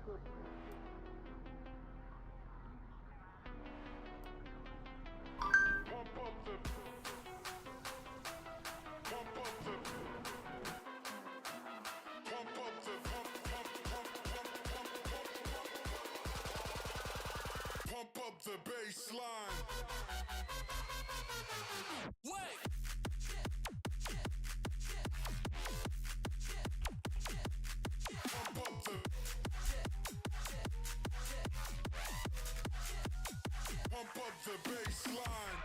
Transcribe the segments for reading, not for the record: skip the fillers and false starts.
Pump up the bass line. Wait. Pump up the. Pump up the bass line.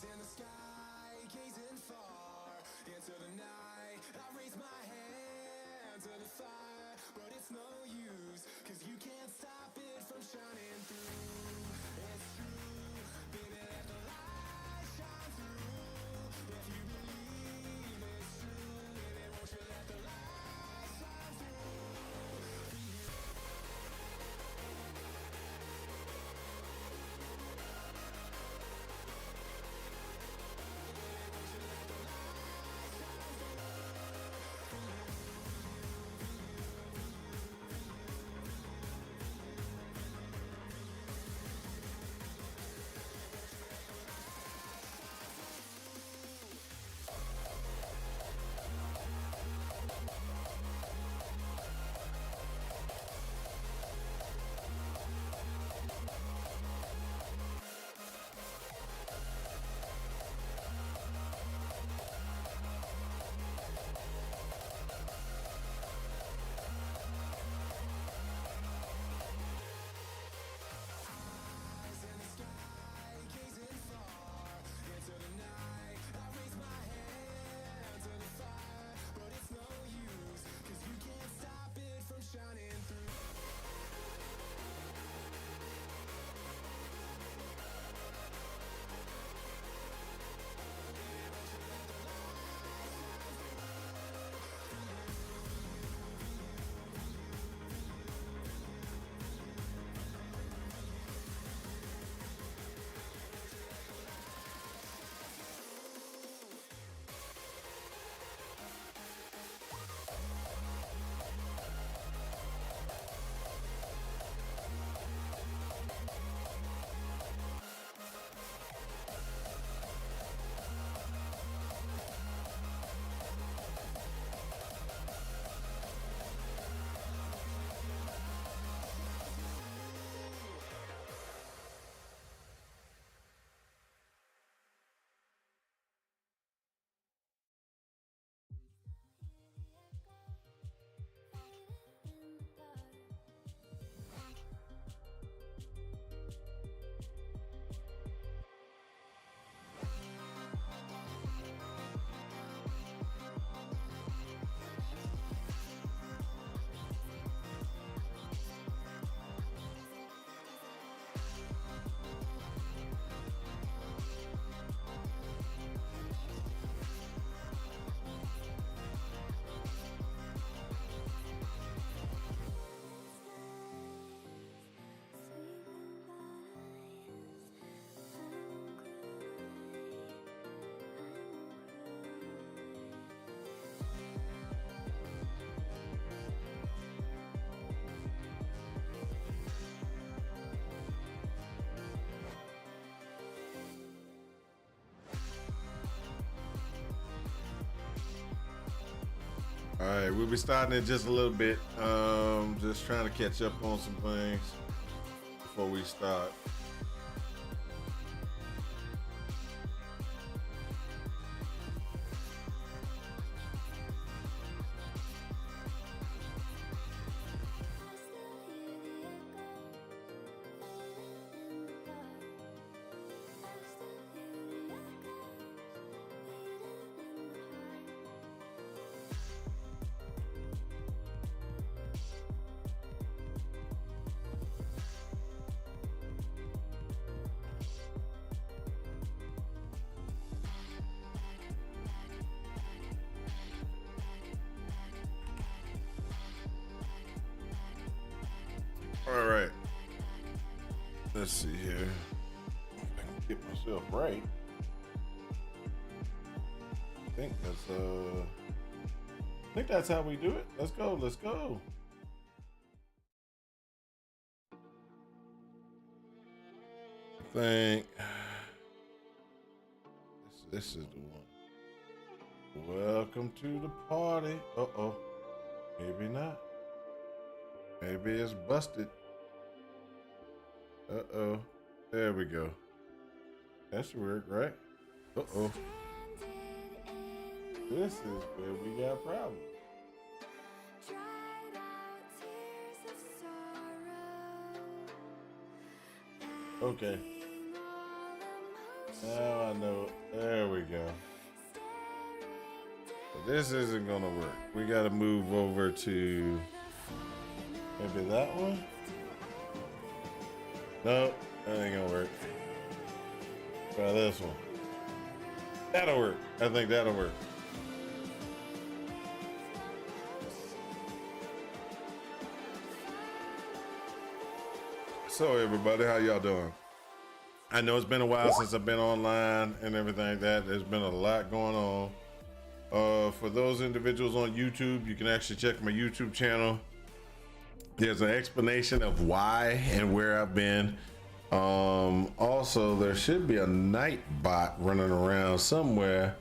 In the sky, gazing far into the night, I raise my hand to the fire, but it's no use, cause you can't stop it from shining through. It's true, baby, let the light shine through. If you believe it's true, baby, won't you let the light shine through? Shining through. All right, we'll be starting in just a little bit. Just trying to catch up on some things before we start. All right. Let's see here. If I can get myself right. I think that's how we do it. Let's go. Let's go. I think this is the one. Welcome to the party. Uh-oh. Maybe not. Maybe it's busted. Uh-oh. There we go. That should work, right? Uh-oh. This is where we got problems. Okay. Now I know. There we go. But this isn't gonna work. We gotta move over to maybe that one. Nope, that ain't gonna work. Try this one. That'll work. I think that'll work. So everybody, how y'all doing? I know it's been a while since I've been online and everything like that. There's been a lot going on. For those individuals on YouTube, you can actually check my YouTube channel. There's an explanation of why and where I've been. Also, there should be a night bot running around somewhere.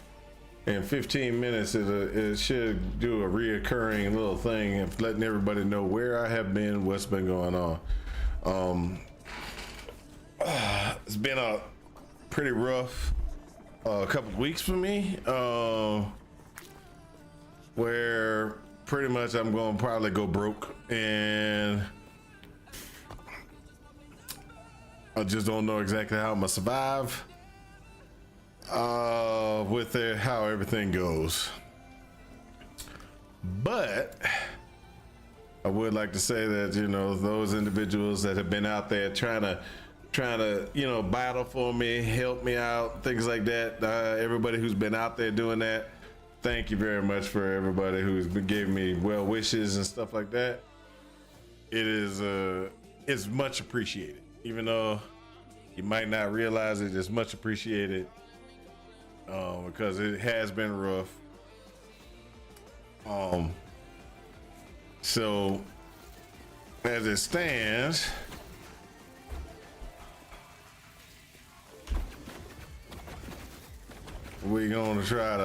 In 15 minutes, it should do a reoccurring little thing of letting everybody know where I have been, what's been going on. It's been a pretty rough couple of weeks for me, where pretty much I'm going to probably go broke, and I just don't know exactly how I'm gonna survive with how everything goes. But I would like to say that, you know, those individuals that have been out there trying to, you know, battle for me, help me out, things like that. Everybody who's been out there doing that, thank you very much for everybody who's been giving me well wishes and stuff like that. It is, it's much appreciated. Even though you might not realize it, it's much appreciated because it has been rough. So as it stands, we're gonna try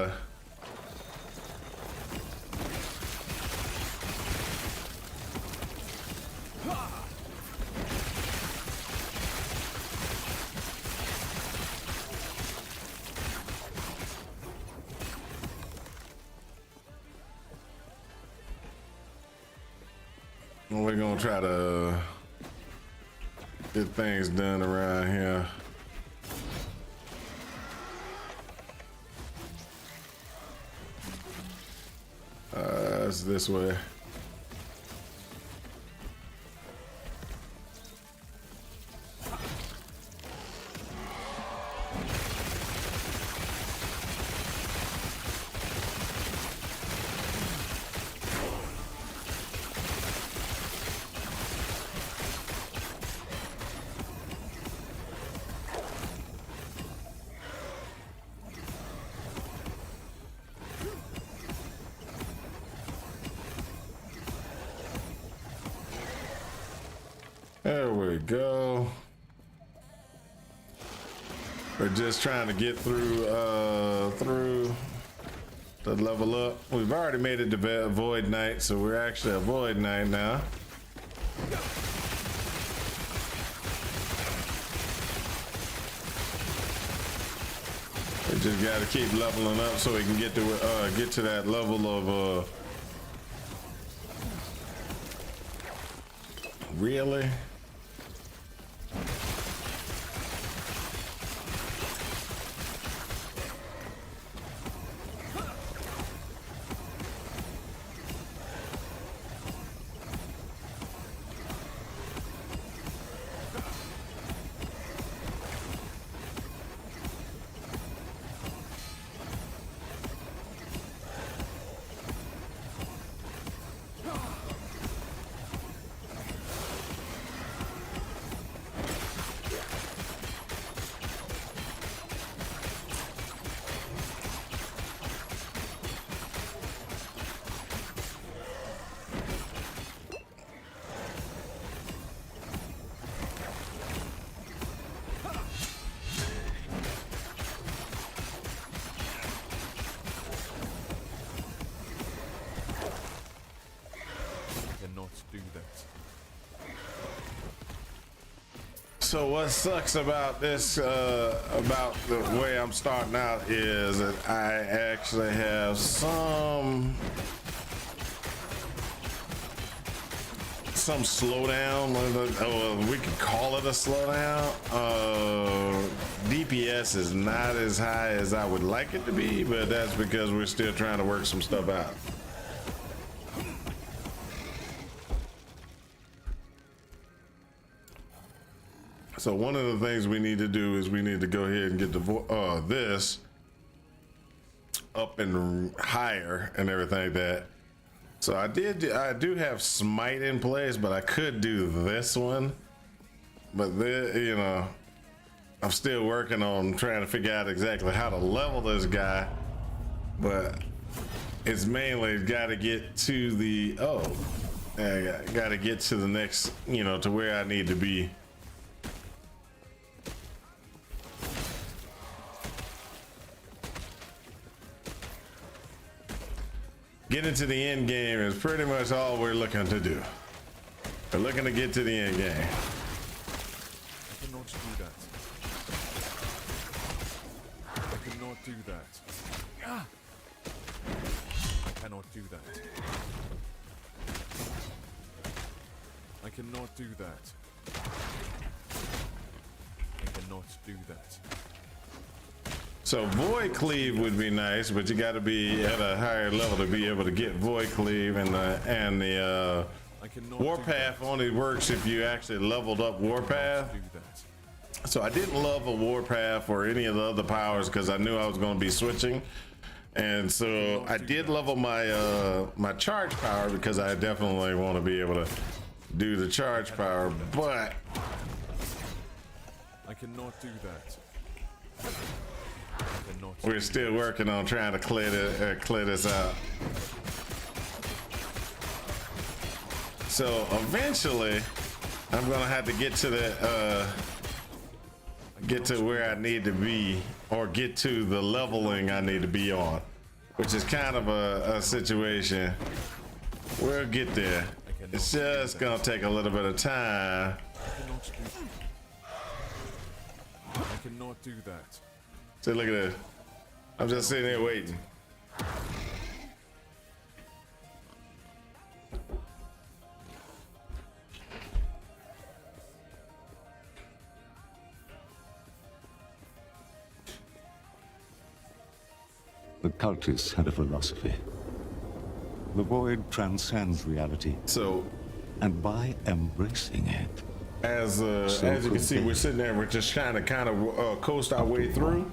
to get things done around here. It's this way. There we go. We're just trying to get through the level up. We've already made it to Void Knight, so we're actually a Void Knight now. We just got to keep leveling up so we can get to that level of really. So what sucks about this, about the way I'm starting out, is that I actually have some slowdown. We could call it a slowdown. DPS is not as high as I would like it to be, but that's because we're still trying to work some stuff out. So one of the things we need to do is we need to go ahead and get the this up and higher and everything like that. So I do have smite in place, but I could do this one. But you know, I'm still working on trying to figure out exactly how to level this guy. But it's mainly got to get to the I got to get to the next, you know, to where I need to be. Getting to the end game is pretty much all we're looking to do. We're looking to get to the end game. I cannot do that. I cannot do that. Ah! I cannot do that. I cannot do that. I cannot do that. So Void Cleave would be nice, but you got to be at a higher level to be able to get Void Cleave, and the Warpath only works if you actually leveled up Warpath. So I didn't level Warpath or any of the other powers because I knew I was going to be switching, and so I did level my my charge power because I definitely want to be able to do the charge power, but I cannot do that. we're still working on trying to clear this out. So eventually, I'm gonna have to get to the get to where I need to be, or get to the leveling I need to be on, which is kind of a situation. We'll get there. It's just gonna take a little bit of time. I cannot do that. See, look at this. I'm just sitting here waiting. The cultists had a philosophy. The void transcends reality, So, and by embracing it, as you can see, we're sitting there. We're just trying to kind of coast our way through.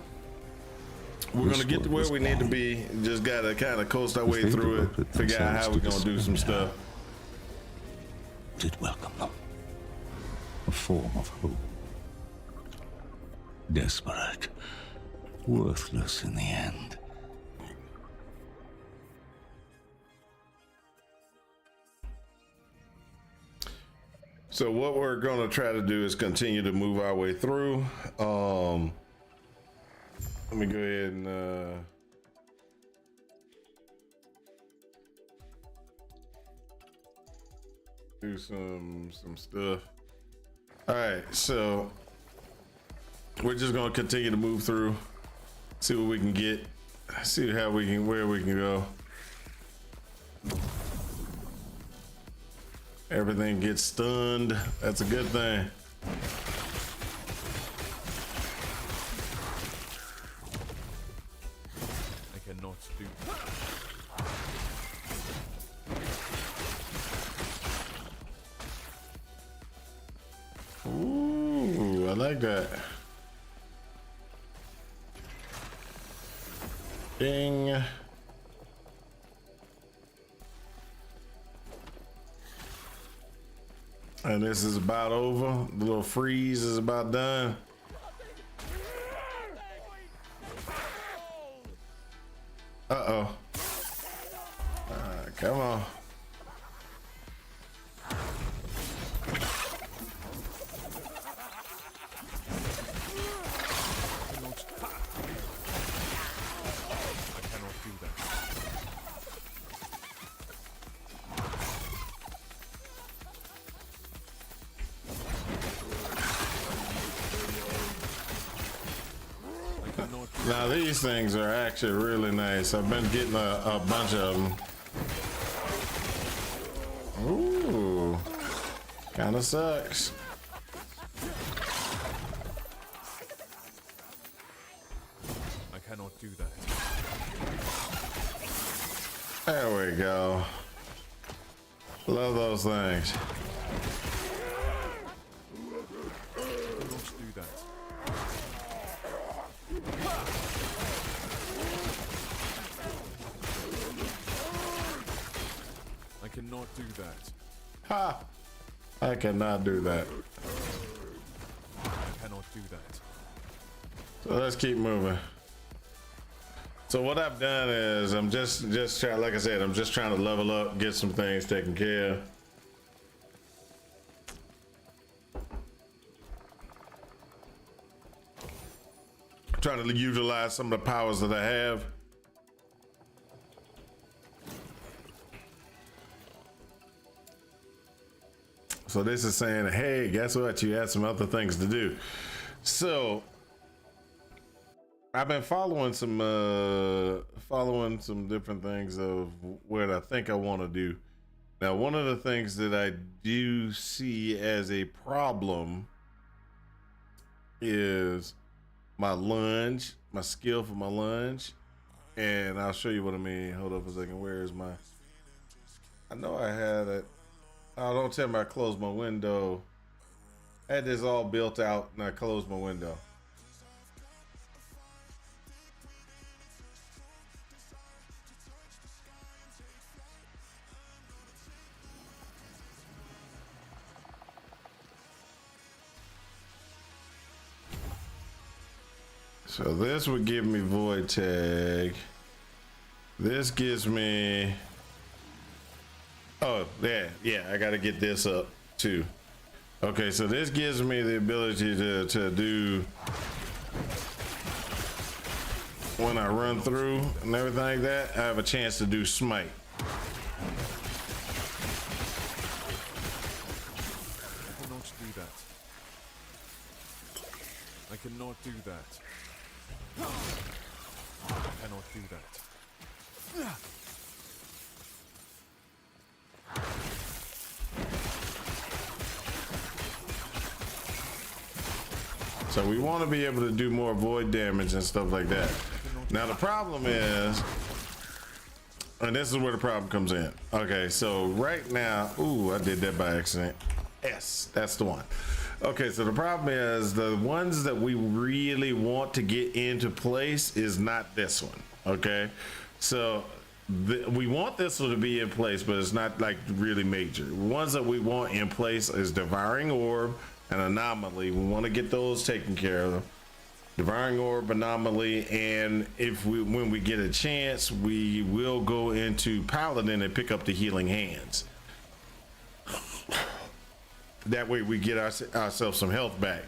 We're gonna get to where we need to be. Just gotta kind of coast our way through it. Figure out how we're gonna do some stuff. did welcome them. A form of hope. Desperate, worthless in the end. So what we're going to try to do is continue to move our way through. Let me go ahead and do some stuff. All right, so we're just going to continue to move through, see what we can get, see how we can, where we can go. Everything gets stunned. That's a good thing. I cannot do. Ooh, I like that. Ding. And this is about over. The little freeze is about done. Uh-oh. Come on. I cannot do that. Now these things are actually really nice. I've been getting a bunch of them. Ooh, kind of sucks. I cannot do that. There we go. Love those things. I cannot do that. I cannot do that. Ha! I cannot do that. I cannot do that. So let's keep moving. So what I've done is I'm just trying, like I said, I'm just trying to level up, get some things taken care of. Trying to utilize some of the powers that I have. So this is saying, hey, guess what? You had some other things to do. So I've been following some different things of what I think I want to do. Now, one of the things that I do see as a problem is my lunge, my skill for my lunge. And I'll show you what I mean. Hold up a second. Where is my, I know I had it. Oh, don't tell me I closed my window. I had this all built out and I closed my window. So this would give me void tag. This gives me, oh yeah, I gotta get this up too. Okay, so this gives me the ability to do, when I run through and everything like that, I have a chance to do smite. I cannot do that. I cannot do that. I cannot do that. So we want to be able to do more void damage and stuff like that. Now the problem is, and this is where the problem comes in. Okay, so right now, ooh, I did that by accident. Yes, that's the one. Okay, so the problem is the ones that we really want to get into place is not this one. Okay, so we want this one to be in place, but it's not like really major. The ones that we want in place is Devouring Orb and Anomaly. We want to get those taken care of. Devouring Orb, Anomaly, and when we get a chance, we will go into Paladin and pick up the Healing Hands. That way we get ourselves some health back.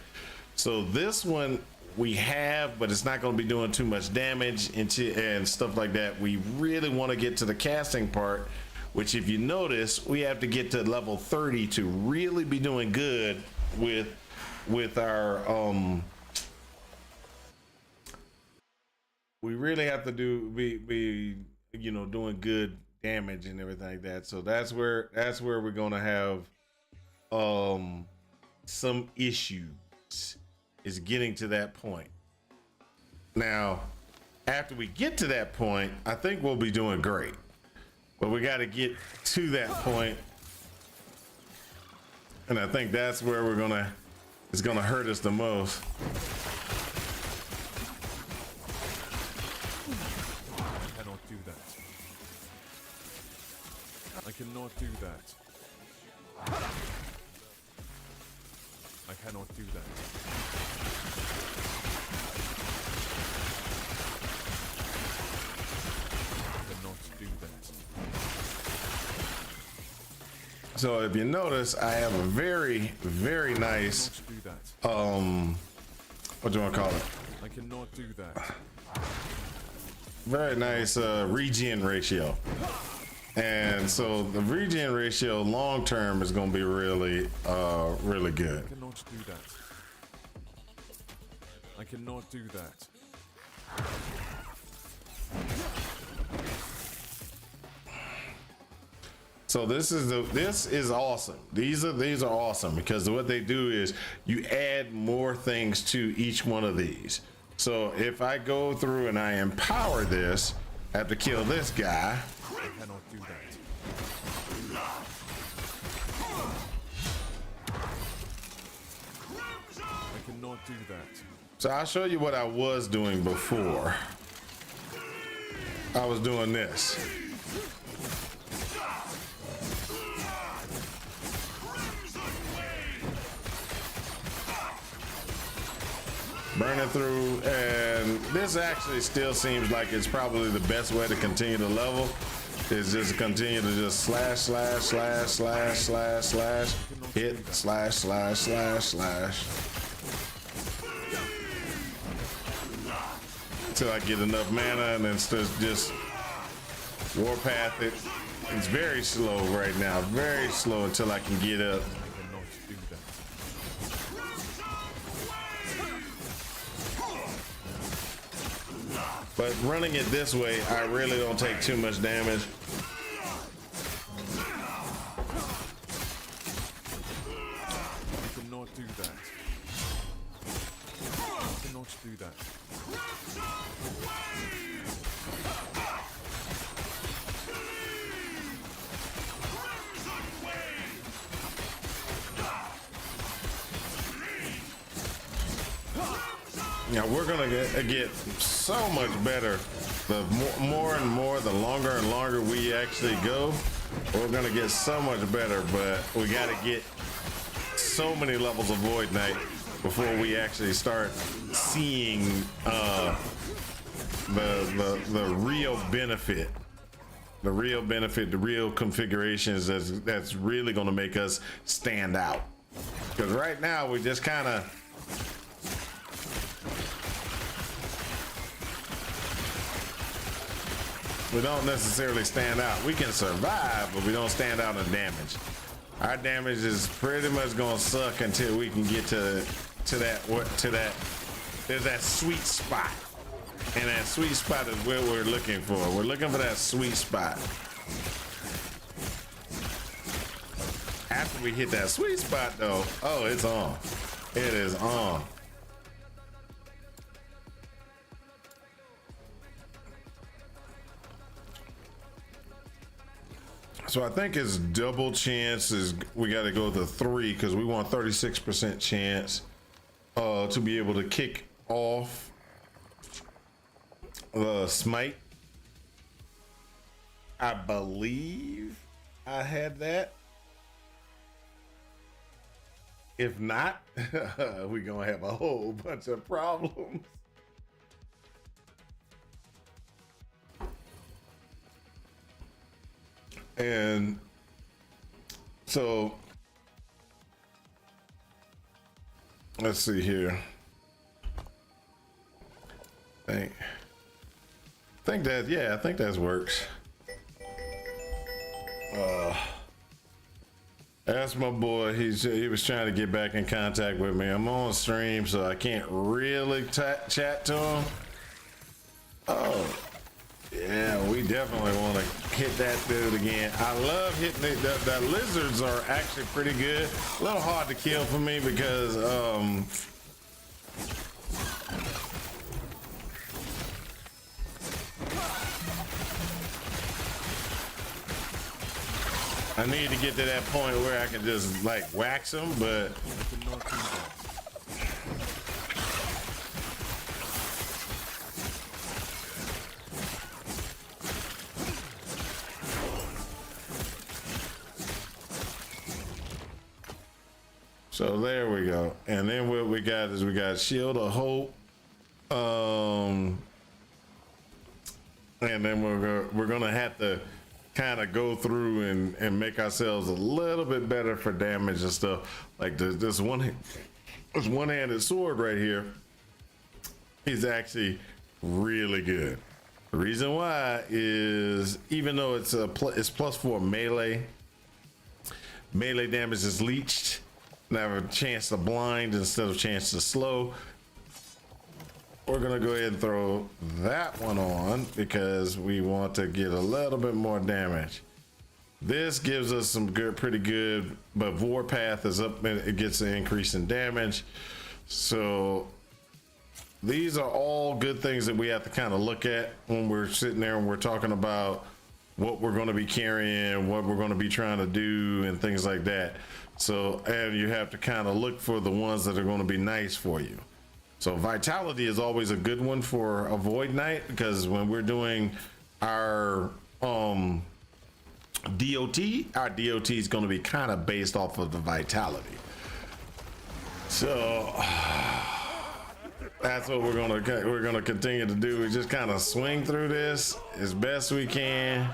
So this one we have, but it's not going to be doing too much damage and stuff like that. We really want to get to the casting part, which if you notice, we have to get to level 30 to really be doing good with our we really have to be you know, doing good damage and everything like that. So that's where we're going to have some issues, is getting to that point. Now, after we get to that point, I think we'll be doing great, but we got to get to that point, and I think that's where it's gonna hurt us the most. I cannot do that. I cannot do that. I cannot do that. I cannot do that. So if you notice, I have a very, very nice, I cannot do that. what do you want to call it? I cannot do that. Very nice regen ratio. And so the regen ratio long term is going to be really, really good. I cannot do that. I cannot do that. So this is awesome. These are awesome because what they do is you add more things to each one of these. So if I go through and I empower this, I have to kill this guy. I cannot do that. I cannot do that. So I'll show you what I was doing before. I was doing this. Burning through, and this actually still seems like it's probably the best way to continue to level is just continue to just slash, slash, slash, slash, slash, slash, hit, slash, slash, slash, slash. Until I get enough mana and then just warpath it. It's very slow right now, very slow until I can get up. I cannot do that. But running it this way, I really don't take too much damage. I cannot do that. I cannot do that. Now we're gonna get so much better. The more and more, the longer and longer we actually go, we're gonna get so much better. But we gotta get so many levels of Void Knight before we actually start seeing the real benefit. The real benefit, the real configurations that's really gonna make us stand out. Because right now we just kind of we don't necessarily stand out. We can survive, but we don't stand out in damage. Our damage is pretty much gonna suck until we can get to that. There's that sweet spot, and that sweet spot is what we're looking for. We're looking for that sweet spot. After we hit that sweet spot, though, oh, it's on. It is on. So I think it's double chances. We got to go to 3 because we want 36% chance to be able to kick off the smite. I believe I had that. If not, we're gonna have a whole bunch of problems. And so let's see here. I think that, yeah, I think that works. That's my boy. He was trying to get back in contact with me. I'm on stream, so I can't really chat to him. Oh, yeah, we definitely want to hit that dude again. I love hitting it. The lizards are actually pretty good. A little hard to kill for me because I need to get to that point where I can just like wax them, but so there we go. And then what we got is we got Shield of Hope. And then we're gonna have to kind of go through and make ourselves a little bit better for damage and stuff. Like this one-handed sword right here is actually really good. The reason why is even though it's +4 melee damage is leached. And have a chance to blind instead of chance to slow. we're gonna go ahead and throw that one on because we want to get a little bit more damage. This gives us some good, pretty good, but Warpath is up and it gets an increase in damage. So these are all good things that we have to kind of look at when we're sitting there and we're talking about what we're going to be carrying, what we're going to be trying to do, and things like that. So, and you have to kind of look for the ones that are going to be nice for you. So Vitality is always a good one for a Void Knight, because when we're doing our DOT is going to be kind of based off of the Vitality. So that's what we're gonna continue to do. We just kind of swing through this as best we can.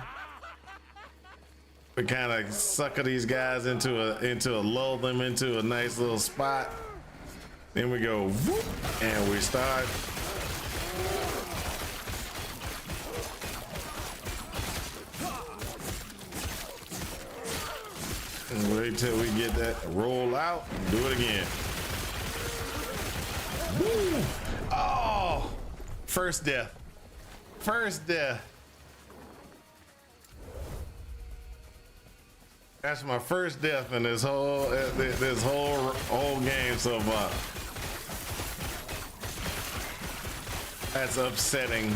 We kind of sucker these guys lull them into a nice little spot. Then we go whoop, and we start. And wait till we get that roll out and do it again. Woo! Oh, first death. That's my first death in this whole game so far. That's upsetting.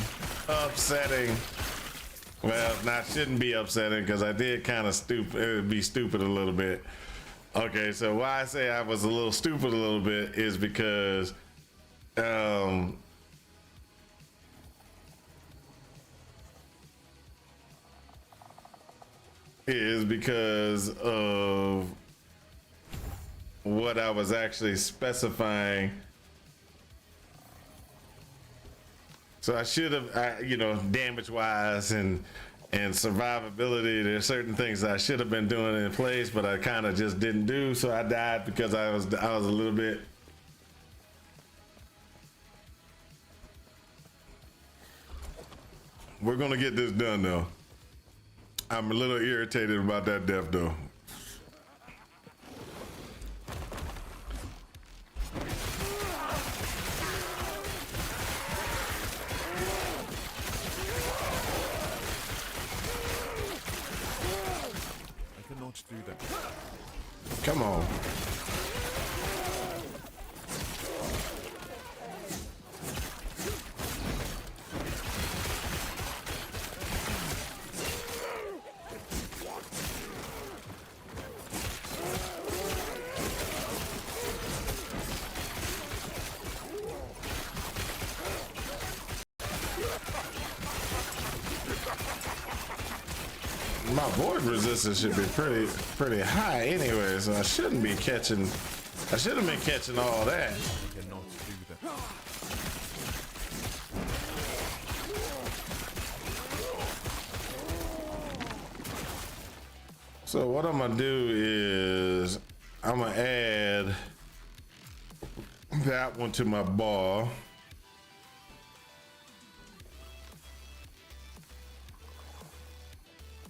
Well, not shouldn't be upsetting because I did kind of be stupid a little bit. Okay, so why I say I was a little stupid a little bit is because of what I was actually specifying. So I should have, damage wise and survivability, there's certain things I should have been doing in place, but I kind of just didn't do. So I died because I was a little bit. We're gonna get this done though. I'm a little irritated about that death though. I cannot do that. Come on. My void resistance should be pretty high anyway, so I should have been catching all that. I cannot do that. So what I'm gonna do is I'm gonna add that one to my ball.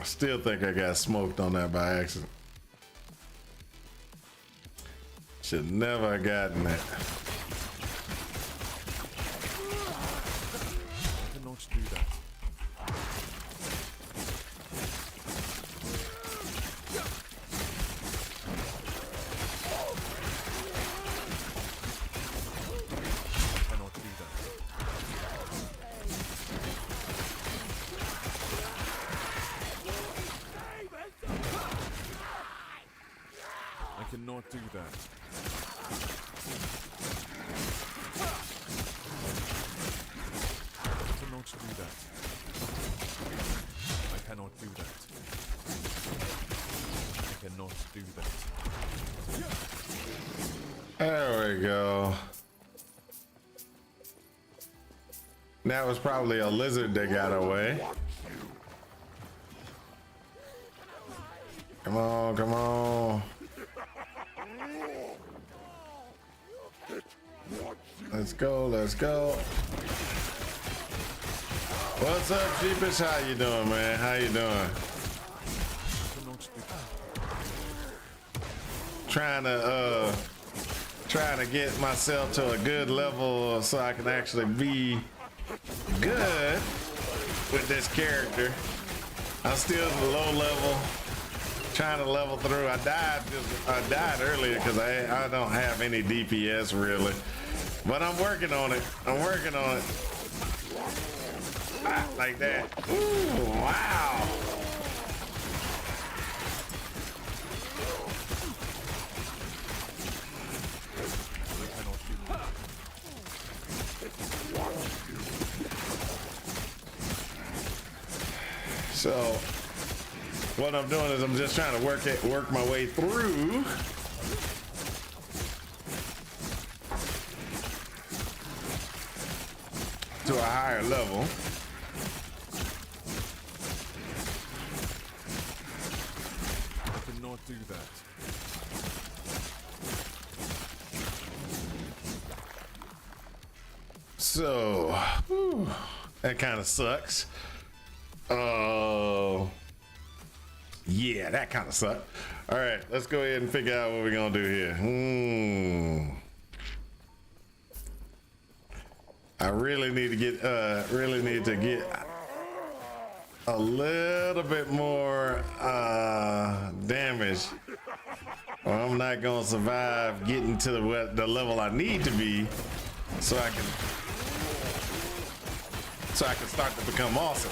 I still think I got smoked on that by accident. Should never have gotten that. I cannot do that. Cannot do that. I cannot do that. I cannot do that. I cannot do that. There we go. That was probably a lizard that got away. Come on, come on. Let's go, let's go. What's up, Jeepish? How you doing, man? How you doing? trying to get myself to a good level so I can actually be good with this character. I'm still at a low level, trying to level through. I died earlier because I don't have any DPS really, but I'm working on it. Ah, like that. Ooh, wow. So what I'm doing is I'm just trying to work my way through. To a higher level. I cannot do that. So, whew, that kind of sucks. Oh, yeah, that kind of sucked. All right, let's go ahead and figure out what we're gonna do here. I really need to get a little bit more damage, or I'm not gonna survive getting to the level I need to be, so I can start to become awesome.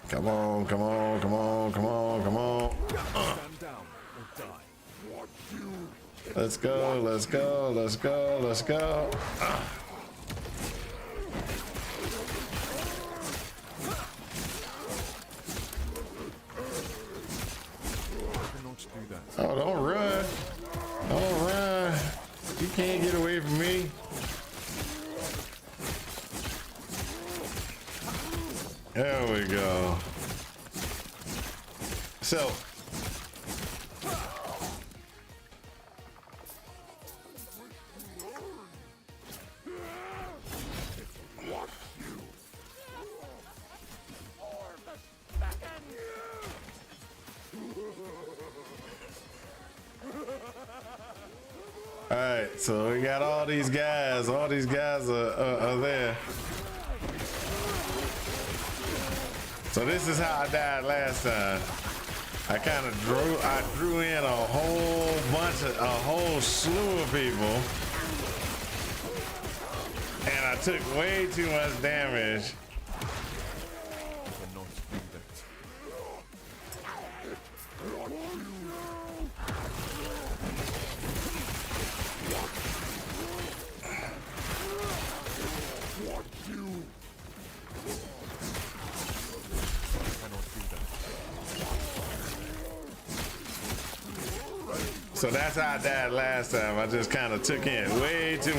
Come on, come on, come on, come on, come on. Stand down or die. Let's go, let's go, let's go, let's go. I cannot do that. Oh, don't run. Don't run. You can't get away from me. There we go. So, all right, so we got all these guys. All these guys are there. So this is how I died last time. I kind of drew in a whole slew of people, and I took way too much damage. I cannot do that. So that's how I died last time. I just kind of took in way too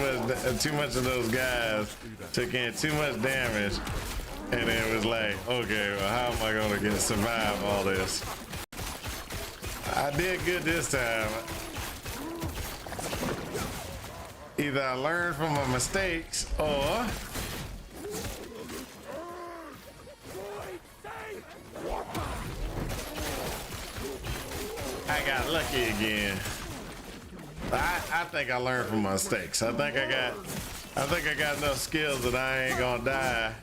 much of those guys, took in too much damage, and it was like, okay, well, how am I gonna survive all this? I did good this time. Either I learned from my mistakes, or I got lucky again. I think I learned from my mistakes. I think I got enough skills that I ain't gonna die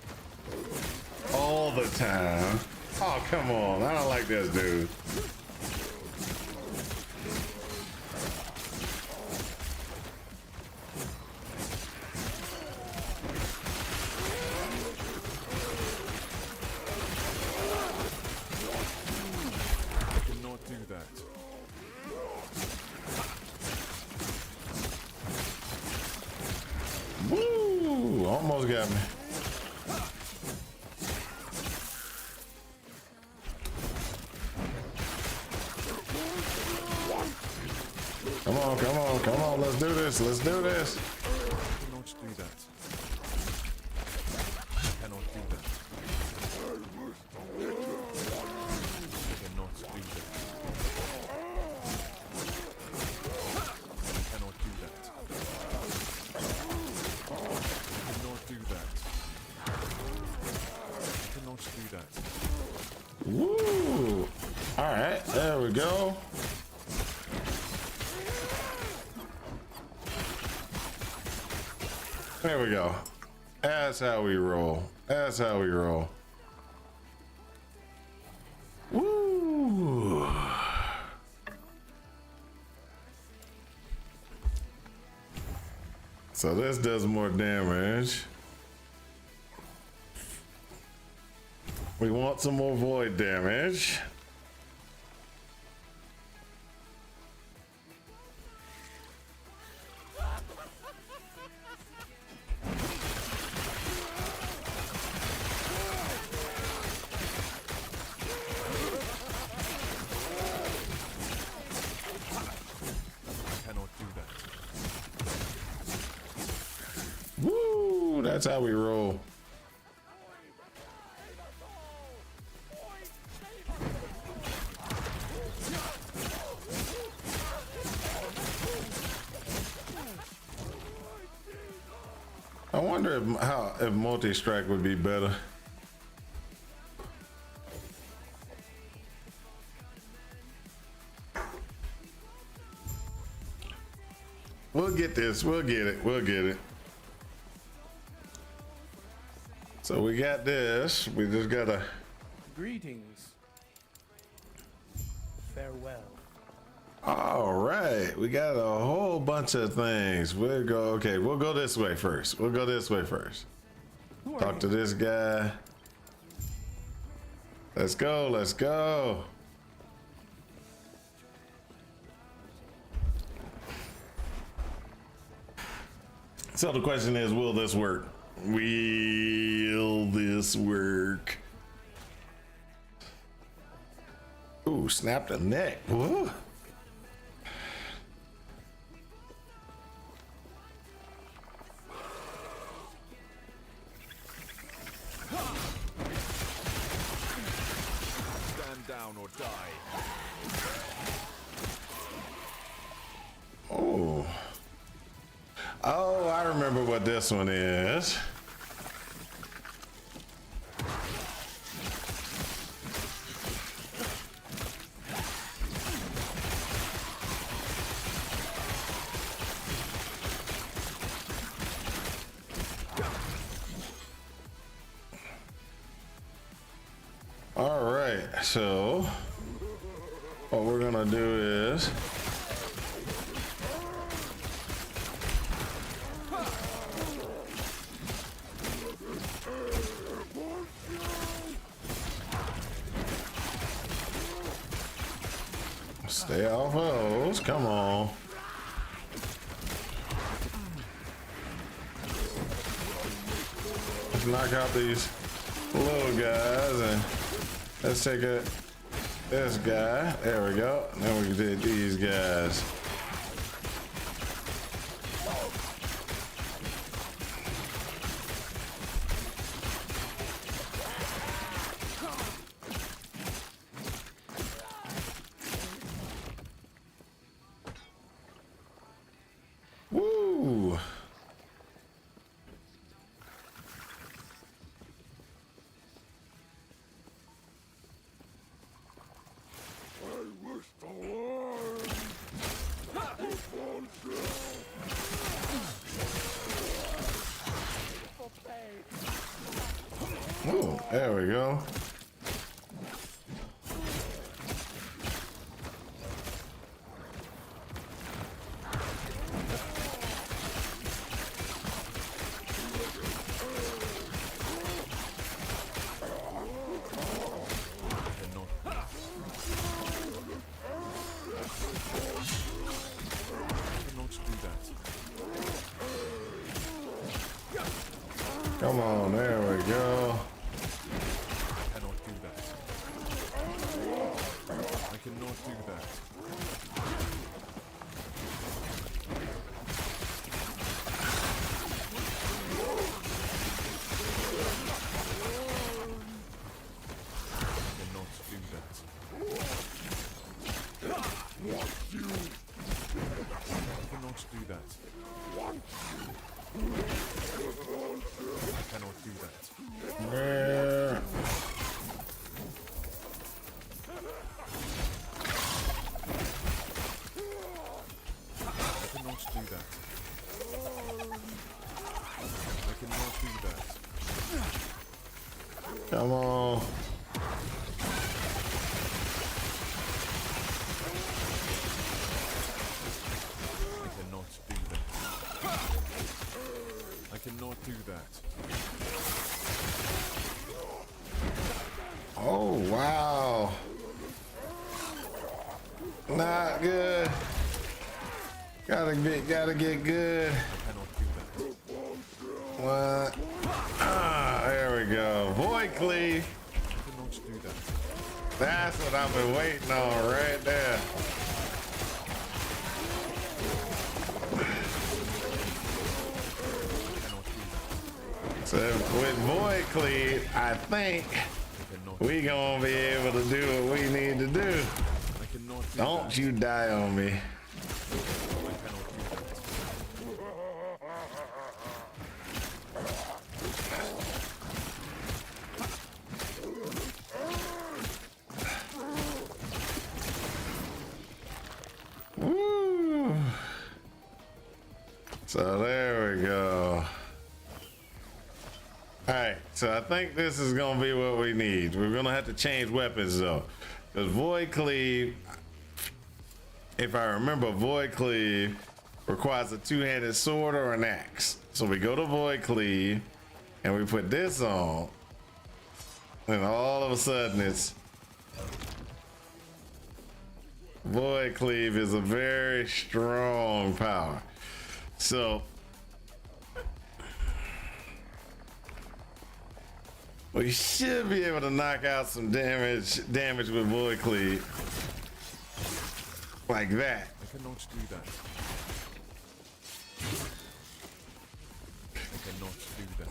all the time. Oh, come on. I don't like this dude. I cannot do that. Woo! Almost got me. Come on, come on, come on. Let's do this. Let's do this. I cannot do that. I cannot do that. I cannot do that. I cannot do that. I cannot Woo! All right, there we go. There we go. That's how we roll. That's how we roll. Woo! So this does more damage. We want some more void damage. Cannot do that. Woo! That's how we roll. I wonder if multi-strike would be better. We'll get this. We'll get it. We'll get it. So we got this. We just gotta. Greetings. Farewell. All right. We got a whole bunch of things. We'll go. Okay. We'll go this way first. We'll go this way first. Who are Talk to this guy. Let's go. Let's go. So the question is, will this work? Will this work? Ooh, snap the neck. Whoa. Stand down or die. Oh. Oh, I remember what this one is. All right, so what we're gonna do is stay off of those. Come on. Let's knock out these little guys and let's take this guy. There we go. Then we did these guys. Woo! Ooh, there we go. Cannot do that. Come on, there we go. Cannot do that. I cannot do that. Cannot do that. Cannot do that. I cannot do that. There Come on. I cannot do that. I cannot do that. Oh, wow. Not good. Gotta get good. I cannot do that. What? Ah, there we go. Void cleave. I cannot do that. That's what I've been waiting on right there. So with Void Cleave, I think we gonna be able to do what we need to do. I cannot do Don't that. you die on me. I cannot do that. Woo. So there we go. All right, so I think this is gonna be what we need. We're gonna have to change weapons though, because Void Cleave, if I remember, Void Cleave requires a two-handed sword or an axe. So we go to Void Cleave and we put this on, and all of a sudden it's Void Cleave is a very strong power. So we should be able to knock out some damage with Void Cleave. Like that. I cannot do that. I cannot do that.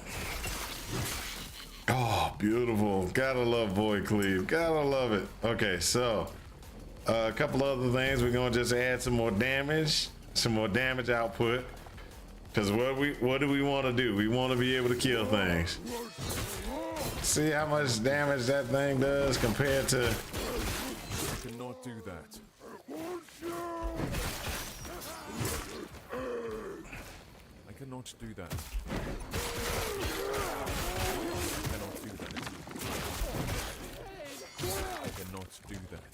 Oh, beautiful. Gotta love Void Cleave. Gotta love it. Okay, so a couple other things. We're gonna just add some more damage output. Because what do we want to do? We want to be able to kill things. See how much damage that thing does compared to. I cannot do that. I cannot do that. I cannot do that. I cannot do that.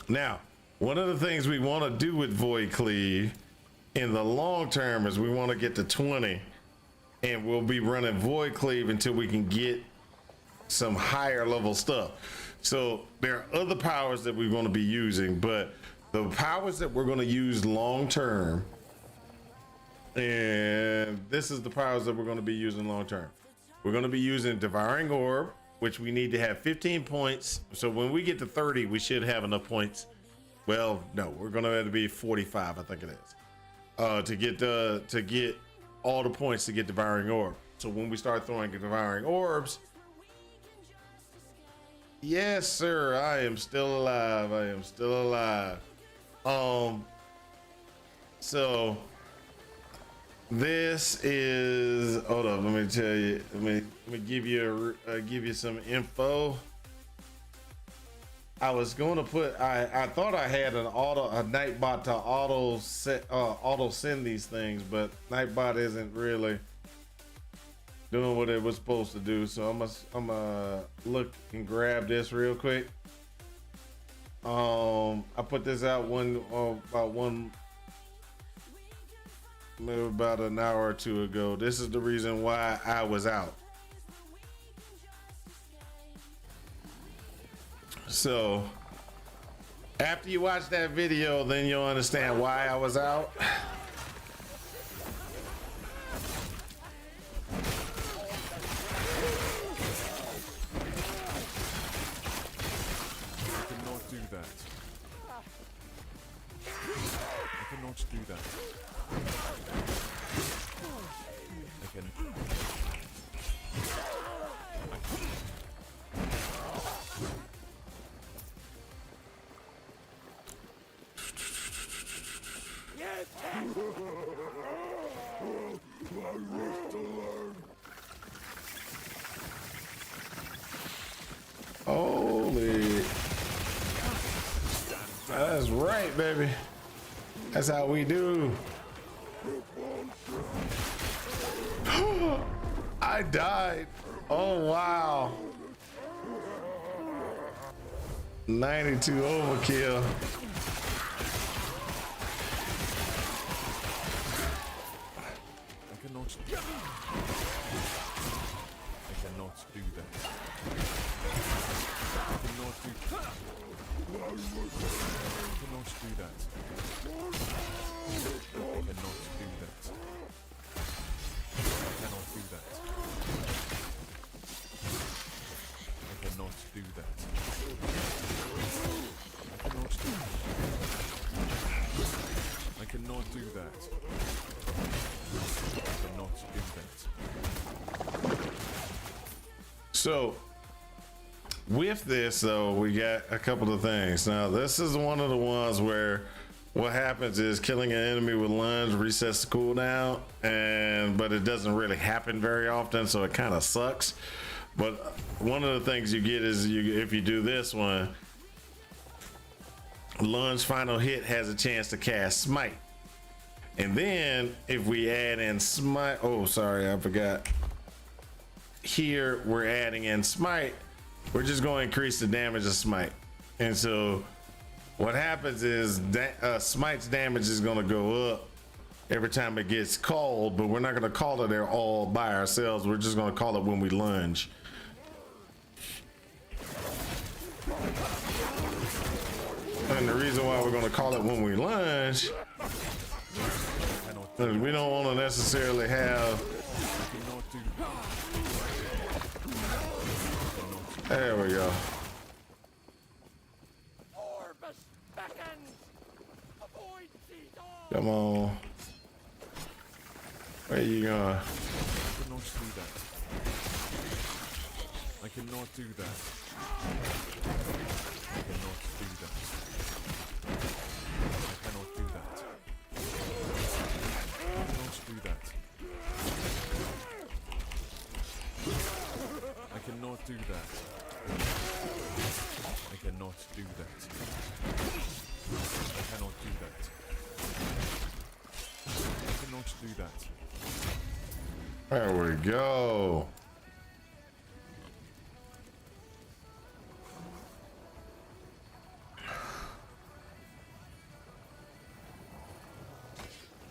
Now, one of the things we want to do with Void Cleave in the long term is we want to get to 20, and we'll be running Void Cleave until we can get some higher level stuff. So there are other powers that we're going to be using, but the powers that we're going to use long term, and this is the powers that we're going to be using long term. We're going to be using Devouring Orb, which we need to have 15 points. So when we get to 30, we should have enough points. Well, no, we're going to have to be 45, I think it is, to get all the points to get Devouring Orb. So when we start throwing Devouring Orbs, yes, sir, I am still alive. I am still alive. So this is, hold up, let me tell you, let me give you some info. I was going to put, I thought I had a Nightbot to auto send these things, but Nightbot isn't really doing what it was supposed to do. So I'm gonna look and grab this real quick. I put this out about an hour or two ago. This is the reason why I was out. So after you watch that video, then you'll understand why I was out. I cannot do that. I cannot do that. I can. Holy. That's right, baby. That's how we do. I died. Oh, wow. 92 overkill. I cannot do that. I cannot do that. I cannot do that. I cannot do that. I cannot do that. I cannot do that. I cannot do that. I cannot do that. So with this though, we got a couple of things. Now this is one of the ones where what happens is killing an enemy with lunge resets the cooldown, but it doesn't really happen very often, so it kind of sucks. But one of the things you get is if you do this one, lunge final hit has a chance to cast smite. And then if we add in smite, oh sorry, I forgot. Here we're adding in smite, we're just going to increase the damage of smite. And so what happens is that smite's damage is going to go up every time it gets called, but we're not going to call it there all by ourselves. We're just going to call it when we lunge. And the reason why we're going to call it when we lunge is we don't want to necessarily have. There we go. Come on. Where you going? I cannot do that. I cannot do that. I cannot do that. I cannot do that. I cannot do that. I cannot do that. I cannot do that. I cannot do that. There we go.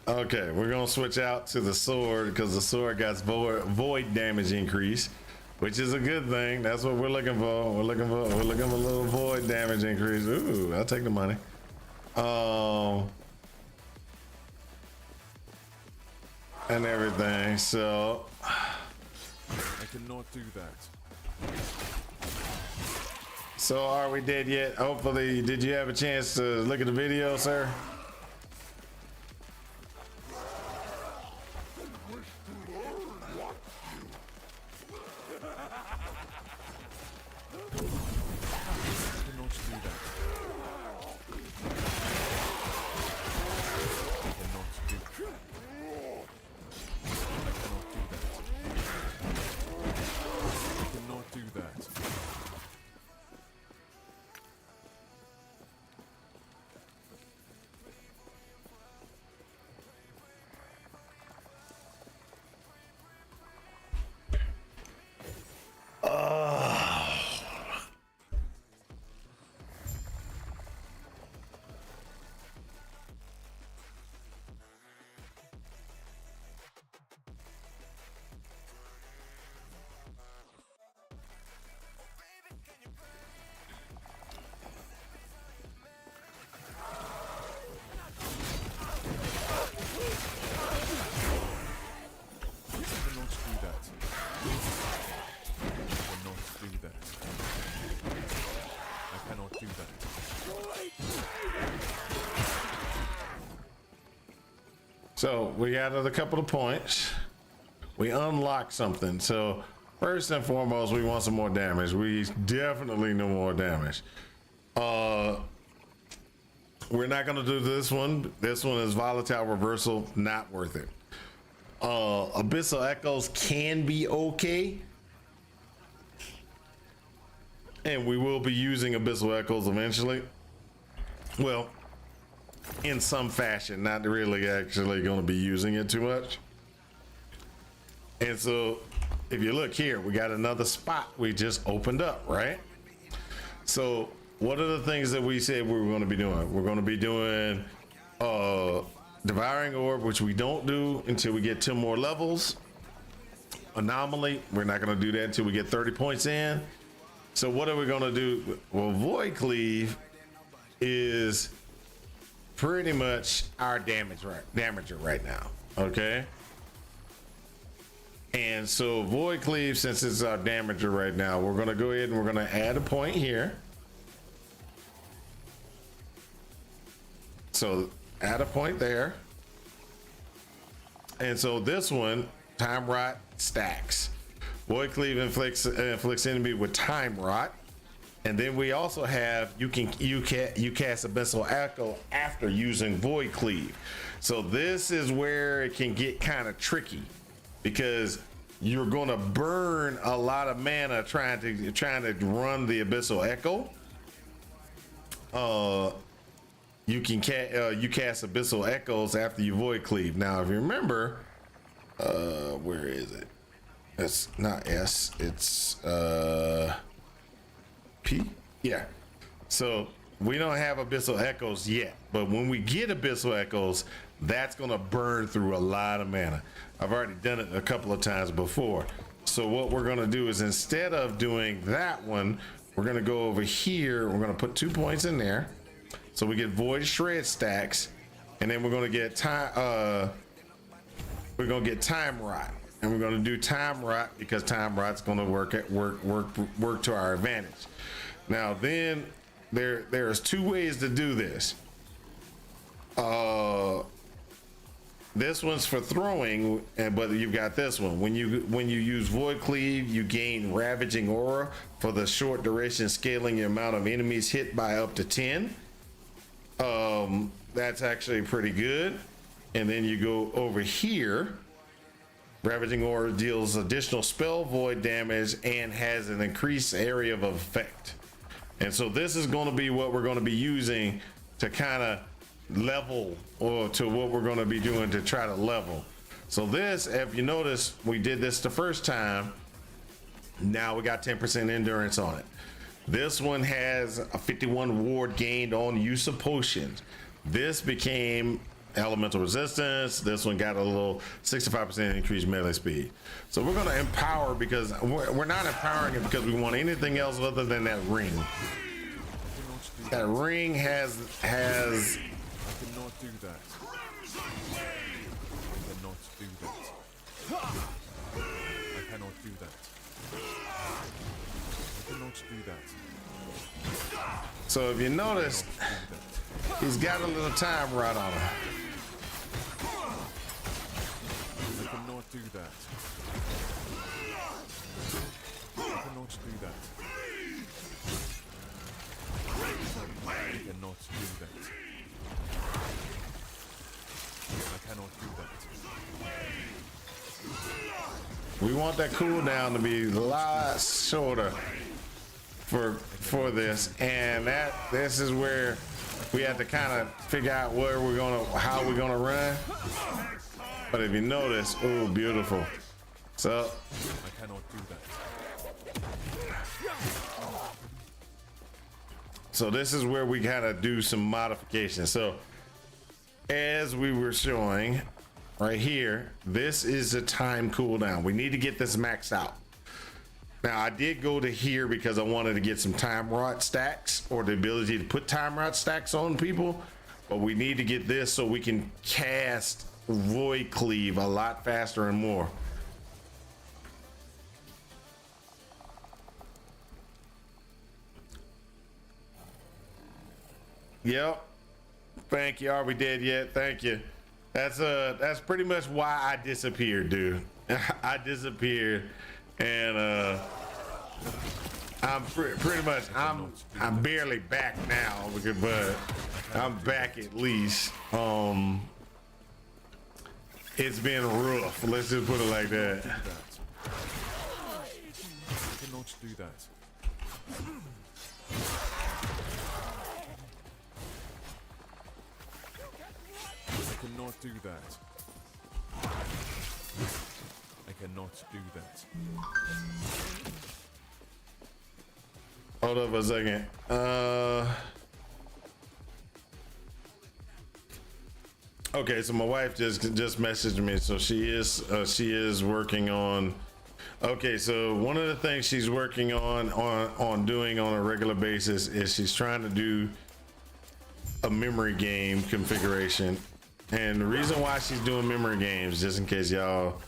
Okay, we're gonna switch out to the sword because the sword got void damage increase, which is a good thing. That's what we're looking for. We're looking for a little void damage increase. Ooh, I'll take the money. And everything. So I cannot do that. So are we dead yet? Hopefully, did you have a chance to look at the video, sir? So we got a couple of points. We unlocked something. So first and foremost, we want some more damage. We definitely need more damage. We're not gonna do this one. This one is volatile reversal, not worth it. Abyssal echoes can be okay. And we will be using abyssal echoes eventually. Well, in some fashion, not really actually going to be using it too much. And so if you look here, we got another spot we just opened up, right? So what are the things that we said we were going to be doing? We're going to be doing devouring orb, which we don't do until we get 10 more levels. Anomaly, we're not going to do that until we get 30 points in. So what are we going to do? Well, void cleave is pretty much our damager right now. Okay. And so void cleave, since it's our damager right now, we're going to go ahead and we're going to add a point here. So add a point there. And so this one, time rot stacks. Void cleave inflicts enemy with time rot. And then we also have you cast abyssal echo after using void cleave. So this is where it can get kind of tricky, because you're going to burn a lot of mana trying to run the abyssal echo. You cast abyssal echoes after you void cleave. Now, if you remember, where is it? It's not S, it's P. Yeah. So we don't have abyssal echoes yet, but when we get abyssal echoes, that's gonna burn through a lot of mana. I've already done it a couple of times before. So what we're gonna do is, instead of doing that one, we're gonna go over here. We're gonna put 2 points in there, so we get void shred stacks, and then we're gonna get time. We're gonna get time rot, and we're gonna do time rot because time rot's gonna work to our advantage. Now then, there's 2 ways to do this. This one's for throwing, but you've got this one. When you use void cleave, you gain ravaging aura for the short duration, scaling the amount of enemies hit by up to 10. That's actually pretty good. And then you go over here. Ravaging aura deals additional spell void damage and has an increased area of effect. And so this is going to be what we're going to be using to kind of level, or to what we're going to be doing to try to level. So this, if you notice, we did this the first time. Now we got 10% endurance on it. This one has a 51 ward gained on use of potions. This became elemental resistance. This one got a little 65% increased melee speed. So we're going to empower, because we're not empowering it because we want anything else other than that ring. That ring has I cannot do that. I cannot do that. I cannot do that. So if you notice, he's got a little time rot on him. I cannot do that. I cannot do that. I cannot do that. I cannot do that. We want that cooldown to be a lot shorter for this, and this is where we have to kind of figure out how we're gonna run. But if you notice, oh, beautiful. So I cannot do that. So this is where we gotta do some modifications. So as we were showing right here, this is a time cooldown. We need to get this maxed out. Now I did go to here because I wanted to get some time rot stacks, or the ability to put time rot stacks on people, but we need to get this so we can cast void cleave a lot faster and more. Yep. Thank you. Are we dead yet? Thank you. That's pretty much why I disappeared, dude. I disappeared, and I'm pretty much I'm barely back now, but I'm back at least. It's been rough. Let's just put it like that. I cannot do that. I cannot do that. I cannot do that. Hold up a second. Okay, so my wife just messaged me. So she is working on. Okay, so one of the things she's working on doing on a regular basis is she's trying to do a memory game configuration. And the reason why she's doing memory games, just in case y'all,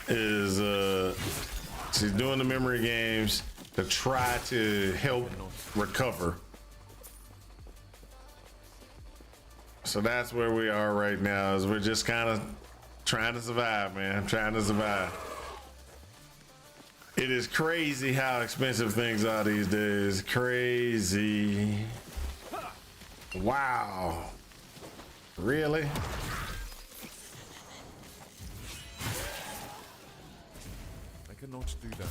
is she's doing the memory games to try to help recover. So that's where we are right now, is we're just kind of trying to survive, man. Trying to survive. It is crazy how expensive things are these days. Crazy. Wow. Really? I cannot do that.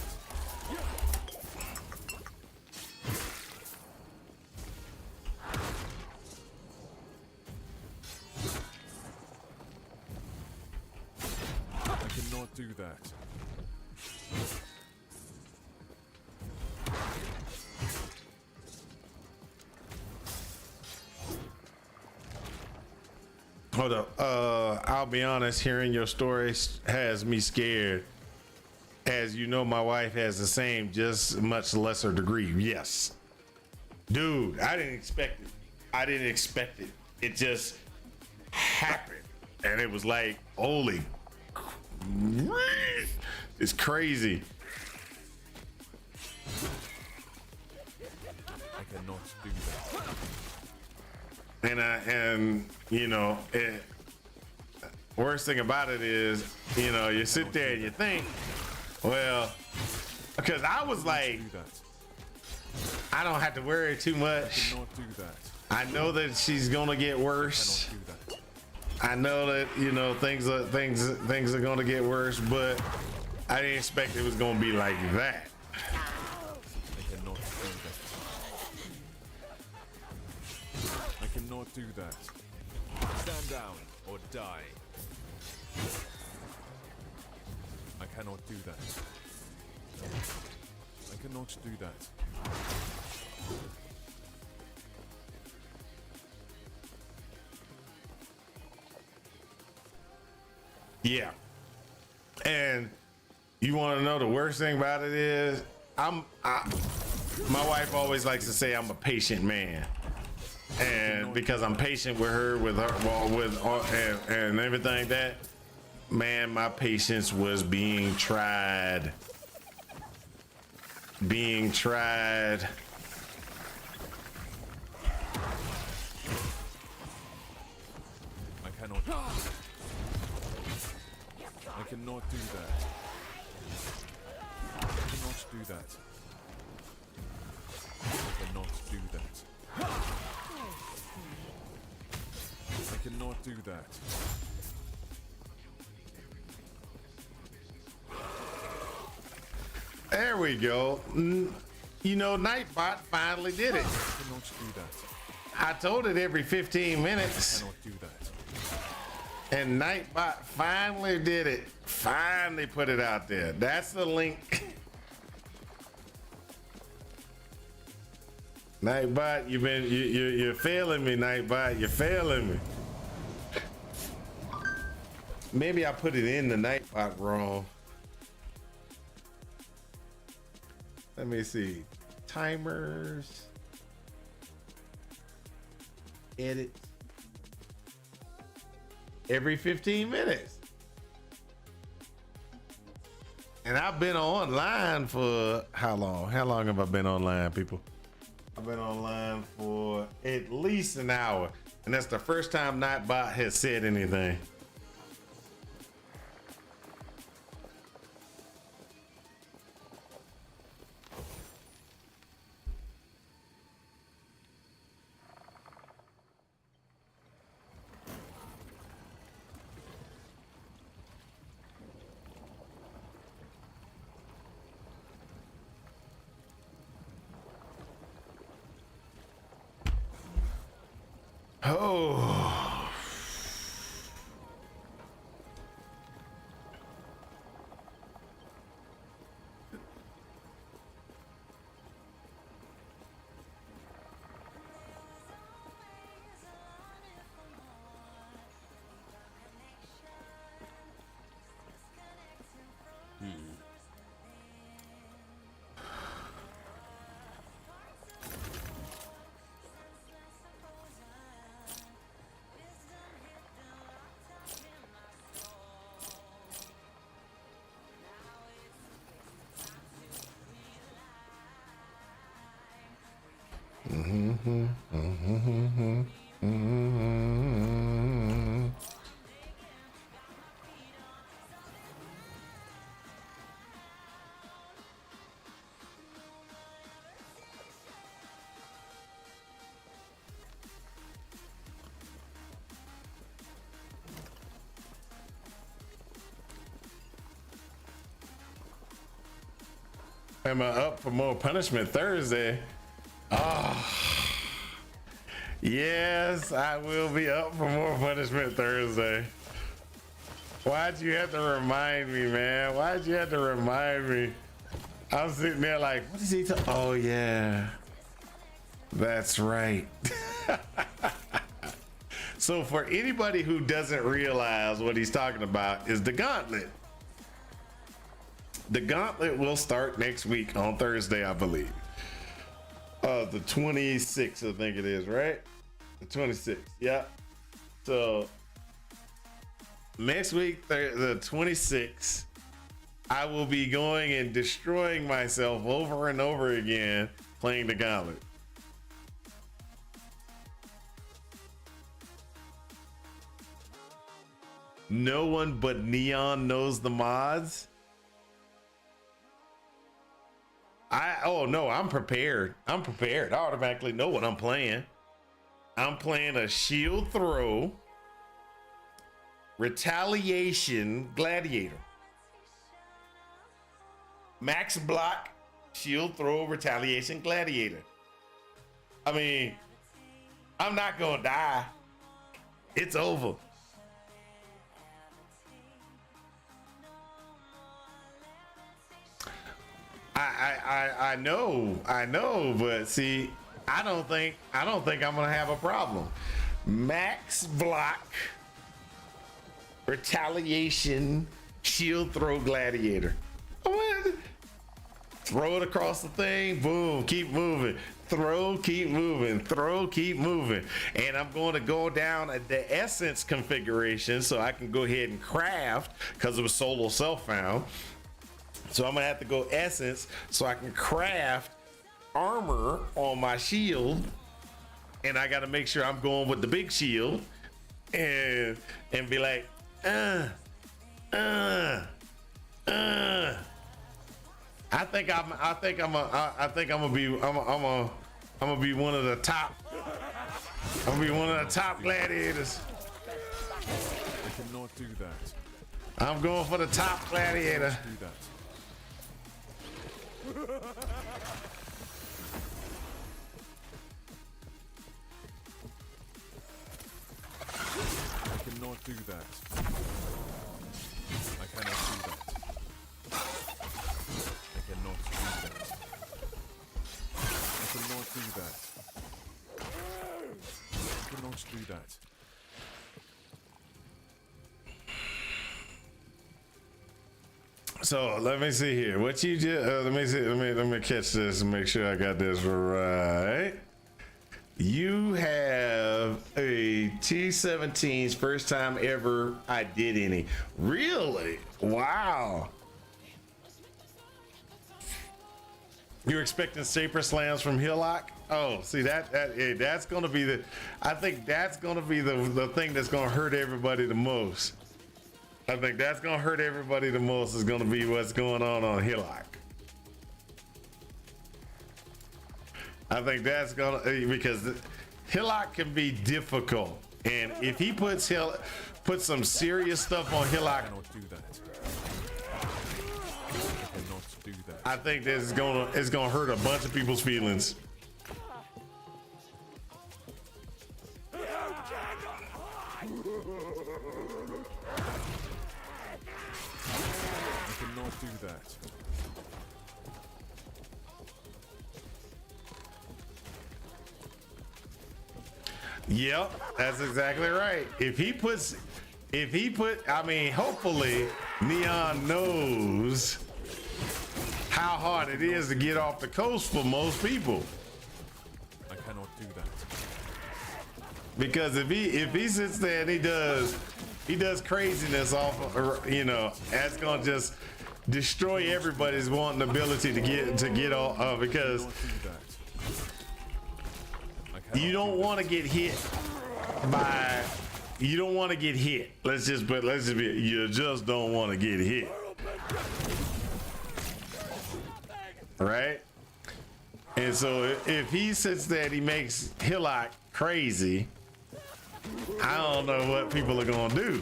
I cannot do that. Hold up. I'll be honest, hearing your story has me scared. As you know, my wife has the same, just much lesser degree. Yes. Dude, I didn't expect it. I didn't expect it. It just happened. And it was like, holy, it's crazy. I cannot do that. And you know, worst thing about it is, you know, you sit there and you think, well, because I was like, Do that. I don't have to worry too much. Cannot do that. I know that she's gonna get worse. Cannot do that. I know that, you know, things are gonna get worse, but I didn't expect it was gonna be like that. I cannot do that. I cannot do that. Stand down or die. I cannot do that. I cannot do that. Yeah. And you want to know the worst thing about it is, my wife always likes to say I'm a patient man. And because I'm patient with her, and everything like that, man, my patience was being tried. Being tried. I cannot. I cannot do that. I cannot do that. I cannot do that. I cannot do that. There we go. You know, Nightbot finally did it. I cannot do that. I told it every 15 I minutes. cannot do that. And Nightbot finally did it. Finally put it out there. That's the link. Nightbot, you're failing me, Nightbot. You're failing me. Maybe I put it in the Nightbot wrong. Let me see. Timers. Edit. Every 15 minutes. And I've been online for how long? How long have I been online, people? I've been online for at least an hour. And that's the first time Nightbot has said anything. Oh. Am I up for more punishment Thursday? Yes, I will be up for more punishment Thursday. Why'd you have to remind me, man? Why'd you have to remind me? I'm sitting there like, what is he talking? Oh yeah, that's right. So for anybody who doesn't realize what he's talking about is the gauntlet. The gauntlet will start next week on Thursday, I believe. The 26th, I think it is, right? The 26th, yeah. So next week, the 26th, I will be going and destroying myself over and over again playing the gauntlet. No one but Neon knows the mods. Oh no, I'm prepared. I'm prepared. I automatically know what I'm playing. I'm playing a shield throw, retaliation gladiator. Max block, shield throw, retaliation gladiator. I mean, I'm not gonna die. It's over. I know, but see, I don't think I'm gonna have a problem. Max block, retaliation, shield throw, gladiator. Throw it across the thing, boom, keep moving. Throw, keep moving, throw, keep moving. And I'm going to go down at the essence configuration so I can go ahead and craft, because it was solo self found. So I'm gonna have to go essence so I can craft armor on my shield, and I gotta make sure I'm going with the big shield and be like, I think I'm gonna be one of the top. I'm gonna be one of the top gladiators. I cannot do that. I'm going for the top gladiator. Do that. I cannot do that. I cannot do that. I cannot do that. I cannot do that. I cannot do that. So let me see here. What you just let me see. Let me catch this and make sure I got this right. You have a T-17's first time ever I did any. Really? Wow. You're expecting saber slams from Hillock? Oh, see that's gonna be the. I think that's gonna be the thing that's gonna hurt everybody the most. I think that's gonna hurt everybody the most is gonna be what's going on Hillock. I think that's gonna, because Hillock can be difficult, and if he puts some serious stuff on Hillock, I cannot do that. I cannot do that. I think this is gonna hurt a bunch of people's feelings. I cannot do that. Yep, that's exactly right. If he put, I mean, hopefully Neon knows how hard it is to get off the coast for most people. I cannot do that. Because if he sits there and he does craziness off, that's gonna just destroy everybody's wanting ability to get off. Because I cannot do that. You don't want to get hit by. You don't want to get hit. Let's just be. You just don't want to get hit. Right? And so if he sits there and he makes Hillock crazy, I don't know what people are gonna do.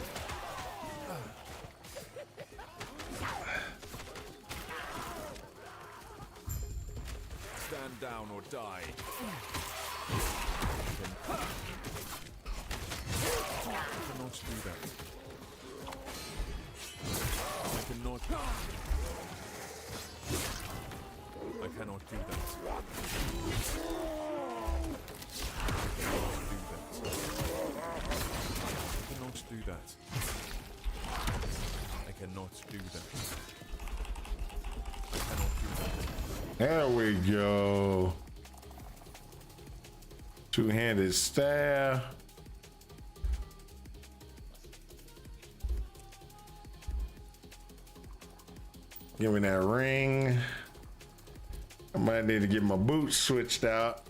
Stand down or die. I cannot do that. I cannot. I cannot do that. I cannot do that. I cannot do that. I cannot do that. There we go. Two-handed staff. Give me that ring. I might need to get my boots switched out.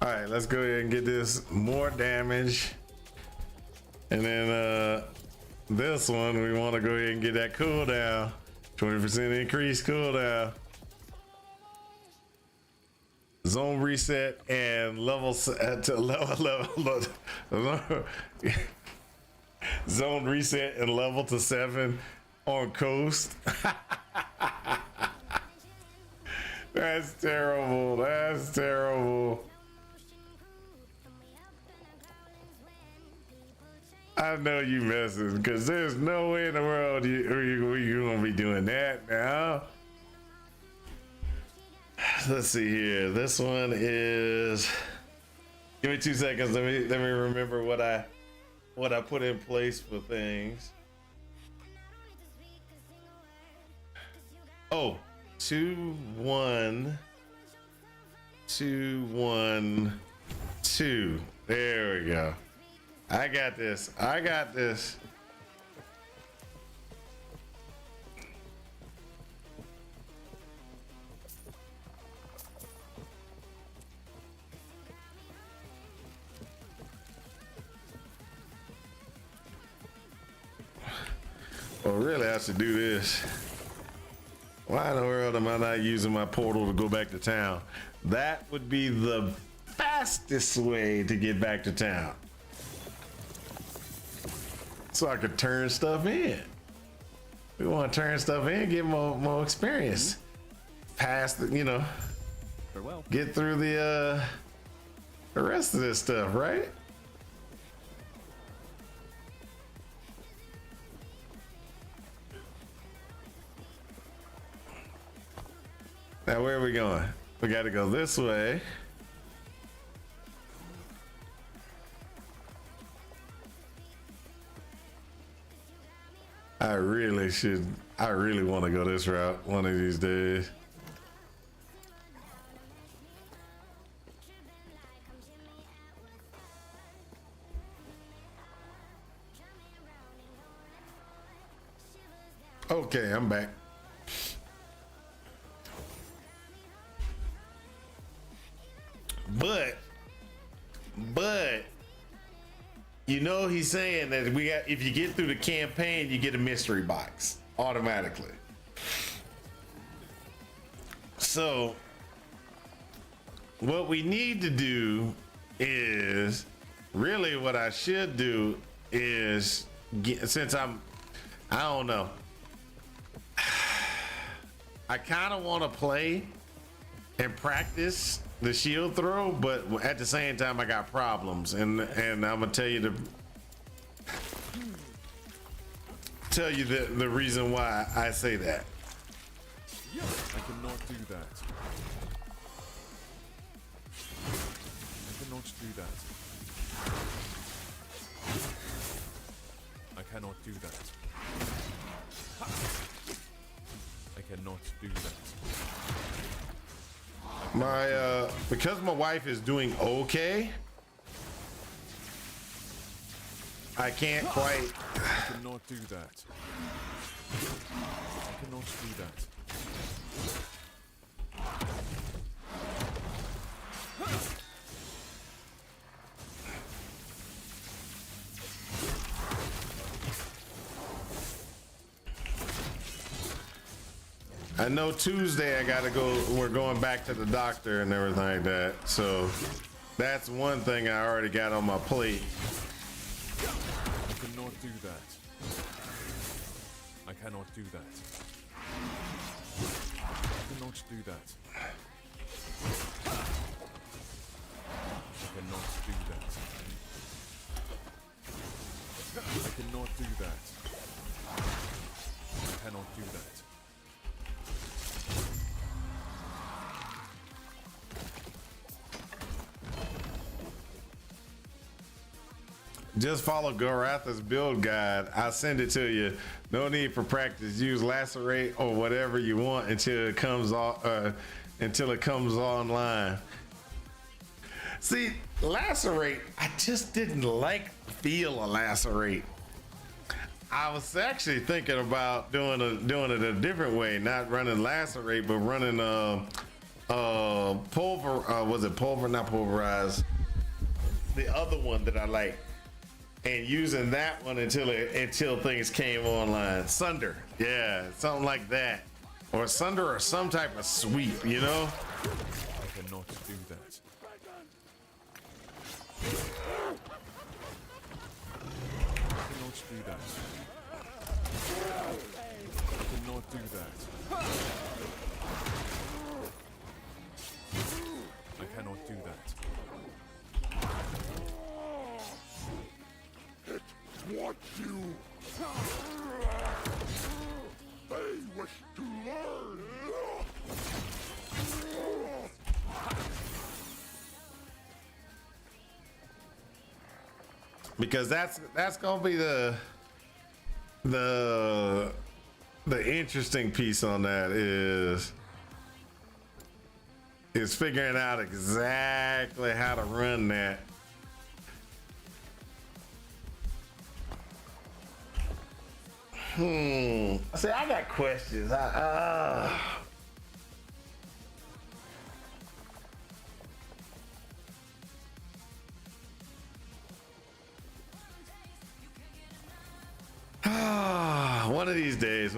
All right, let's go ahead and get this more damage. And then this one, we want to go ahead and get that cooldown. 20% increase cooldown. Zone reset and level to level. Zone reset and level to 7 on coast. That's terrible. That's terrible. I know you messing, because there's no way in the world you're gonna be doing that now. Let's see here. This one is. Give me 2 seconds. Let me remember what I put in place for things. Oh, 2 1 2 1 2. There we go. I got this. I got this. Well, really, I should do this. Why in the world am I not using my portal to go back to town? That would be the fastest way to get back to town. So I could turn stuff in. We want to turn stuff in, get more experience. Pass the, Farewell. get through the rest of this stuff, right? Now where are we going? We got to go this way. I really want to go this route one of these days. Okay, I'm back. But he's saying that if you get through the campaign, you get a mystery box automatically. So what we need to do is really what I should do is I don't know. I kind of want to play and practice the shield throw, but at the same time I got problems, and I'm gonna tell you the reason why I say that. I cannot do that. I cannot do that. I cannot do that. I cannot do that. My because my wife is doing okay, I can't quite. I cannot do that. I cannot do that. I know Tuesday I gotta go. We're going back to the doctor and everything like that. So that's one thing I already got on my plate. I cannot do that. I cannot do that. I cannot do that. I cannot do that. I cannot do that. I cannot do that. Just follow Goratha's build guide. I'll send it to you. No need for practice. Use lacerate or whatever you want until it comes online. See, lacerate, I just didn't like the feel of lacerate. I was actually thinking about doing it a different way, not running lacerate, but running was it pulver, not pulverized, the other one that I like, and using that one until things came online. Sunder, yeah, something like that, or Sunder, or some type of sweep, you know. I cannot do that. I cannot do that. I cannot do that. I cannot do that. What you they wish to learn. Because that's gonna be the interesting piece on that is figuring out exactly how to run that. See, I got questions. One of these days.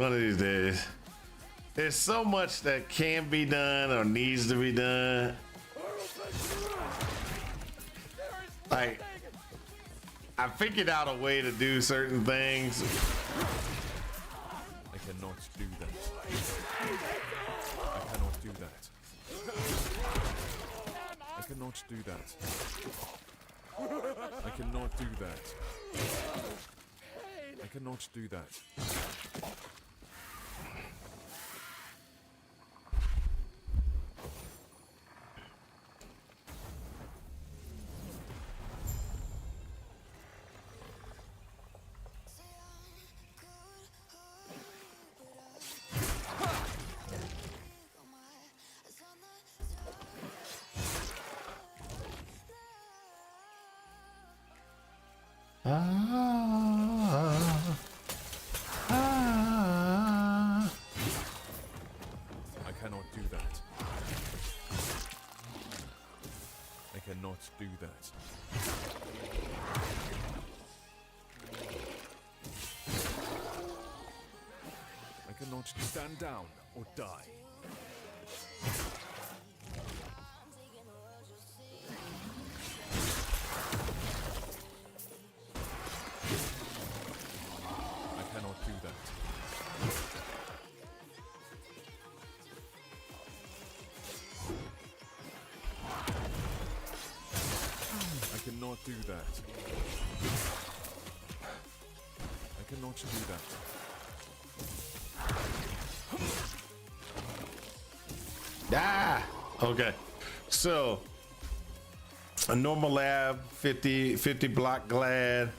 There's so much that can be done or needs to be done. Like, I figured out a way to do certain things. I cannot do that. I cannot do that. I cannot do that. I cannot do that. I cannot do that. I cannot do that. I cannot do that. I cannot stand down or die. I cannot do that. I cannot do that. I cannot do that. Ah, okay. So a normal lab, 50 block glad.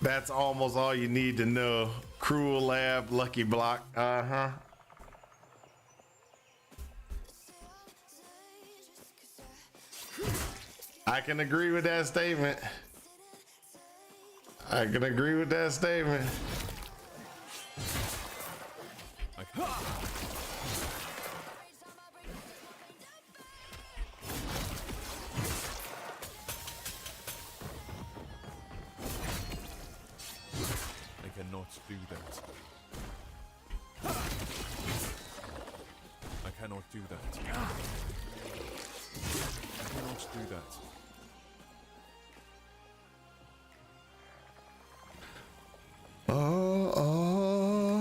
That's almost all you need to know. Cruel lab, lucky block. Uh-huh. I can agree with that statement. I can agree with that statement. I cannot do that. I cannot do that. I cannot do that. Oh, oh,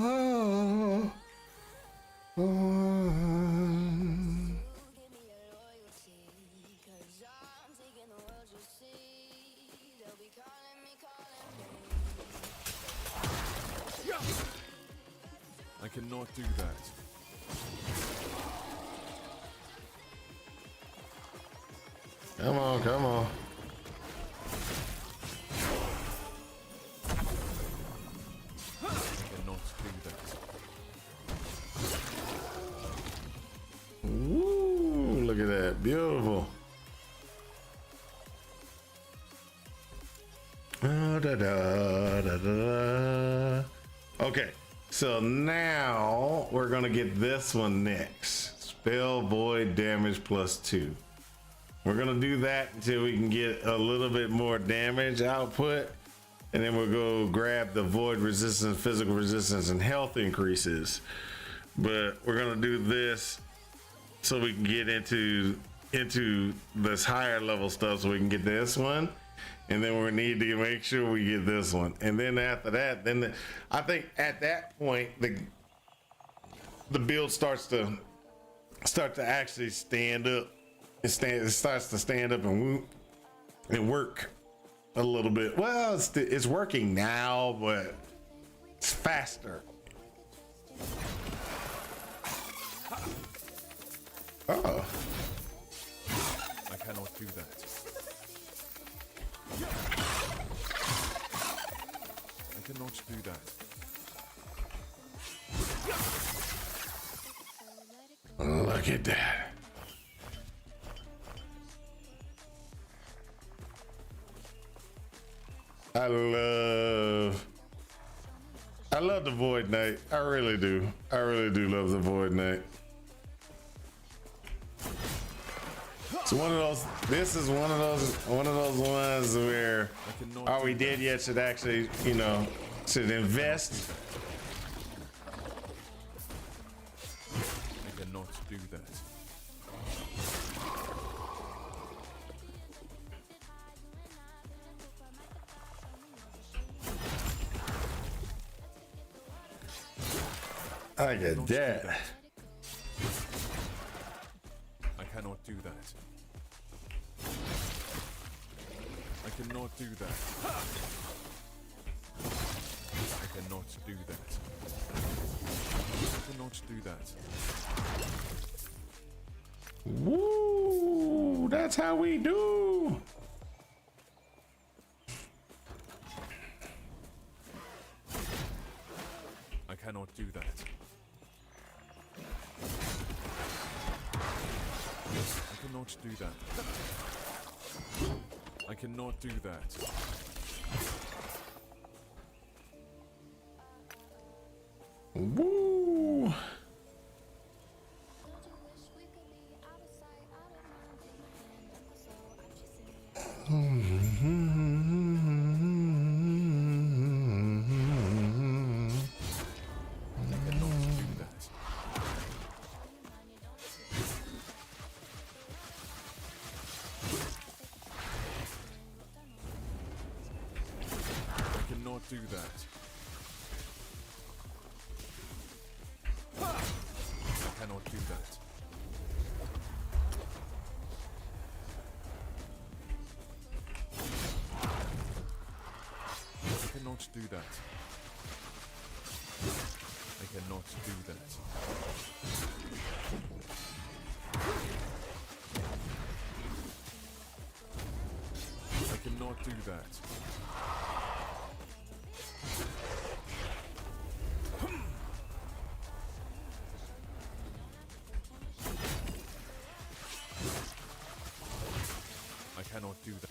oh, oh. I cannot do that. Come on, come on. I cannot do that. Woo, look at that. Beautiful. Da, da, da, da, da. Okay, so now we're gonna get this one next. Spell void damage +2. We're gonna do that until we can get a little bit more damage output, and then we'll go grab the void resistance, physical resistance, and health increases. But we're gonna do this so we can get into this higher level stuff, so we can get this one, and then we need to make sure we get this one, and then after that, I think at that point the build starts to actually stand up. It starts to stand up and work a little bit. Well, it's working now, but it's faster. Oh. I cannot do that. I cannot do that. Look at that. I love the Void Knight. I really do. I really do love the Void Knight. It's one of those. This is one of those ones where Are We Dead Yet should actually, should invest. I cannot do that. I get that. I cannot do that. I cannot do that. I cannot do that. I cannot do that. Woo! That's how we do. I cannot do that. I cannot do that. I cannot do that. Woo! Do that. I cannot do that. I cannot do that. I cannot do that. I cannot do that. I cannot do that.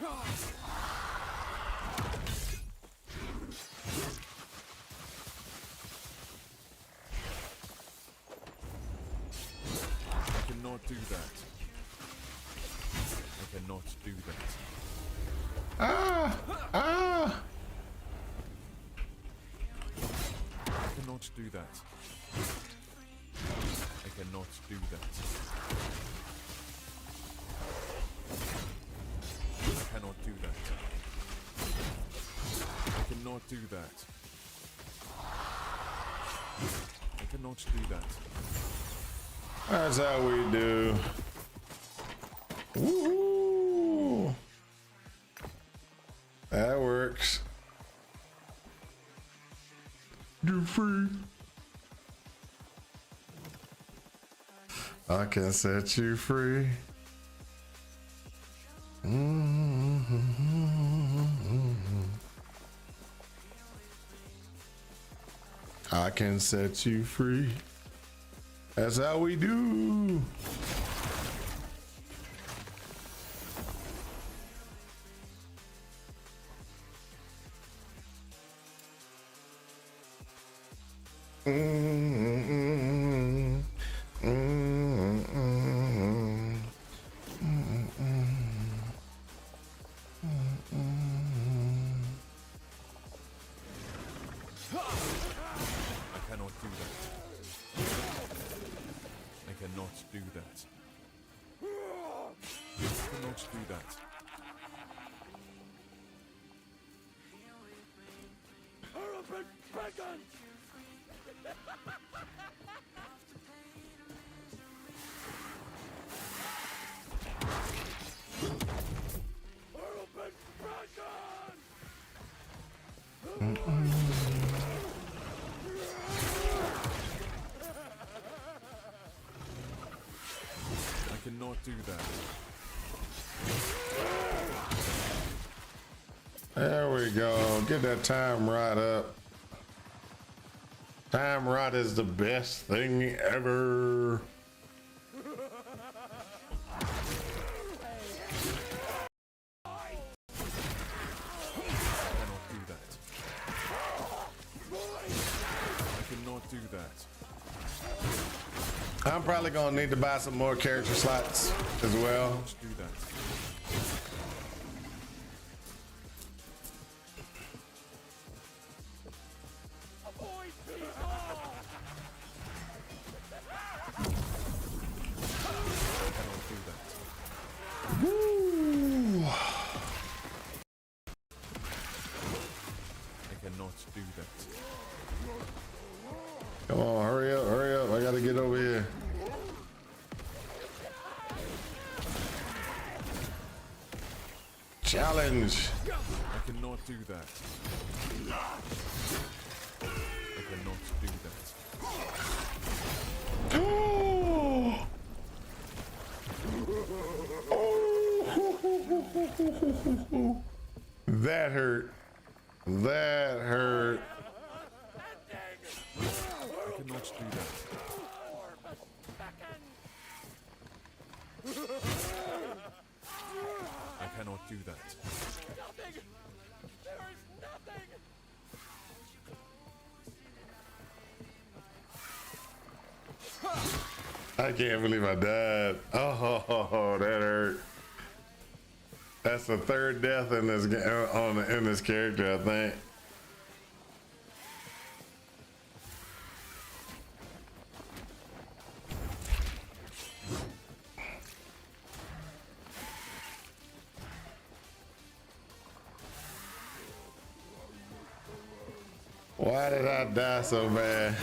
cannot do that. Ah! Ah! I cannot do that. I cannot do that. I cannot do that. I cannot do that. I cannot do that. That's how we do. Woo! That works. You're free. I can set you free. I can set you free. That's how we do. I cannot do that. I cannot do that. I cannot do that. I cannot do that. There we go. Get that time right up. Time right is the best thing ever. I cannot do that. I'm probably gonna need to buy some more character slots as well. Let's do that. Woo! I cannot do that. Come on, hurry up, hurry up. I gotta get over here. Challenge. I cannot do that. I cannot do that. Oh! That hurt. That hurt. I cannot do that. I cannot do that. I can't believe I died. Oh, that hurt. That's the third death in this in this character, I think. Why did I die so bad?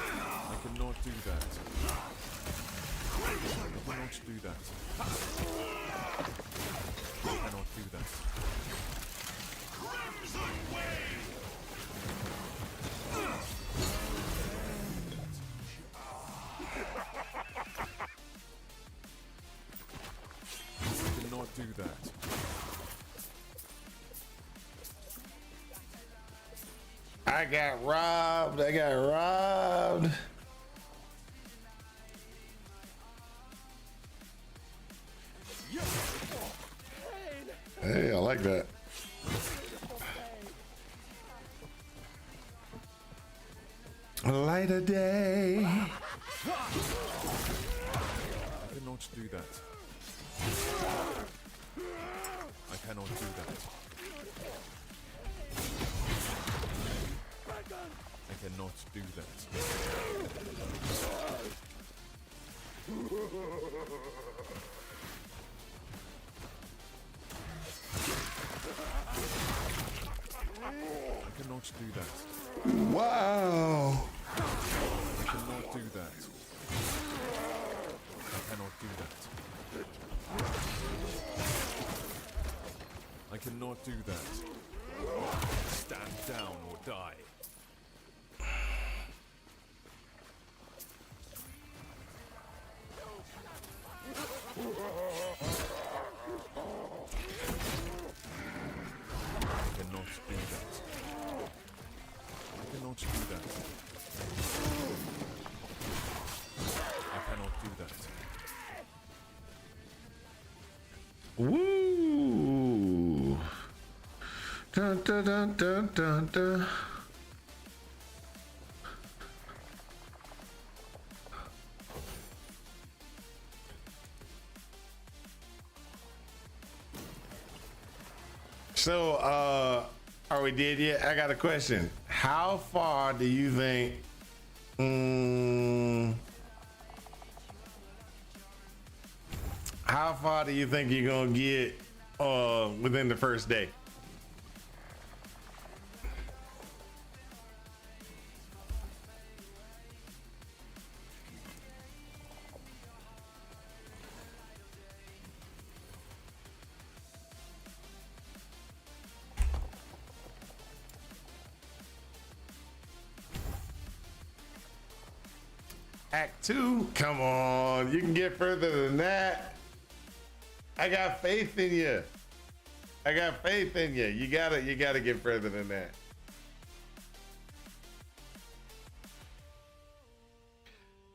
I cannot do that. I cannot do that. I cannot do that. I cannot do that. I got robbed. I got robbed. Hey, I like that. Light of day. cannot do that. I cannot do that. I cannot do that. I cannot do that. Wow. I cannot do that. I cannot do that. I cannot do that. Stand down or die. I cannot do that. I cannot do that. I cannot do that. Woo. Dun, dun, dun, dun, dun, dun. So, are we dead yet? I got a question. How far do you think? How far do you think you're gonna get within the first day? Act 2? Come on, you can get further than that. I got faith in you. I got faith in you. You gotta get further than that.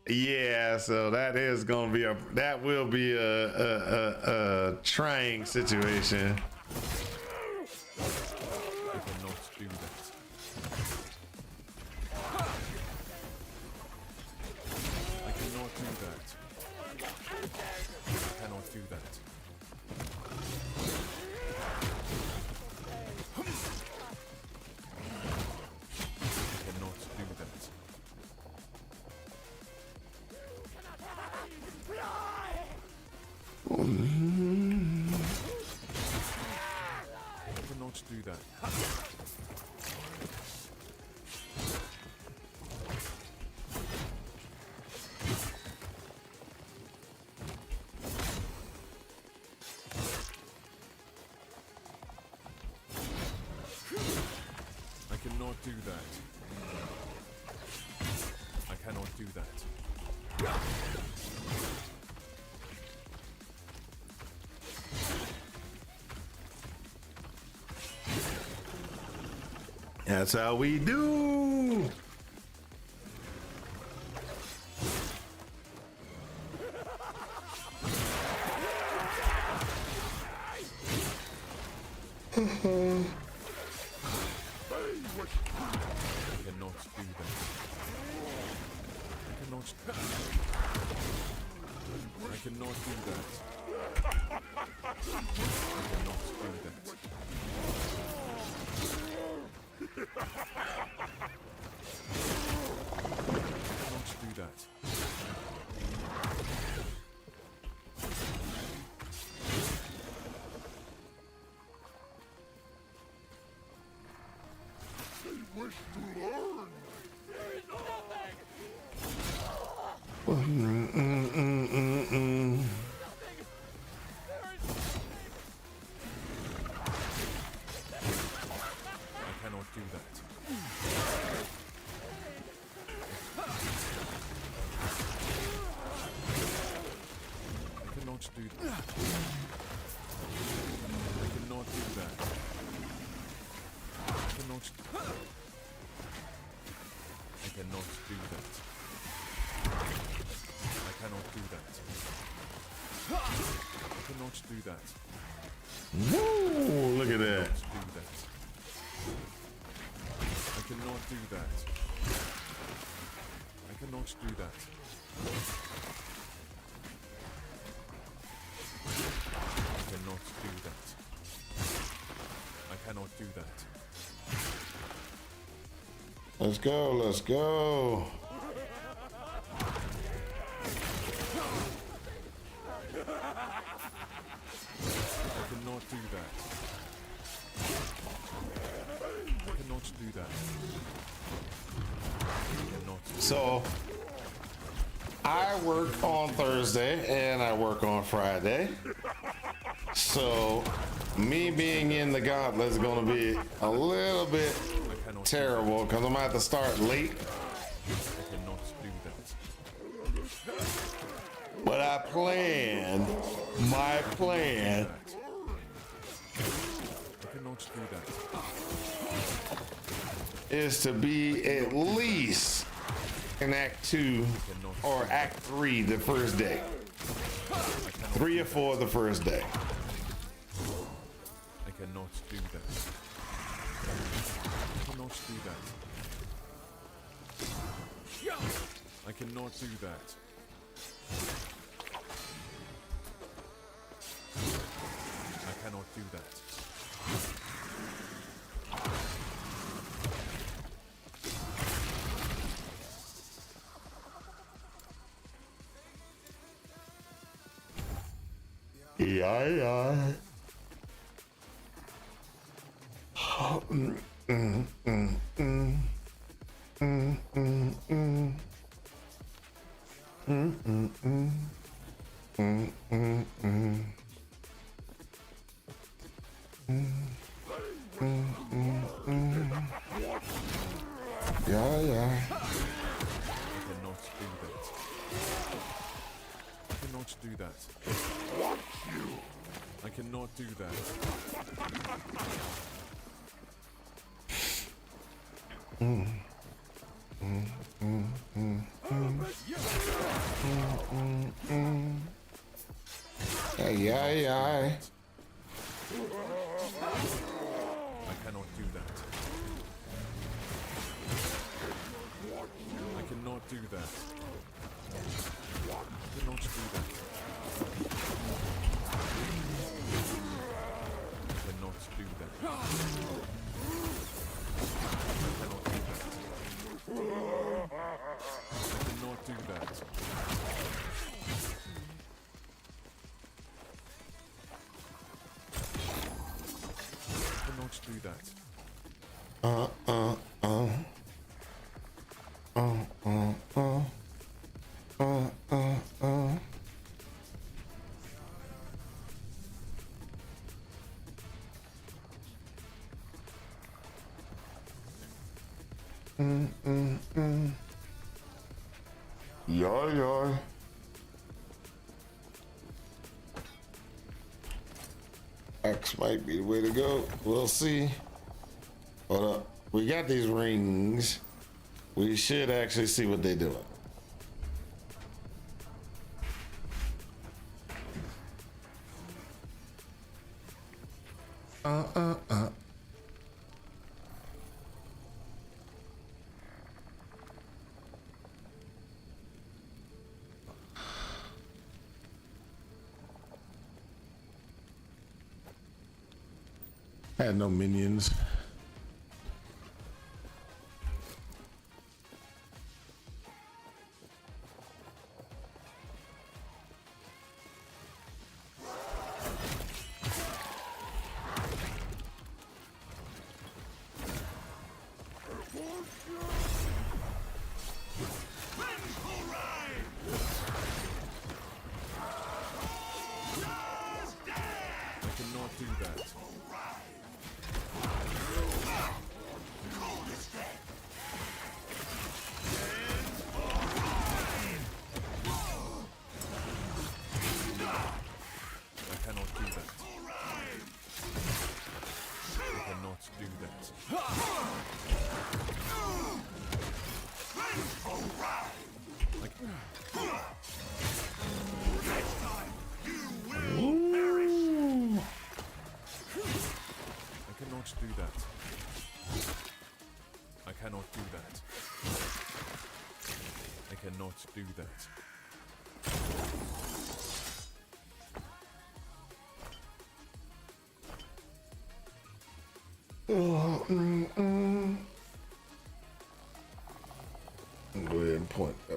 Yeah, so that is gonna be that will be a trying situation. I cannot do that. I cannot do that. I cannot do that. Do that. I cannot do that. I cannot do that. That's how we do. I cannot do that. I cannot do that. I cannot do that. Cannot do that. They wish to learn. I cannot do that. I cannot do that. I cannot do that. I cannot. I cannot do that. I cannot do that. I cannot do that. Woo, look at that. Do that. I cannot do that. I cannot do that. Let's go, let's go. I cannot do that. I cannot do that. I cannot. So I work on Thursday and I work on Friday. So me being in the gauntlet is going to be a little bit terrible because I'm going to have to start late. I cannot do that. But I plan, my plan I cannot do that. is to be at least in Act 2 or Act 3 the first day. 3 or 4 the first day. I cannot do that. I cannot do that. I cannot do that. I cannot do that. Yeah. Yeah. I cannot do that. I cannot do that. Yeah. I cannot do that. I cannot do that. I cannot do that. I cannot do that. I cannot do that. I cannot do that. Yeah. X might be the way to go. We'll see. But we got these rings. We should actually see what they're doing. Had no minions. I cannot do that.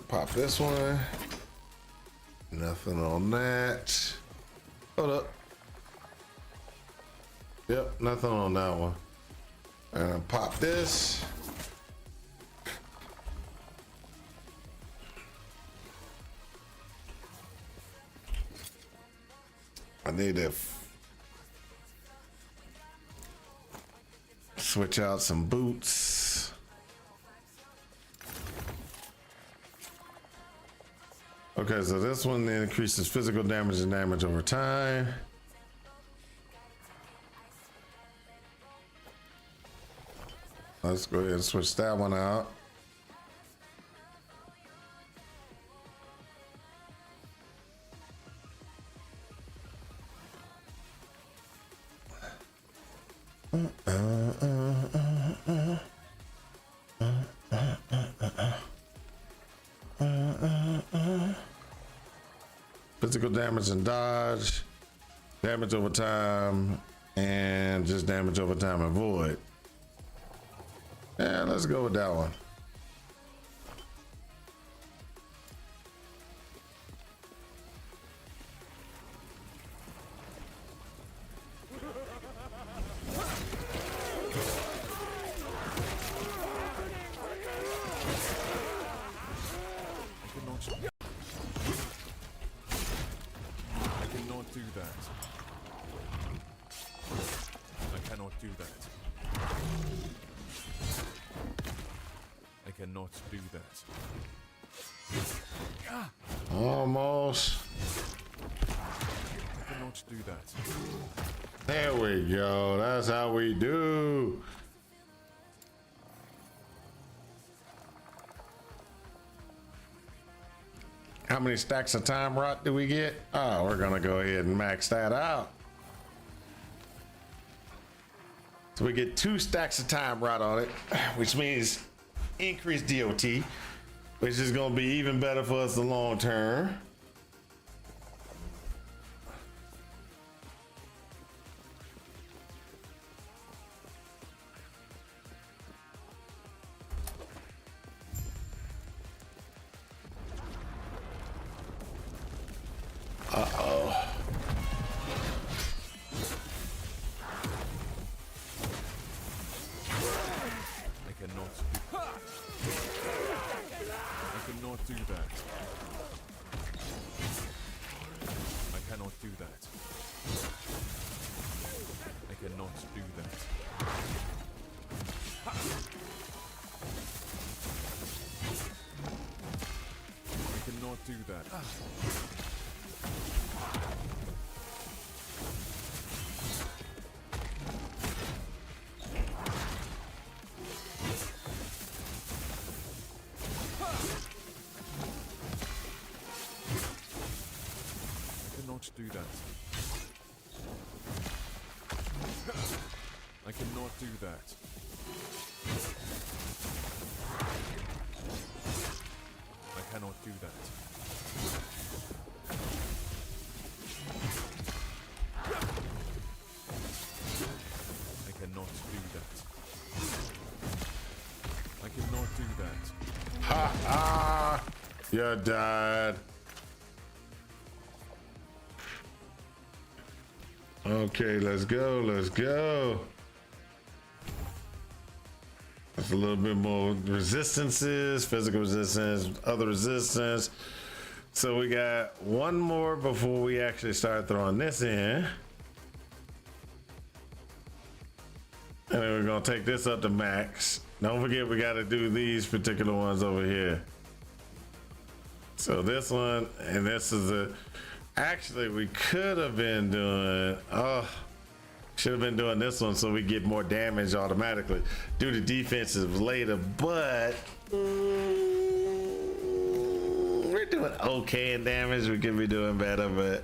pop this one. Nothing on that. Hold up. Yep, nothing on that one. And pop this. I need to switch out some boots. Okay, so this one increases physical damage and damage over time. Let's go ahead and switch that one out. Physical damage and dodge, damage over time, and just damage over time and void. Yeah, let's go with that one. I cannot do that. I cannot do that. I cannot do that. Almost. I cannot do that. There we go. That's how we do. How many stacks of time rot do we get? Oh, we're gonna go ahead and max that out. So we get 2 stacks of time rot on it, which means increased DOT, which is gonna be even better for us the long term. I cannot do that. I cannot do that. I cannot do that. I cannot do that. Do that. I cannot do that. I cannot do that. I cannot do that. I cannot do that. Ha ha! You died. Okay, let's go, let's go. That's a little bit more resistances, physical resistance, other resistance. So we got one more before we actually start throwing this in. And then we're gonna take this up to max. Don't forget we gotta do these particular ones over here. So this one, and this is a, actually, we could have been doing, should have been doing this one so we get more damage automatically. Do the defensive later, but we're doing okay in damage. We could be doing better, but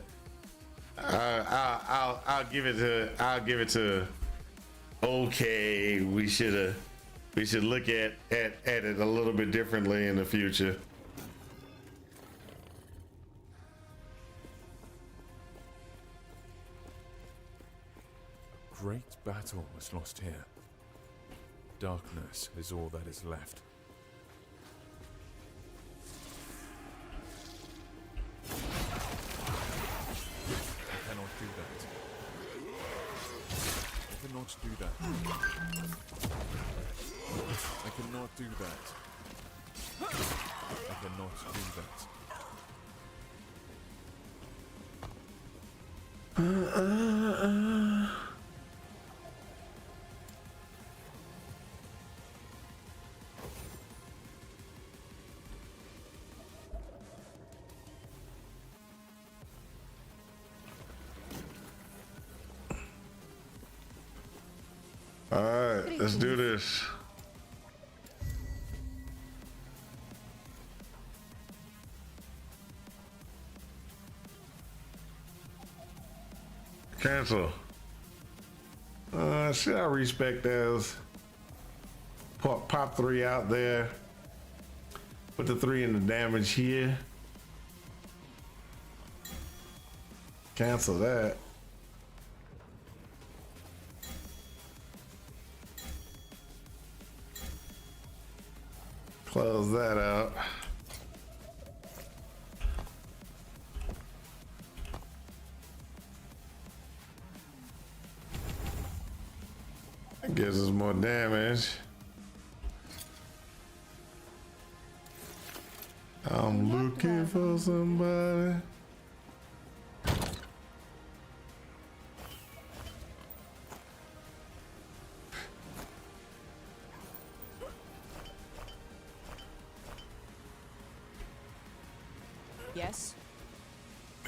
I'll give it to okay. We should look at it a little bit differently in the future. Great battle was lost here. Darkness is all that is left. cannot do that. I cannot do that. I cannot do that. All right, let's do this. Cancel. Should I respect those? Pop 3 out there. Put the 3 in the damage here. Cancel that. Close that out. That gives us more damage. I'm looking for somebody. Yes,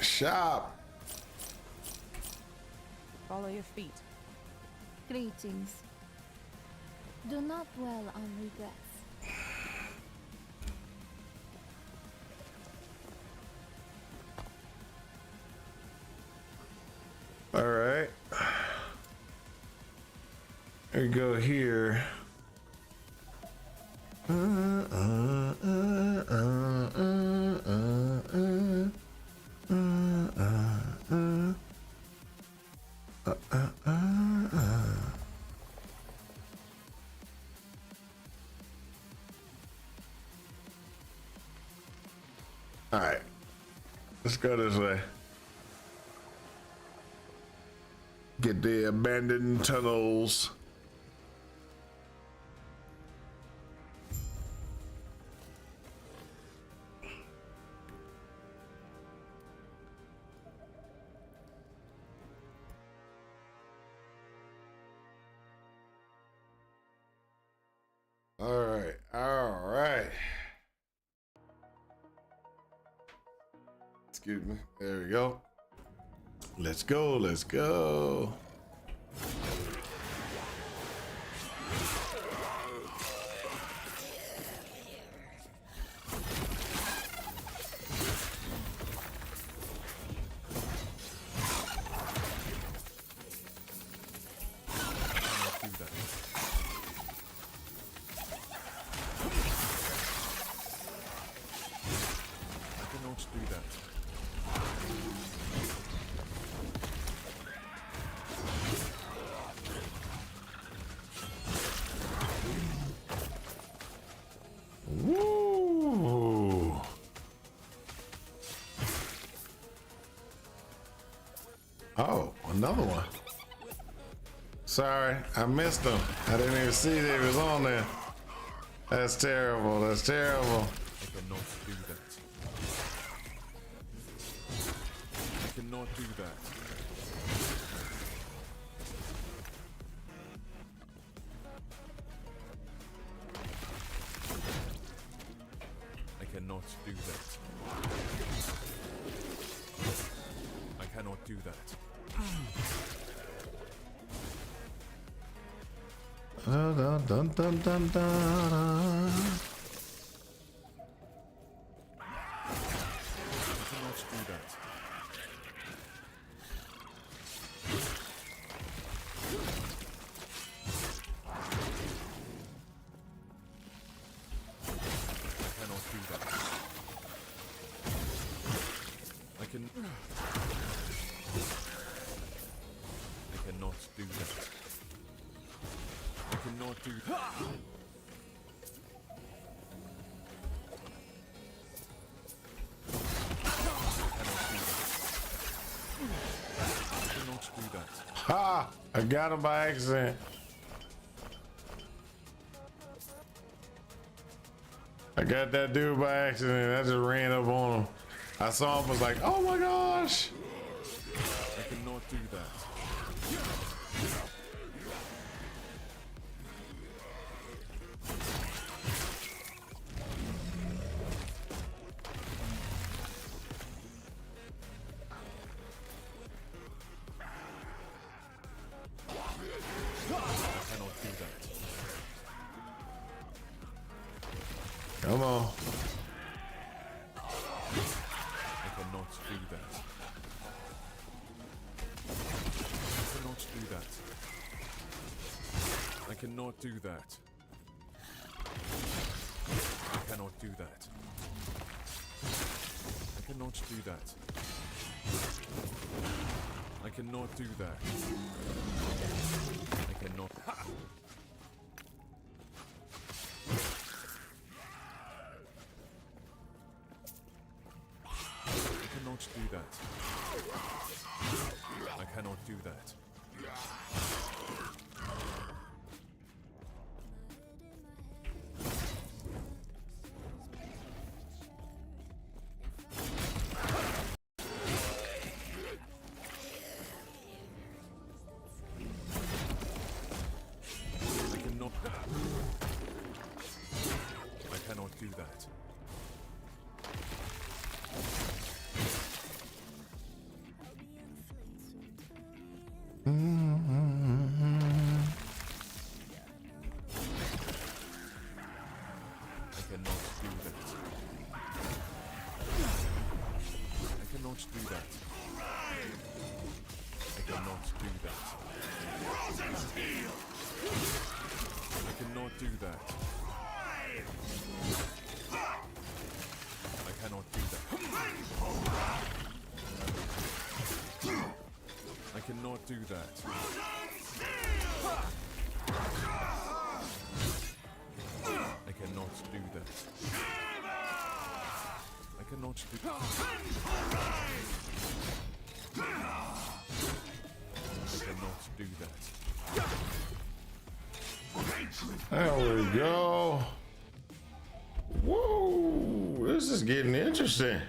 Shop. follow your feet. Greetings. Do not dwell on regrets. All right. We go here. All right, let's go this way. Get the abandoned tunnels. All right. Excuse me. There we go. Let's go. Let's go. Woo! Oh, another one. Sorry, I missed them. I didn't even see that it was on there. That's terrible. That's terrible. I cannot do that. I cannot do that. I cannot do that. I cannot do that. Dun, dun, dun, dun, dun, dun. I cannot do that. I cannot do that. I can. I cannot do that. I cannot do that. I cannot do that. I cannot cannot do that. Ha! I got him by accident. I got that dude by accident. I just ran up on him. I saw him, was like, oh my gosh. I cannot do that. Come on. I cannot do that. I cannot do that. I cannot do that. I cannot do that. I cannot do that. I cannot. Ha! I cannot do that. I cannot do that. I cannot do that. Do that. I cannot do that. I cannot do that. I cannot do that. There we go. Whoa, this is getting interesting.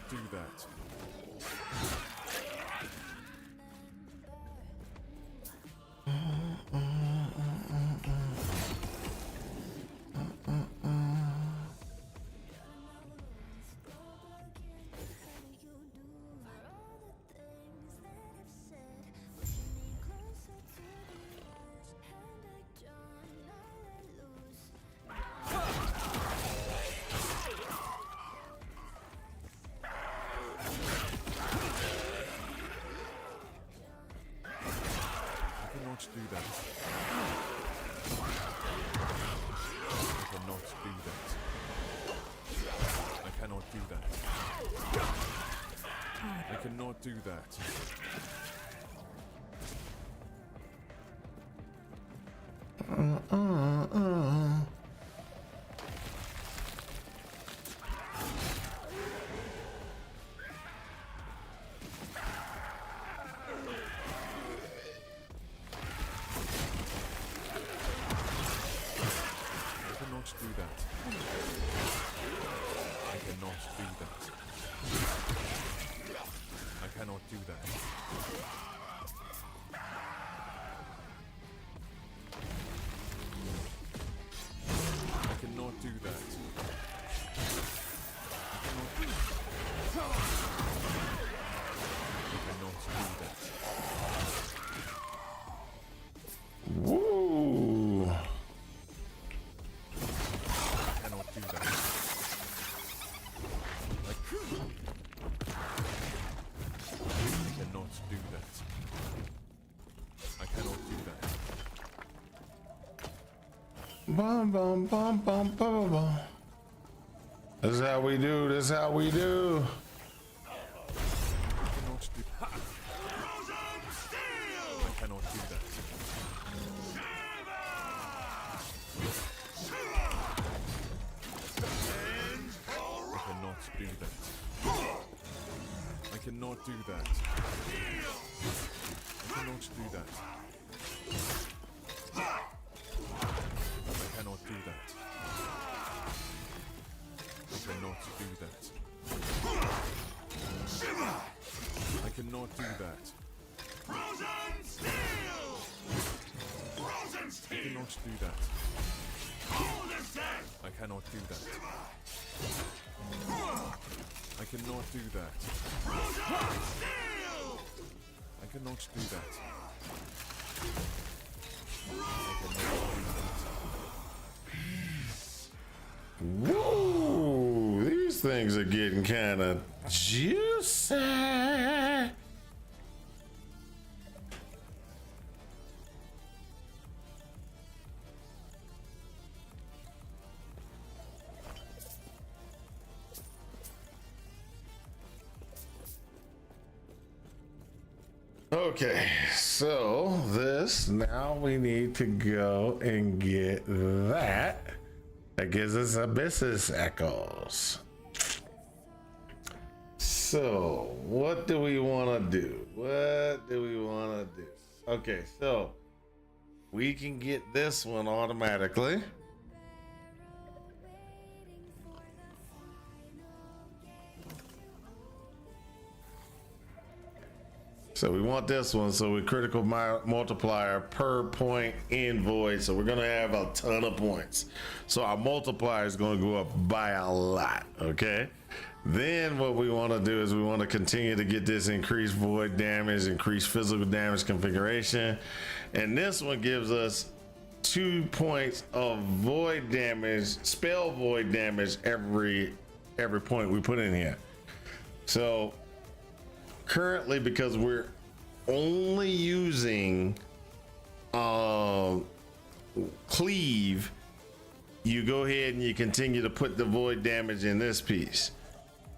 Do that. Do that. I cannot do that. I cannot do that. I cannot do that. Do that. I cannot do that. I cannot do that. I cannot do that. I cannot do that. Woo! Bum, bum, bum, bum, bum, bum. This is how we do. This is how we do. I cannot do that. cannot do that. I cannot do that. I cannot do that. I cannot do that. I cannot do that. Frozen steel! Frozen I steel! cannot do that. Cold as death! I cannot do that. I cannot do that. Frozen steel! I cannot do that. Woo! These things are getting kind of juicy. Okay, so this now we need to go and get that. That gives us Abyssus Echoes. So, what do we want to do? What do we want to do? Okay, so we can get this one automatically. So we want this one. So we critical multiplier per point in void. So we're gonna have a ton of points. So our multiplier is gonna go up by a lot. Okay. Then what we want to do is we want to continue to get this increased void damage, increased physical damage configuration, and this one gives us 2 points of void damage, spell void damage every point we put in here. So currently, because we're only using cleave, you go ahead and you continue to put the void damage in this piece.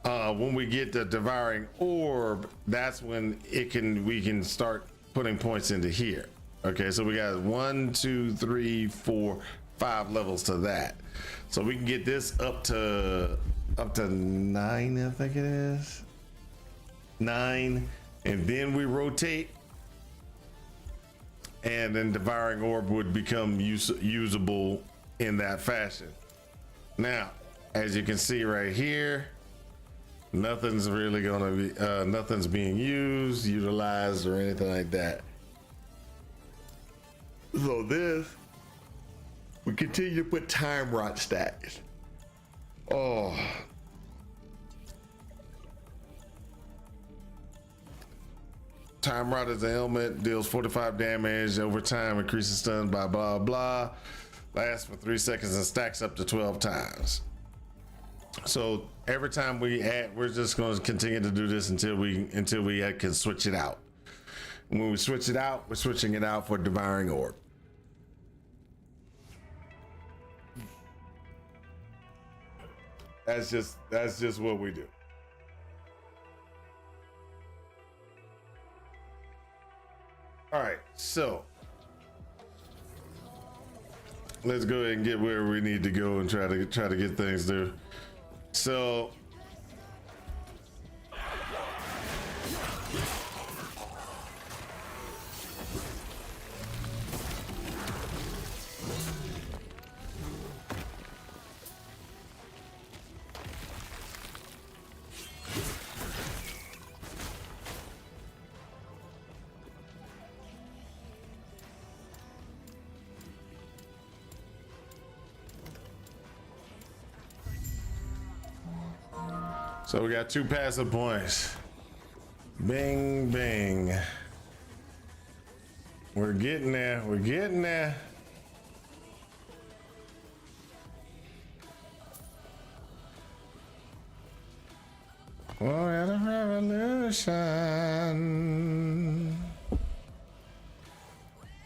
When we get the devouring orb, that's when we can start putting points into here. Okay, so we got 1, 2, 3, 4, 5 levels to that. So we can get this up to 9, I think it is. 9, and then we rotate, and then devouring orb would become usable in that fashion. Now, as you can see right here, nothing's really gonna be nothing's being utilized or anything like that. So this, we continue to put time rot stacks. Oh, Time Rot is an ailment, deals 45 damage over time, increases stun by blah blah, lasts for 3 seconds and stacks up to 12 times. So every time we add, we're just going to continue to do this until we can switch it out. When we switch it out, we're switching it out for Devouring Orb. That's just what we do. All right, so let's go ahead and get where we need to go and try to get things done. So we got 2 passive points. Bing, bing. We're getting there. We're getting there. We're at a revolution.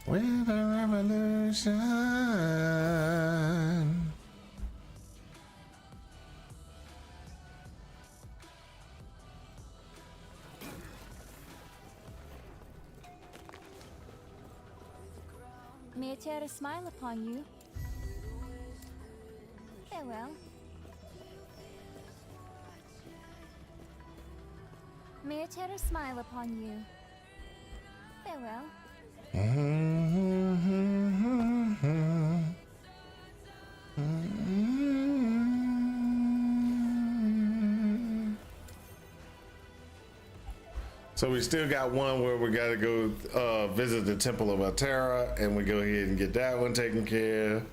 We're the revolution. May I tear a smile upon you? Farewell. May a terror smile upon you. Farewell. So we still got one where we got to go visit the Temple of Altera, and we go ahead and get that one taken care of.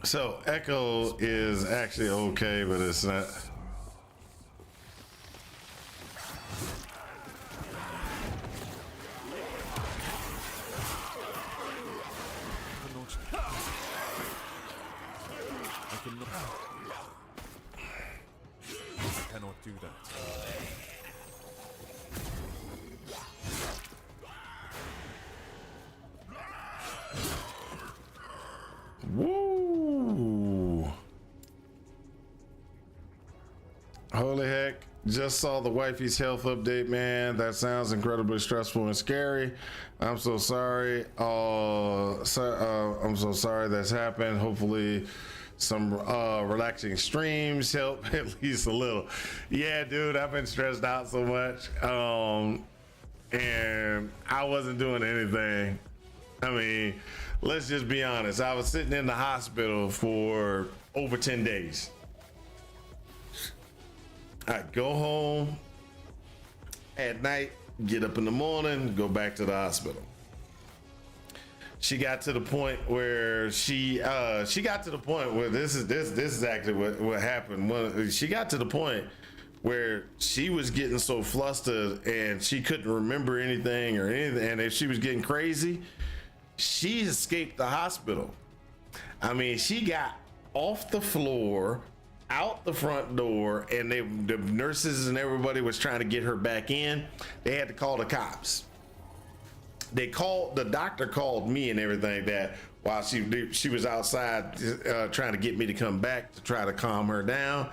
So Echo is actually okay, but it's not. I cannot do that. Woo! Holy heck. Just saw the wifey's health update, man. That sounds incredibly stressful and scary. I'm so sorry. I'm so sorry that's happened. Hopefully some relaxing streams help at least a little. Yeah, dude, I've been stressed out so much. And I wasn't doing anything. I mean, let's just be honest. I was sitting in the hospital for over 10 days. I go home at night, get up in the morning, go back to the hospital. She got to the point where this is actually what happened. She got to the point where she was getting so flustered and she couldn't remember anything or anything, and if she was getting crazy, she escaped the hospital. I mean, she got off the floor, out the front door, and the nurses and everybody was trying to get her back in. They had to call the cops. The doctor called me and everything that while she was outside trying to get me to come back to try to calm her down.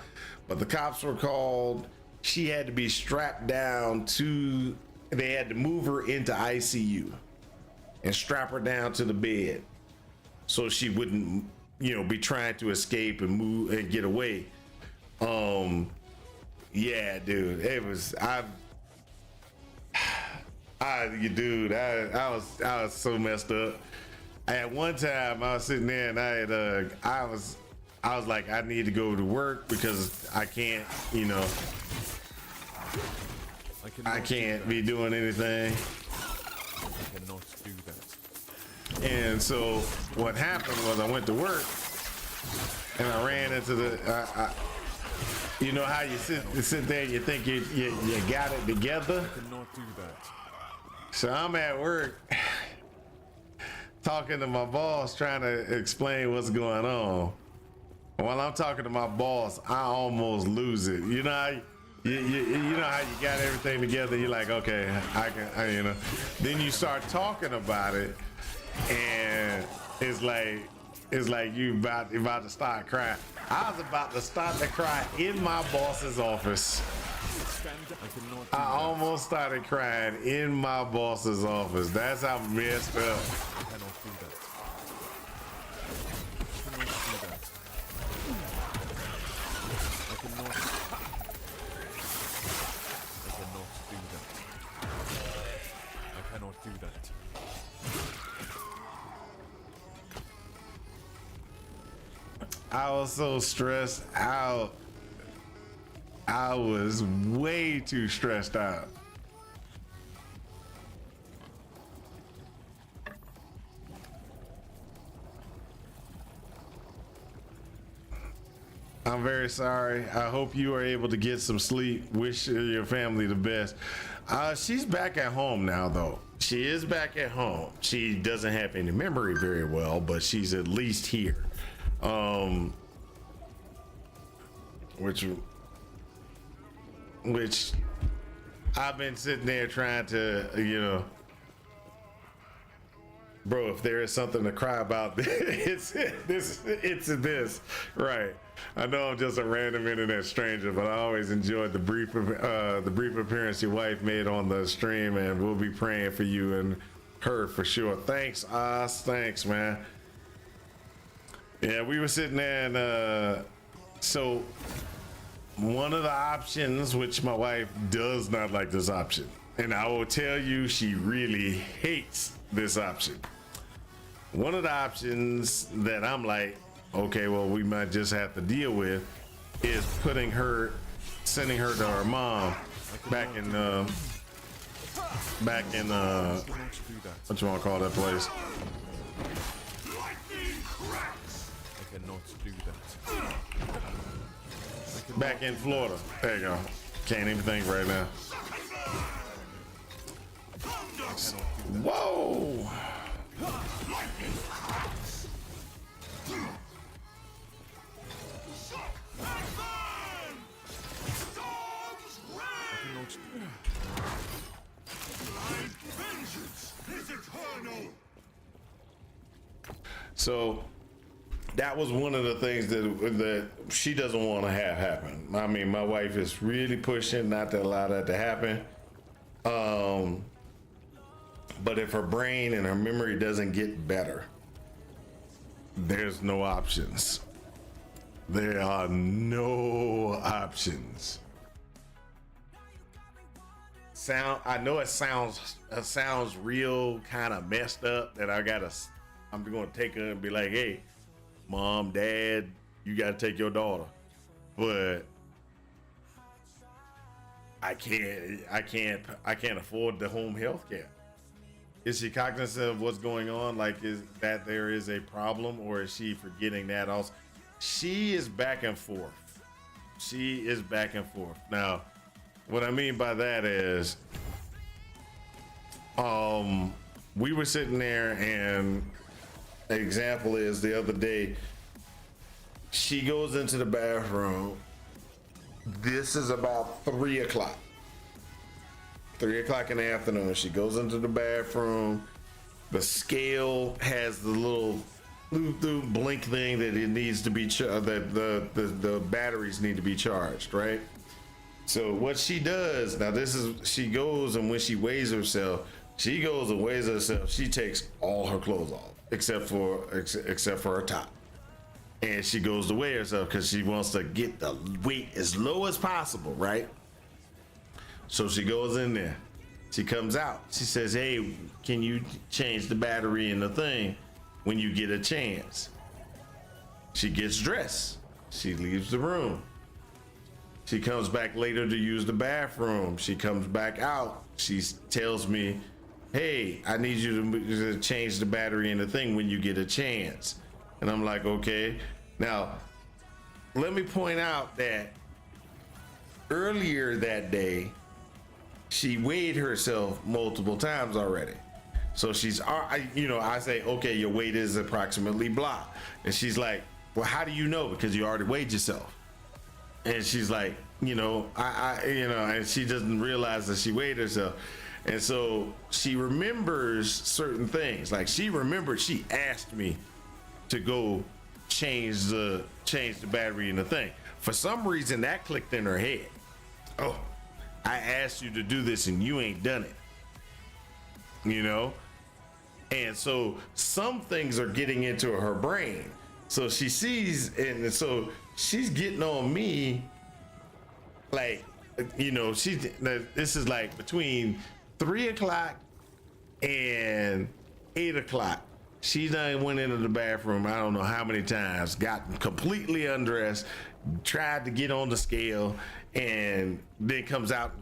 But the cops were called. She had to be strapped down they had to move her into ICU and strap her down to the bed so she wouldn't, be trying to escape and move and get away. Yeah, dude, it was, I was so messed up. At one time I was sitting there and I was like, I need to go to work because I can't, I can't be doing anything. I cannot do that. And so what happened was I went to work and I ran into you know how you sit there and you think you got it together? I cannot do that. So I'm at work talking to my boss, trying to explain what's going on. While I'm talking to my boss, I almost lose it. You know how you know how you got everything together. You're like, okay, I Then you start talking about it, and it's like you about to start crying. I was about to start to cry in my boss's office. I almost started crying in my boss's office. That's how messed up. I cannot do that. I cannot do that. I cannot do that. I was so stressed out. I was way too stressed out. I'm very sorry. I hope you are able to get some sleep. Wish your family the best. She's back at home now, though. She is back at home. She doesn't have any memory very well, but she's at least here. Which I've been sitting there trying to, bro, if there is something to cry about, it's this, right? I know I'm just a random internet stranger, but I always enjoyed the brief appearance your wife made on the stream, and we'll be praying for you and her for sure. Thanks, Oz. Thanks, man. Yeah, we were sitting there, and so one of the options, which my wife does not like this option, and I will tell you, she really hates this option. One of the options that I'm like, okay, well, we might just have to deal with is sending her to her mom back in what you want to call that place? I cannot do that. Back in Florida. There you go. Can't even think right now. Whoa! So that was one of the things that she doesn't want to have happen. I mean, my wife is really pushing not to allow that to happen. But if her brain and her memory doesn't get better, there's no options. There are no options. I know it sounds real kind of messed up that I'm going to take her and be like, hey, mom, dad, you got to take your daughter. But I can't afford the home health care. Is she cognizant of what's going on? Like, is that there is a problem, or is she forgetting that also? She is back and forth. Now, what I mean by that is, we were sitting there, and an example is the other day, she goes into the bathroom. This is about 3 o'clock. 3 o'clock in the afternoon. She goes into the bathroom. The scale has the little blink thing that it needs to be that the batteries need to be charged, right? So what she does now, she goes, and when she weighs herself, she takes all her clothes off except for her top, and she goes to weigh herself because she wants to get the weight as low as possible, right? So she goes in there. She comes out. She says, hey, can you change the battery in the thing when you get a chance? She gets dressed. She leaves the room. She comes back later to use the bathroom. She comes back out. She tells me, hey, I need you to change the battery in the thing when you get a chance. And I'm like, okay. Now, let me point out that earlier that day, she weighed herself multiple times already. So I say, okay, your weight is approximately blah. And she's like, well, how do you know? Because you already weighed yourself. And she's like, and she doesn't realize that she weighed herself. And so she remembers certain things. Like she asked me to go change the battery in the thing. For some reason that clicked in her head. Oh, I asked you to do this and you ain't done it. And so some things are getting into her brain. So she sees, and so she's getting on me like, this is like between 3 o'clock and 8 o'clock. She done went into the bathroom, I don't know how many times, got completely undressed, tried to get on the scale, and then comes out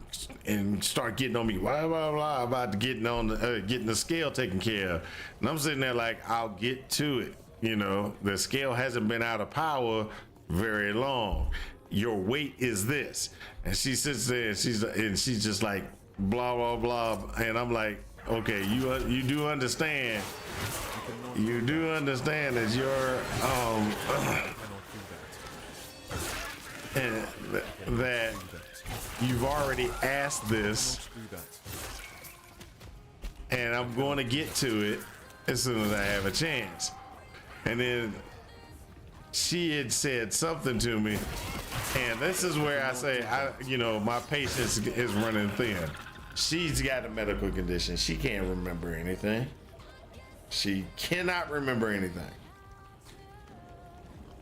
and start getting on me, blah, blah, blah, about getting the scale taken care of. And I'm sitting there like, I'll get to it. The scale hasn't been out of power very long. Your weight is this. And she sits there and she's just like blah blah blah. And I'm like, okay, you do understand. You do understand that you're and that you've already asked this, and I'm going to get to it as soon as I have a chance. And then she had said something to me, and this is where I say, my patience is running thin. She's got a medical condition. She can't remember anything. She cannot remember anything.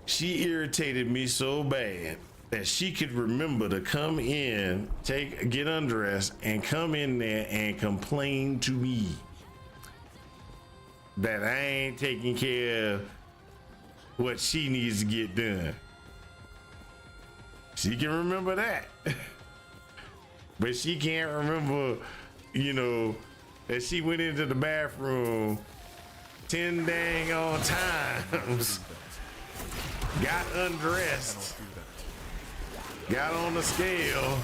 She irritated me so bad that she could remember to come in, get undressed, and come in there and complain to me that I ain't taking care of what she needs to get done. She can remember that. But she can't remember, that she went into the bathroom 10 dang on times, got undressed, got on the scale,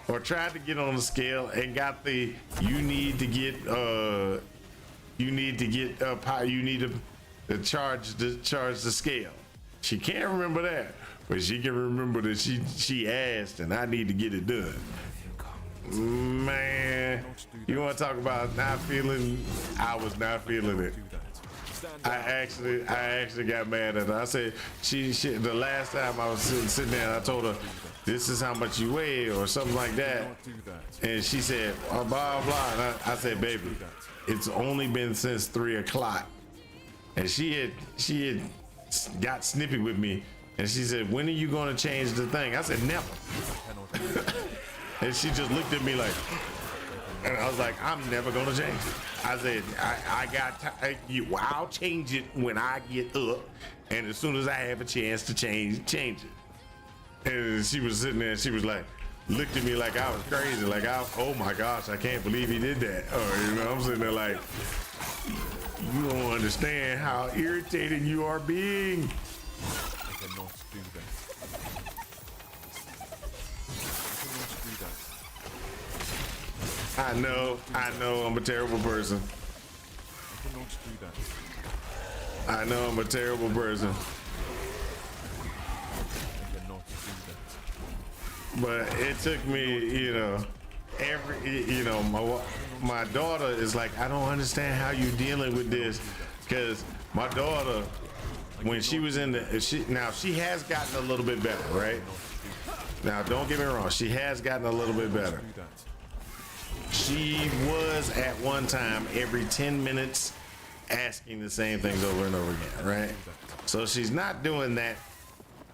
or tried to get on the scale and got the you need to charge the scale. She can't remember that, but she can remember that she asked and I need to get it done. Man, you want to talk about not feeling? I was not feeling it. I actually got mad at her. I said she the last time I was sitting there, I told her this is how much you weigh or something like that, and she said blah blah. And I said, baby, it's only been since 3 o'clock, and she had got snippy with me, and she said, when are you going to change the thing? I said, never. And she just looked at me like, and I was like, I'm never gonna change it. I said, I'll change it when I get up, and as soon as I have a chance to change it. And she was sitting there, and she was like, looked at me like I was crazy, like, oh my gosh, I can't believe he did that. Or, I'm sitting there like, you don't understand how irritating you are being. I cannot do that. I know, I'm a terrible person. I cannot do that. I know I'm a terrible person. I cannot do that. But it took me, my daughter is like, I don't understand how you dealing with this, because my daughter, when she was she has gotten a little bit better, right? Now, don't get me wrong, she has gotten a little bit better. She was at one time every 10 minutes asking the same things over and over again, right? So she's not doing that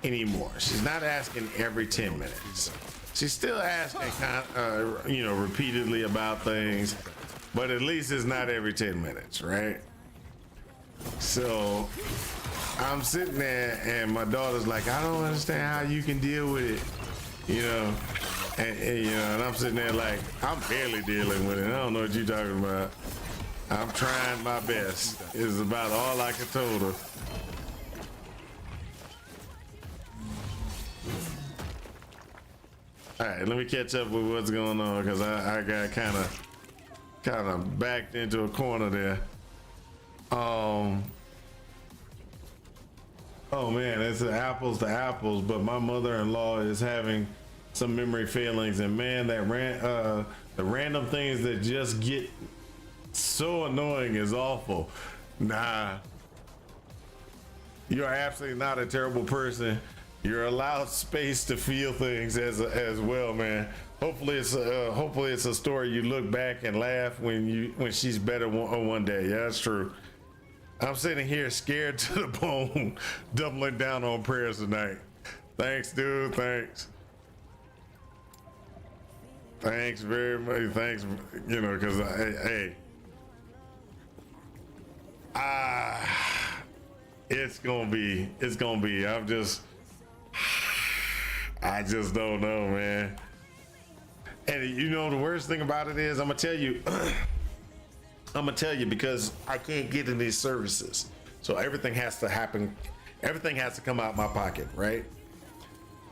anymore. She's not asking every 10 minutes. She's still asking, repeatedly about things, but at least it's not every 10 minutes, right? So I'm sitting there and my daughter's like, I don't understand how you can deal with it, and I'm sitting there like, I'm barely dealing with it. I don't know what you're talking about. I'm trying my best. Is about all I could told her. All right, let me catch up with what's going on, because I got kind of backed into a corner there. Oh man, it's apples to apples, but my mother-in-law is having some memory failings, and man, the random things that just get so annoying is awful. Nah, you're absolutely not a terrible person. You're allowed space to feel things as well, man. Hopefully it's a story you look back and laugh when she's better one day. Yeah, that's true. I'm sitting here scared to the bone, doubling down on prayers tonight. Thanks, dude. Thanks. Thanks very much. Thanks, because it's gonna be. I just don't know, man. And the worst thing about it is, I'm gonna tell you because I can't get in these services, so everything has to happen Everything has to come out my pocket, right?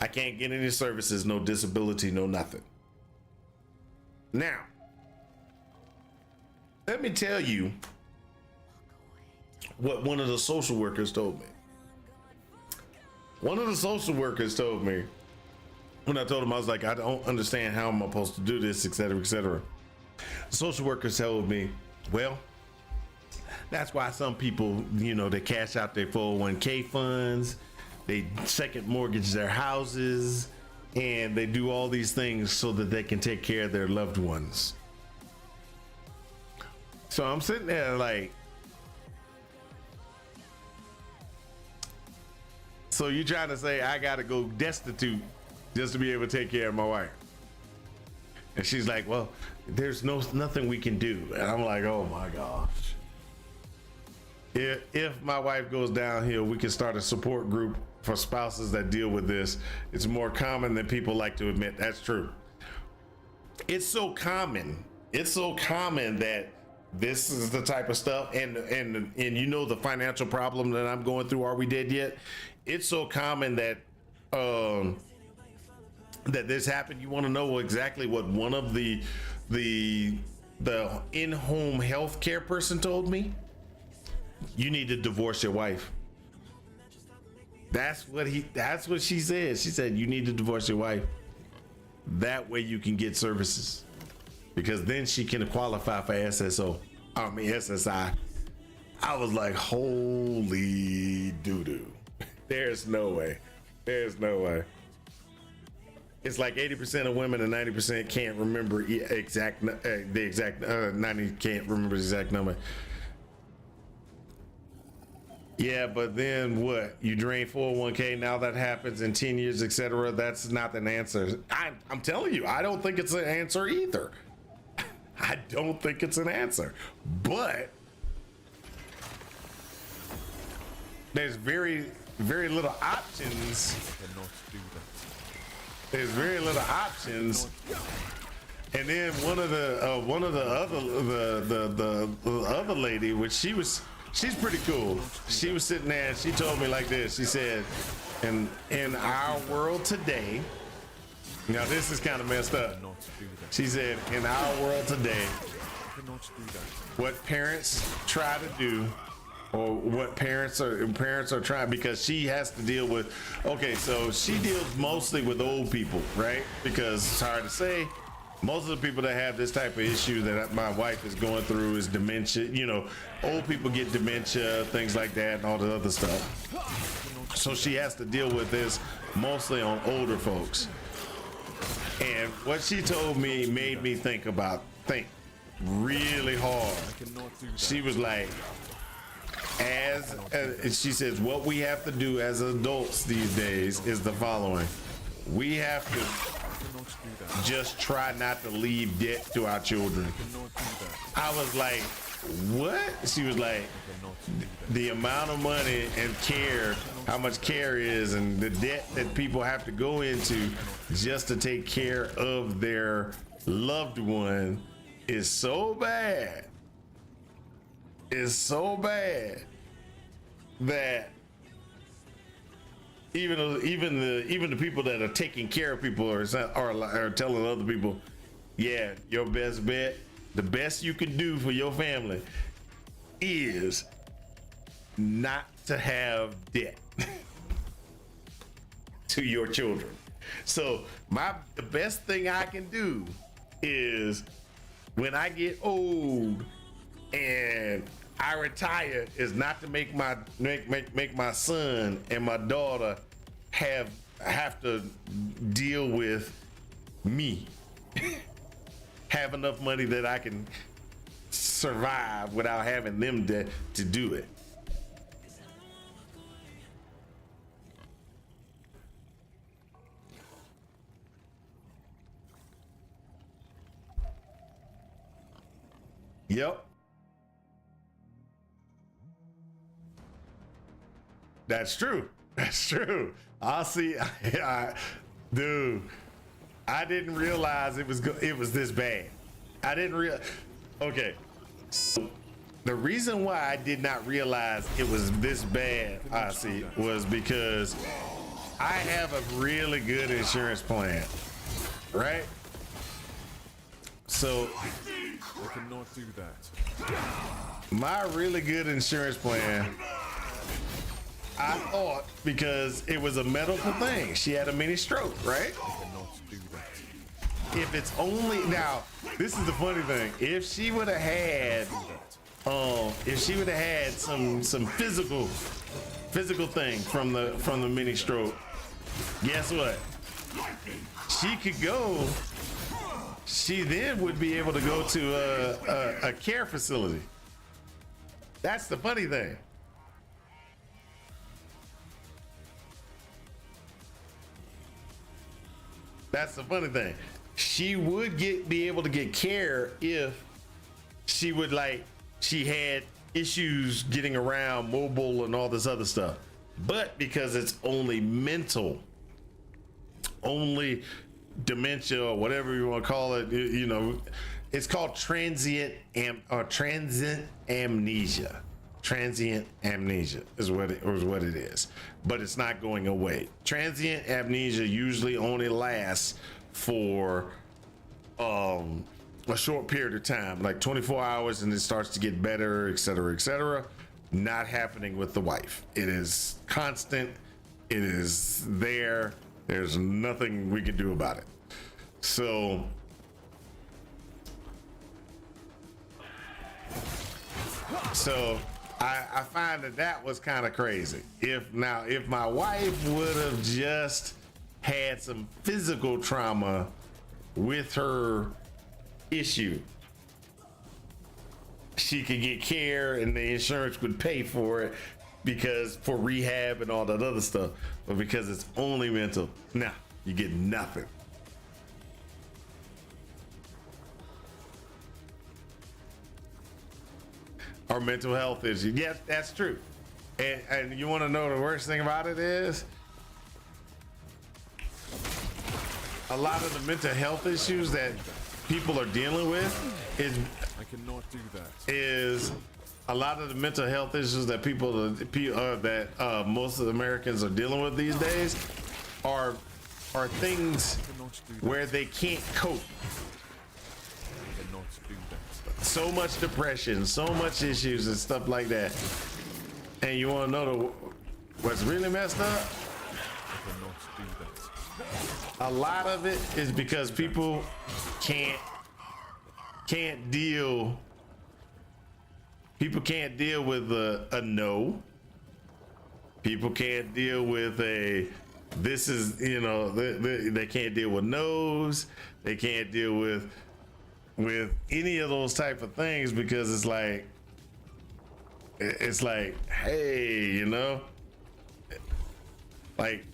I can't get any services, no disability, no nothing. Now, let me tell you what one of the social workers told me. One of the social workers told me, when I told him, I was like, I don't understand how I'm supposed to do this, et cetera, et cetera. The social workers told me, well, that's why some people, you know, they cash out their 401k funds, they second mortgage their houses, and they do all these things so that they can take care of their loved ones. So I'm sitting there like, so you trying to say I gotta go destitute just to be able to take care of my wife? And she's like, well, there's nothing we can do. And I'm like, oh my gosh. If my wife goes downhill, we can start a support group for spouses that deal with this. It's more common than people like to admit. That's true. It's so common. It's so common that this is the type of stuff, and you know the financial problem that I'm going through. Are we dead yet? It's so common that that this happened. You want to know exactly what one of the in-home health care person told me? You need to divorce your wife. That's what she said. She said you need to divorce your wife. That way you can get services, because then she can qualify for SSI. I was like, holy doo-doo. There's no way. There's no way. It's like 80% of women and 90% can't remember the exact 90 can't remember the exact number. Yeah, but then what? You drain 401k, now that happens in 10 years, etc. That's not an answer. I'm telling you, I don't think it's an answer either. I don't think it's an answer. But there's very little options. There's very little options. And then one of the other lady, which she's pretty cool. She was sitting there and she told me like this. She said, in our world today, now this is kind of messed up. She said, in our world today, what parents try to do, or what parents are trying, because she has to deal with, okay, so she deals mostly with old people, right? Because it's hard to say, most of the people that have this type of issue that my wife is going through is dementia. You know, old people get dementia, things like that, and all the other stuff. So she has to deal with this mostly on older folks. And what she told me made me think really hard. She was like, as she says, what we have to do as adults these days is the following. We have to just try not to leave debt to our children. I was like, what? She was like, the amount of money and care, how much care is, and the debt that people have to go into just to take care of their loved one is so bad. It's so bad that even the people that are taking care of people are telling other people, yeah, your best bet, the best you can do for your family is not to have debt to your children. So the best thing I can do is, when I get old and I retire, is not to make my son and my daughter have to deal with me. Have enough money that I can survive without having them to do it. Yep. That's true. That's true. I'll see. Dude, I didn't realize it was this bad. I didn't realize. Okay. So The reason why I did not realize it was this bad, I see, was because I have a really good insurance plan, right? So I cannot do that. my really good insurance plan, I thought, because it was a medical thing, she had a mini stroke, right? I cannot do that. If it's only, now this is the funny thing, if she would have had some physical thing from the mini stroke, guess what? She could go. She then would be able to go to a care facility. That's the funny thing. That's the funny thing. She would be able to get care if she would, like, she had issues getting around, mobile and all this other stuff. But because it's only mental, only dementia or whatever you want to call it, you know, it's called transient amnesia. Transient amnesia is what it is, but it's not going away. Transient amnesia usually only lasts for a short period of time, like 24 hours, and it starts to get better, etc., etc. Not happening with the wife. It is constant. It is there. There's nothing we can do about it. So I find that was kind of crazy. If my wife would have just had some physical trauma with her issue, she could get care and the insurance would pay for it, because for rehab and all that other stuff. But because it's only mental, nah, you get nothing. Or mental health issues. Yes, that's true. And you want to know the worst thing about it is, a lot of the mental health issues that people are dealing with I cannot do that. is a lot of the mental health issues that most of the Americans are dealing with these days are things where they can't cope. I cannot do that. So much depression, so much issues and stuff like that. And you want to know what's really messed up? I cannot do that. A lot of it is because people can't deal. People can't deal with a no. People can't deal with this is, you know, they can't deal with no's. They can't deal with any of those type of things, because it's like, hey, you know, like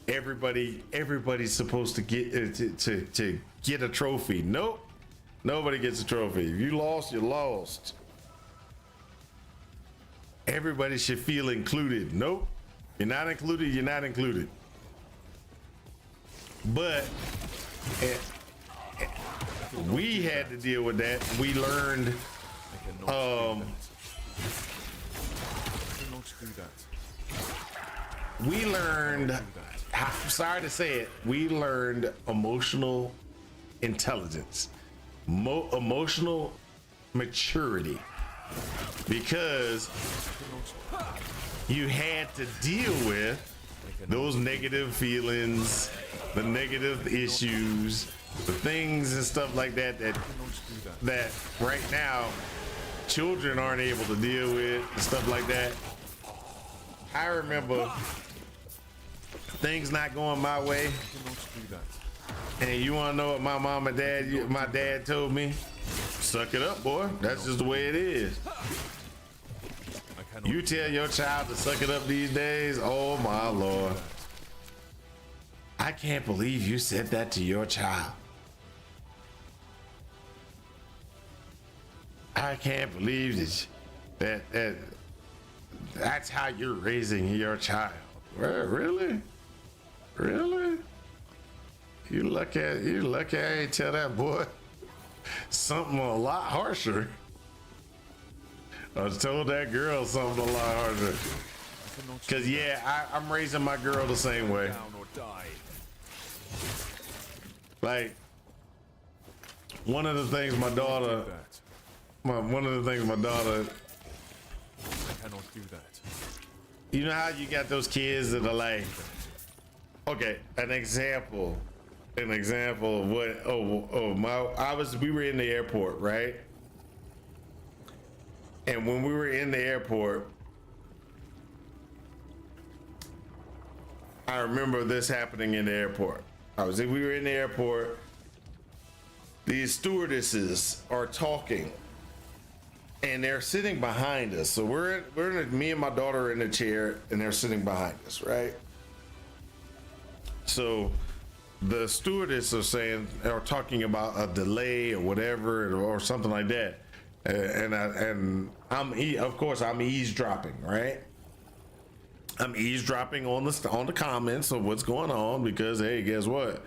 everybody's supposed to get to get a trophy. Nope, nobody gets a trophy. If you lost, you lost. Everybody should feel included. Nope, you're not included. You're not included. But we had to deal with that. We learned. I cannot do that. We learned. I'm sorry to say it. We learned emotional intelligence, emotional maturity, because you had to deal with those negative feelings, the negative issues, the things and stuff like that that right now children aren't able to deal with and stuff like that. I remember things not going my way, and you want to know what my mom and dad, my dad told me? Suck it up, boy. That's just the way it is. You tell your child to suck it up these days, oh my Lord. I can't believe you said that to your child. I can't believe that's how you're raising your child. Well, really? Really? You lucky I ain't tell that boy something a lot harsher. I was told that girl something a lot harder. Cause yeah, I'm raising my girl the same way. Down or die. Like one of the things my daughter, Do that. one of the things my daughter, I cannot do that. you know how you got those kids that are like, okay, an example of what, we were in the airport, right? And when we were in the airport, I remember this happening in the airport. We were in the airport. These stewardesses are talking, and they're sitting behind us. So me and my daughter are in the chair, and they're sitting behind us, right? So the stewardess are talking about a delay or whatever, or something like that. And I'm eavesdropping, right? I'm eavesdropping on the comments of what's going on because, hey, guess what?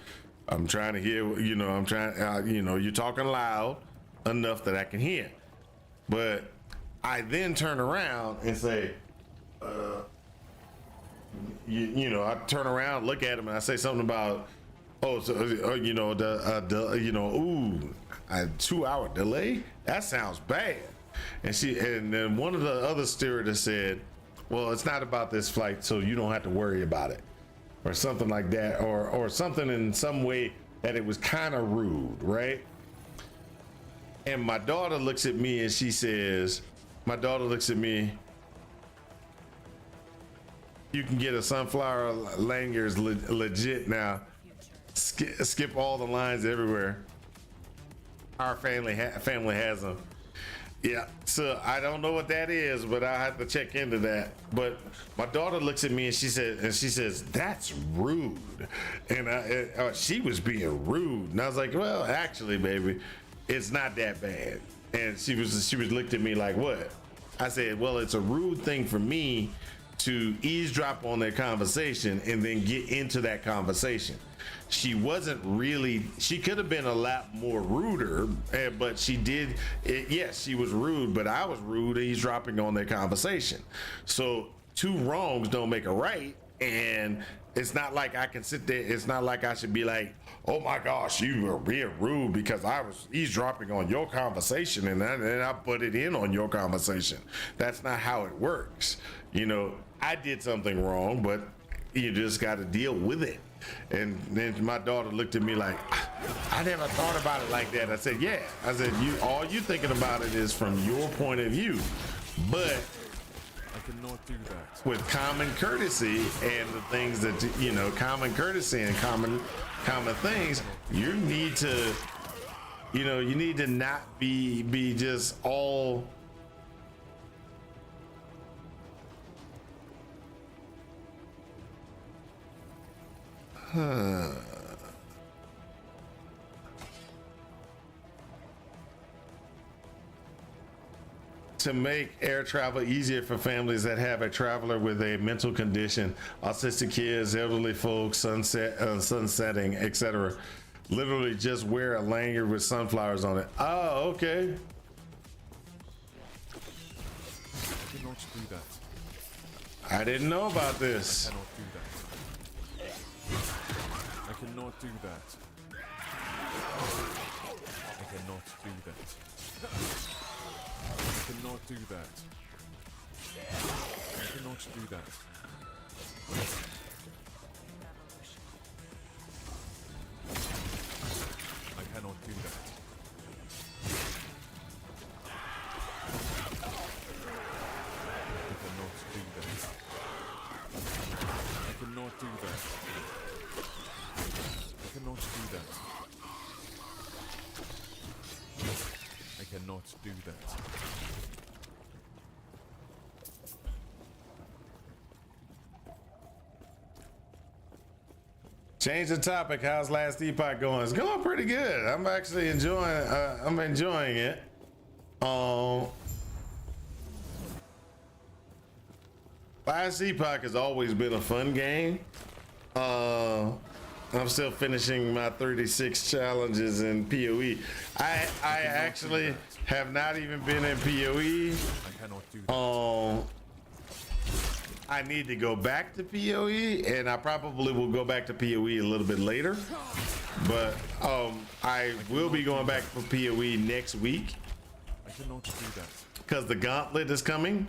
I'm trying to hear, you're talking loud enough that I can hear. But I then turn around and say, I turn around, look at him, and I say something about, a 2-hour delay? That sounds bad. And then one of the other stewardess said, well, it's not about this flight, so you don't have to worry about it, or something like that, or something in some way that it was kind of rude, right? And my daughter looks at me and she says, you can get a sunflower lanyard's legit now. Skip all the lines everywhere. Our family has them. Yeah, so I don't know what that is, but I have to check into that. But my daughter looks at me and she says, "That's rude," and she was being rude. And I was like, "Well, actually, baby, it's not that bad." And she looked at me like, "What?" I said, "Well, it's a rude thing for me to eavesdrop on their conversation and then get into that conversation." She wasn't really, she could have been a lot more ruder, but she did, yes, she was rude, but I was rude eavesdropping on their conversation. So 2 wrongs don't make a right, and it's not like I can sit there, it's not like I should be like, oh my gosh, you were being rude because I was eavesdropping on your conversation and I butted in on your conversation. That's not how it works. I did something wrong, but you just got to deal with it. And then my daughter looked at me like, I never thought about it like that. I said, yeah. I said, all you thinking about it is from your point of view, but I cannot do that. with common courtesy and the things that common courtesy and common things, you need to not be just all. To make air travel easier for families that have a traveler with a mental condition, autistic kids, elderly folks, sunsetting, etc. Literally just wear a lanyard with sunflowers on it. Oh, okay. I cannot do that. I didn't know about this. I cannot do that. I cannot do that. I cannot do that. I cannot do that. I cannot do that. I cannot do that. I cannot do that. I cannot do that. I cannot do that. Change the topic. How's Last Epoch going? It's going pretty good. I'm actually enjoying. I'm enjoying it. Last Epoch has always been a fun game. I'm still finishing my 36 challenges in PoE. I actually have not even been in PoE. I cannot do that. I need to go back to PoE, and I probably will go back to PoE a little bit later. But I will be going back for PoE next week I cannot do that. because the gauntlet is coming.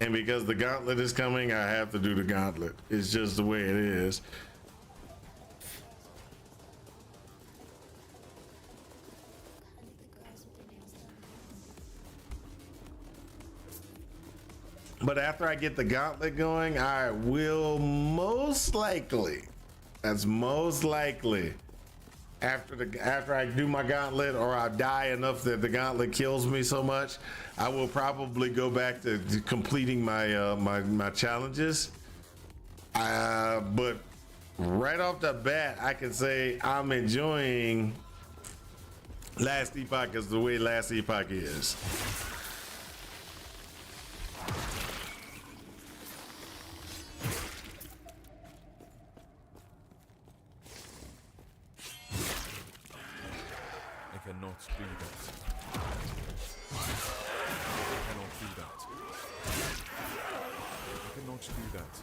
And because the gauntlet is coming, I have to do the gauntlet. It's just the way it is. But after I get the gauntlet going, I will most likely, that's most likely, after I do my gauntlet or I die enough that the gauntlet kills me so much, I will probably go back to completing my my challenges. But right off the bat, I can say I'm enjoying Last Epoch as the way Last Epoch is. I cannot do that. I cannot do that. I cannot do that.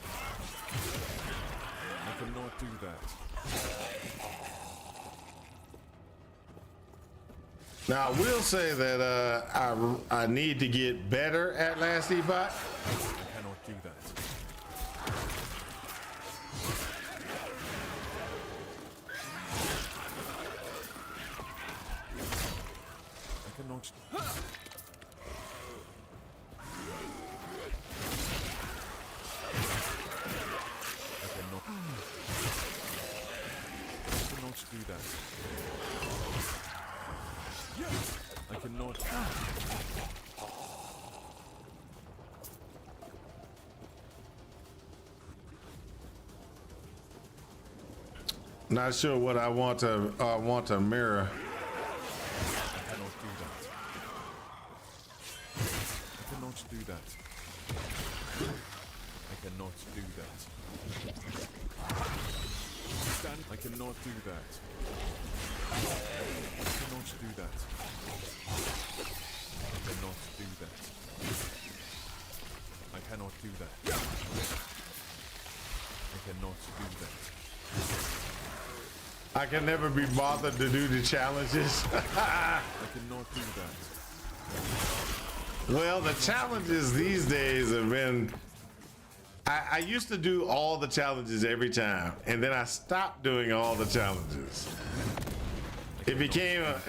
I cannot do that. Now I will say that I need to get better at Last Epoch. I cannot do that. I cannot. I cannot. I cannot do that. I cannot. Not sure what I want to mirror. I cannot do that. I cannot do that. I cannot do that. Stand. I cannot do that. I cannot do that. I cannot do that. I cannot do that. I cannot do that. I can never be bothered to do the challenges. I cannot do that. Well, the challenges these days have been. I used to do all the challenges every time, and then I stopped doing all the challenges. It became a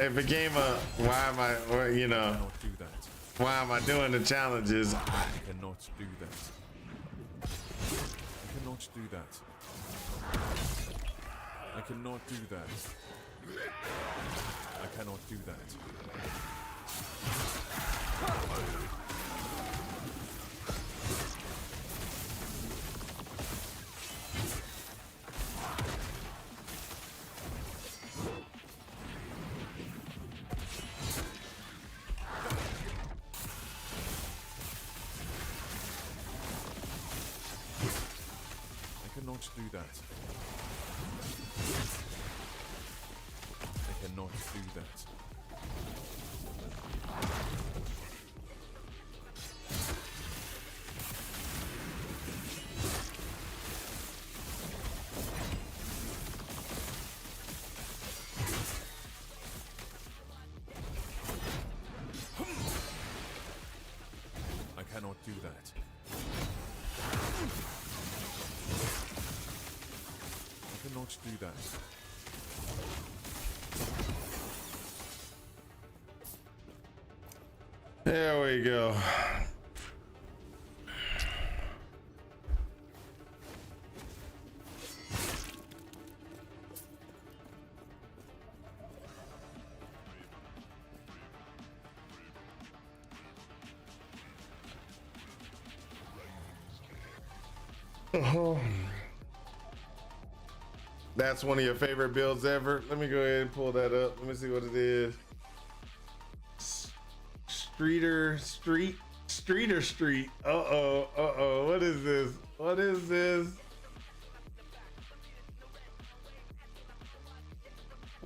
why am I, well, you know, Cannot do that. why am I doing the challenges? I cannot do that. I cannot do that. I cannot do that. I cannot do that. I cannot do that. I cannot do that. I cannot do that. I cannot do that. There we go. That's one of your favorite builds ever. Let me go ahead and pull that up. Let me see what it is. Street. Uh-oh. What is this? What is this?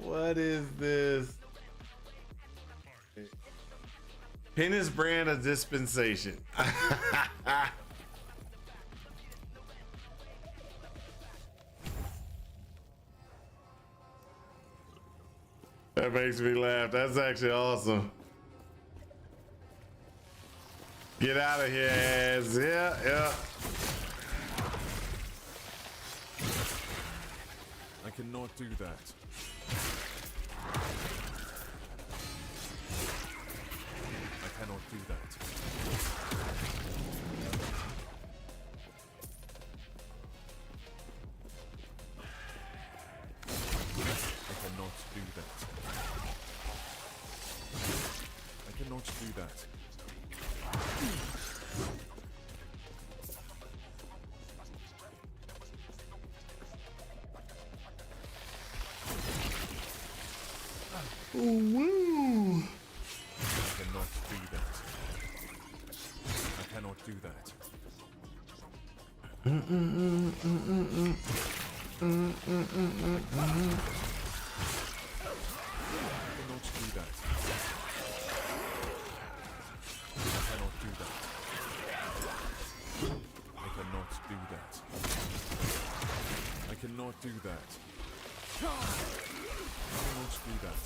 What is this? Penance brand of dispensation. That makes me laugh. That's actually awesome. Get out of here, ass. Yeah, yeah. I cannot do that. I cannot do that. I cannot do that. I cannot do that. Woo! I cannot do that. I cannot do that. I cannot do that. I cannot do that. I cannot do that. I cannot do that. I cannot do that.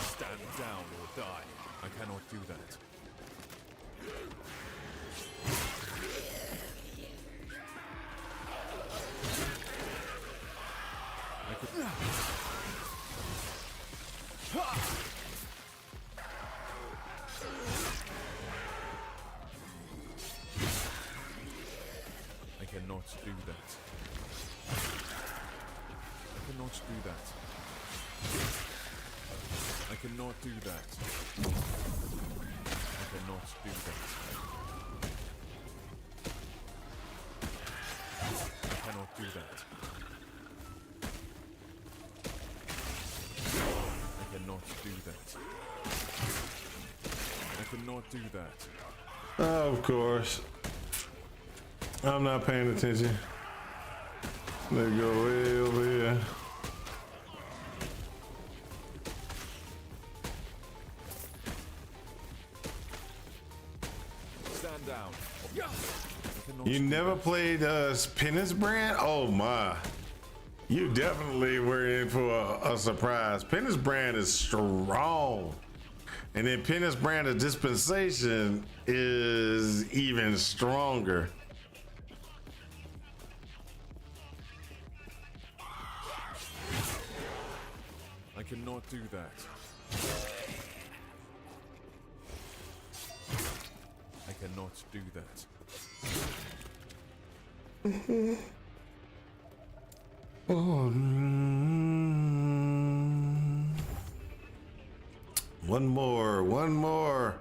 Stand down or die. I cannot do that. I could. I cannot do that. I cannot do that. I cannot do that. I cannot do that. I cannot do that. I cannot do that. I cannot do that. Of course. I'm not paying attention. They go way over here. Stand down. I cannot You do never that. played Penance brand? Oh my. You definitely were in for a surprise. Penance brand is strong. And then Penance brand of dispensation is even stronger. I cannot do that. I cannot do that. Oh, one more, one more.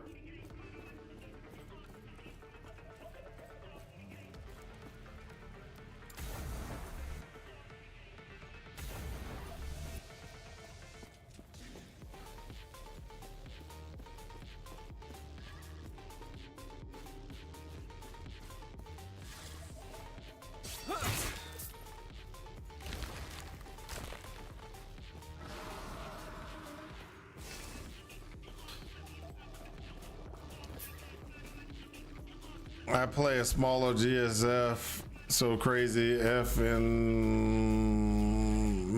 I play a smaller GSF, so crazy F in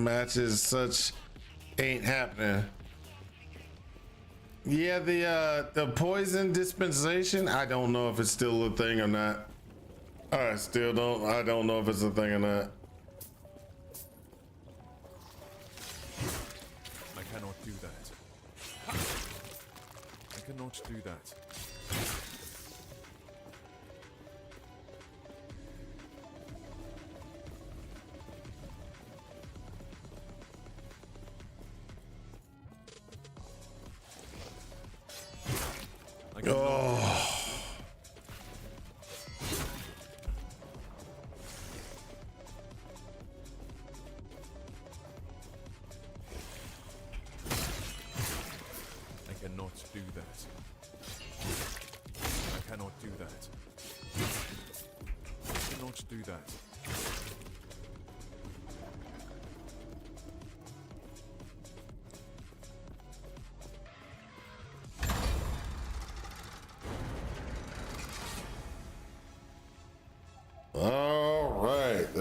matches such ain't happening. Yeah, the poison dispensation, I don't know if it's still a thing or not. I don't know if it's a thing or not. I cannot do that. I cannot do that. I cannot. Oh, I cannot do that. I cannot do that. I cannot do that.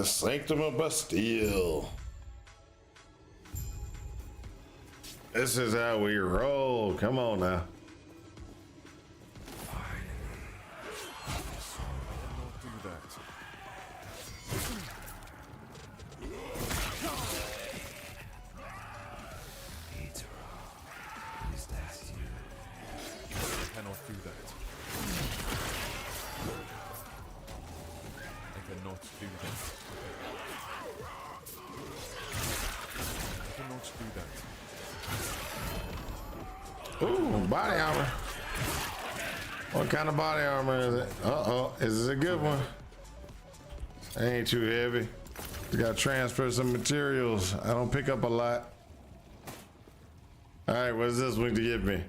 Sanctum of Bastille. This is how we roll. Come on now. Cannot do that. I cannot do that. I cannot do that. I cannot do that. Ooh, body armor. What kind of body armor is it? Uh-oh, is this a good one? Ain't too heavy. You gotta transfer some materials. I don't pick up a lot. All right, what's this one to give me?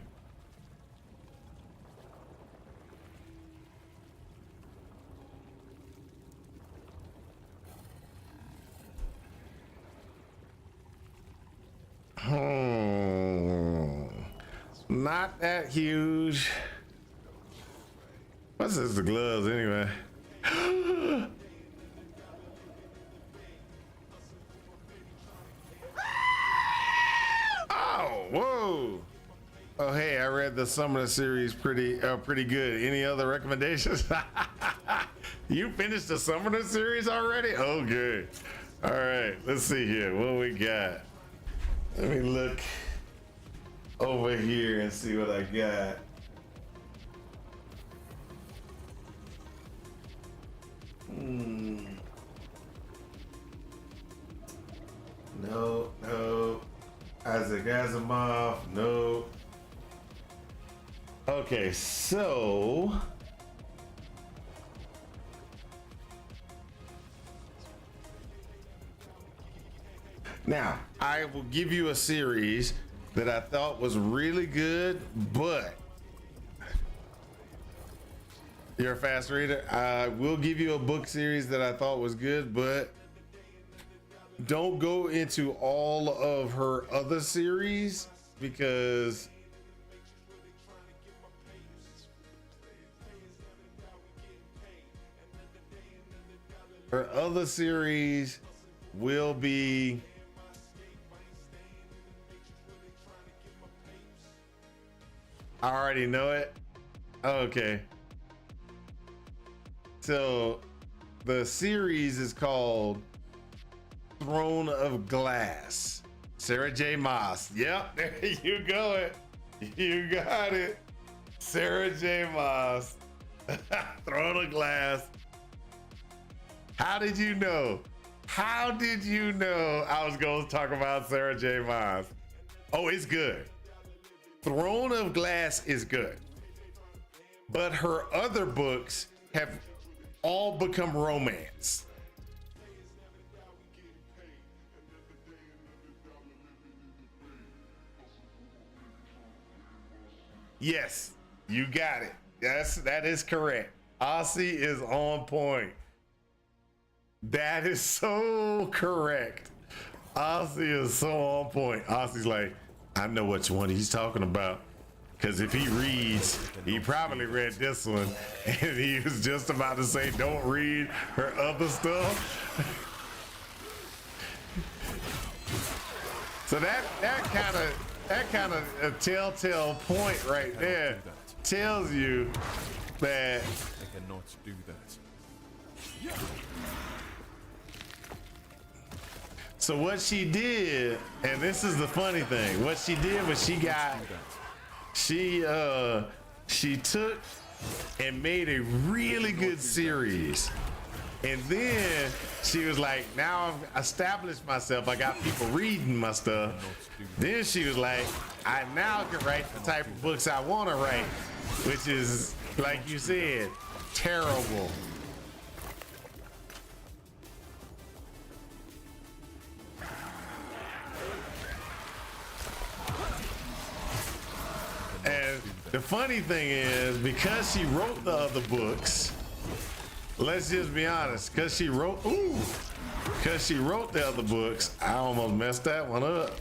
Not that huge. What's this? The gloves, anyway. Oh, whoa. Oh, hey, I read the Summoner series pretty good. Any other recommendations? You finished the Summoner series already? Oh, good. All right, let's see here. What we got? Let me look over here and see what I got. No, no. Isaac Asimov, no. Okay, so now I will give you a series that I thought was really good, but you're a fast reader. I will give you a book series that I thought was good, but don't go into all of her other series because her other series will be I already know it. Okay. So the series is called Throne of Glass. Sarah J. Maas. Yep, there you go. You got it. Sarah J. Maas. Throne of Glass. How did you know? How did you know I was going to talk about Sarah J. Maas? Oh, it's good. Throne of Glass is good. But her other books have all become romance. Yes, you got it. That is correct. Aussie is on point. That is so correct. Aussie is so on point. Aussie's like, I know which one he's talking about. Because if he reads, he probably read this one. And he was just about to say, don't read her other stuff. So that kind of a telltale point right there tells you that I cannot do that. so what she did, and this is the funny thing, what she did was she took and made a really good series. And then she was like, now I've established myself. I got people reading my stuff. Then she was like, I now can write the type of books I want to write, which is, like you said, terrible. And the funny thing is, because she wrote the other books, let's just be honest, because she wrote the other books, I almost messed that one up.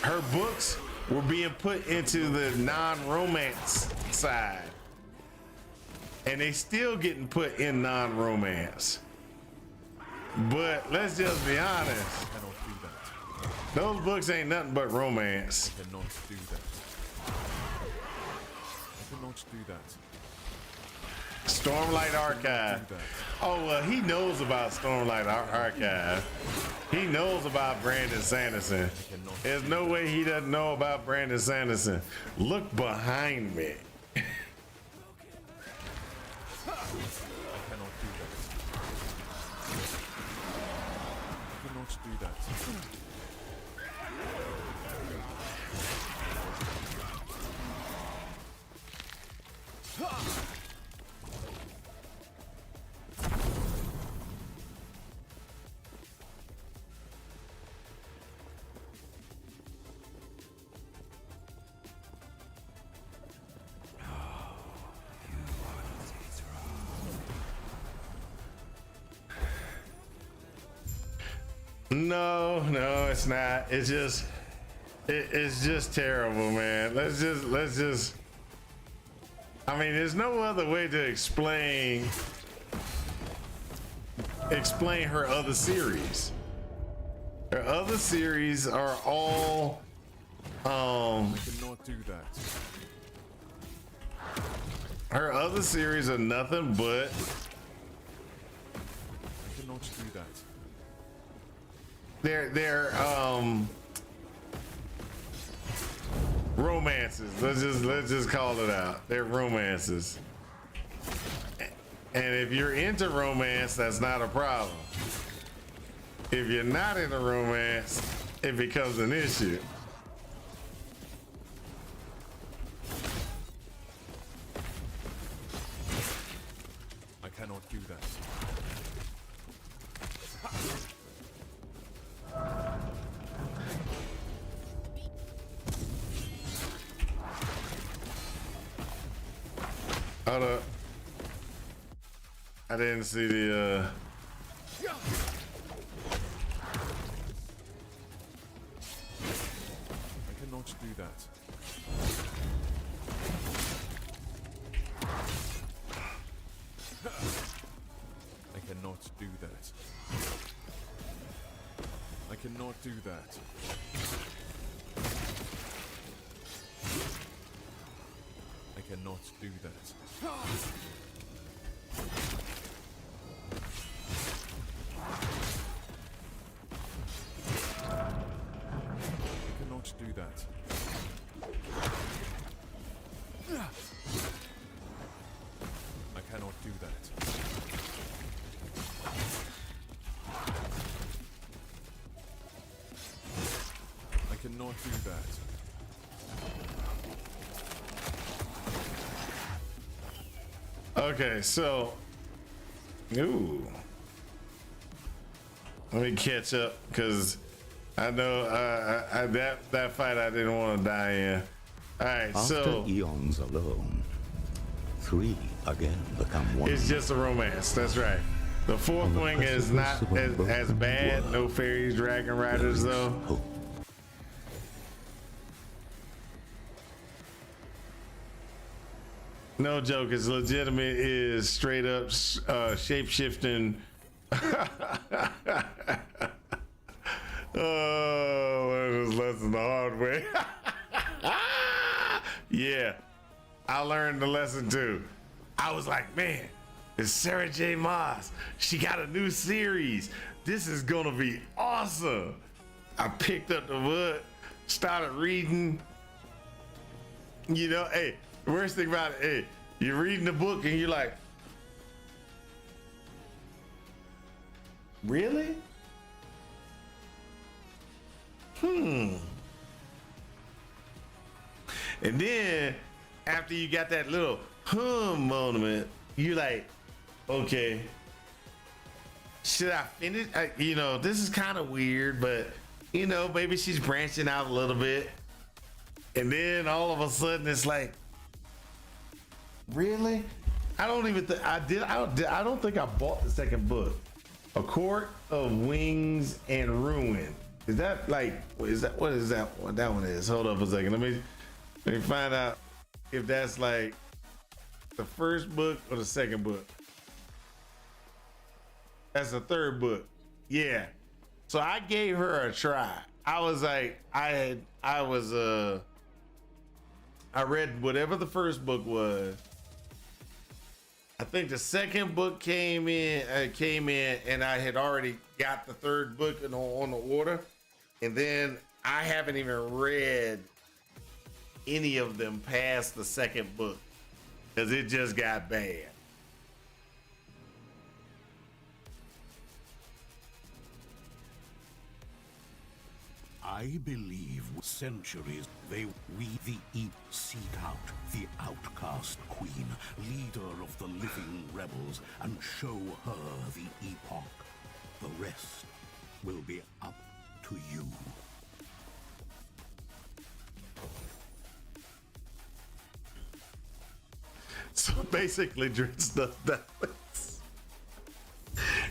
Her books were being put into the non-romance side. and they still getting put in non-romance. But let's just be honest, I cannot do that. those books ain't nothing but romance. I cannot do that. I cannot do that. Stormlight Archive. Do that. Oh, well, he knows about Stormlight Archive. He knows about Brandon Sanderson. There's no way he doesn't know about Brandon Sanderson. Look behind me. I cannot do that. I cannot do that. No, it's not. It's just, it's just terrible, man. Let's just. I mean, there's no other way to explain her other series. Her other series are all, I cannot do that. her other series are nothing but I cannot do that. they're romances. Let's just call it out. They're romances. And if you're into romance, that's not a problem. If you're not into romance, it becomes an issue. I cannot do that. Hold up. I didn't see the I cannot do that. I cannot do that. I cannot do that. I cannot do that. I cannot do that. I cannot do that. I cannot do that. Okay, so ooh. Let me catch up because I know that fight I didn't want to die in. All right, After so eons alone, three again become one. it's just a romance. That's right. The fourth wing is not as bad. No fairies, dragon riders though. Hope. No joke. It's legitimate. Is straight up shape shifting. Oh, learn this lesson the hard way. Yeah, I learned the lesson too. I was like, man, it's Sarah J. Maas. She got a new series. This is gonna be awesome. I picked up the book, started reading. You know, hey, the worst thing about it, hey, you're reading the book and you're like, really? And then after you got that little moment, you like, okay, should I finish? You know, this is kind of weird, but you know, maybe she's branching out a little bit. And then all of a sudden it's like, really? I don't even think I did. I don't think I bought the second book, A Court of Wings and Ruin. Is that like, is that, what is that? What that one is? Hold up a second. Let me find out if that's like the first book or the second book? That's the third book. Yeah. So I gave her a try. I was like, I read whatever the first book was. I think the second book came in, and I had already got the third book on the order. And then I haven't even read any of them past the second book because it just got bad. I believe centuries we the seek out the outcast queen, leader of the living rebels, and show her the Epoch. The rest will be up to you. So basically, Dred stuff Dallas.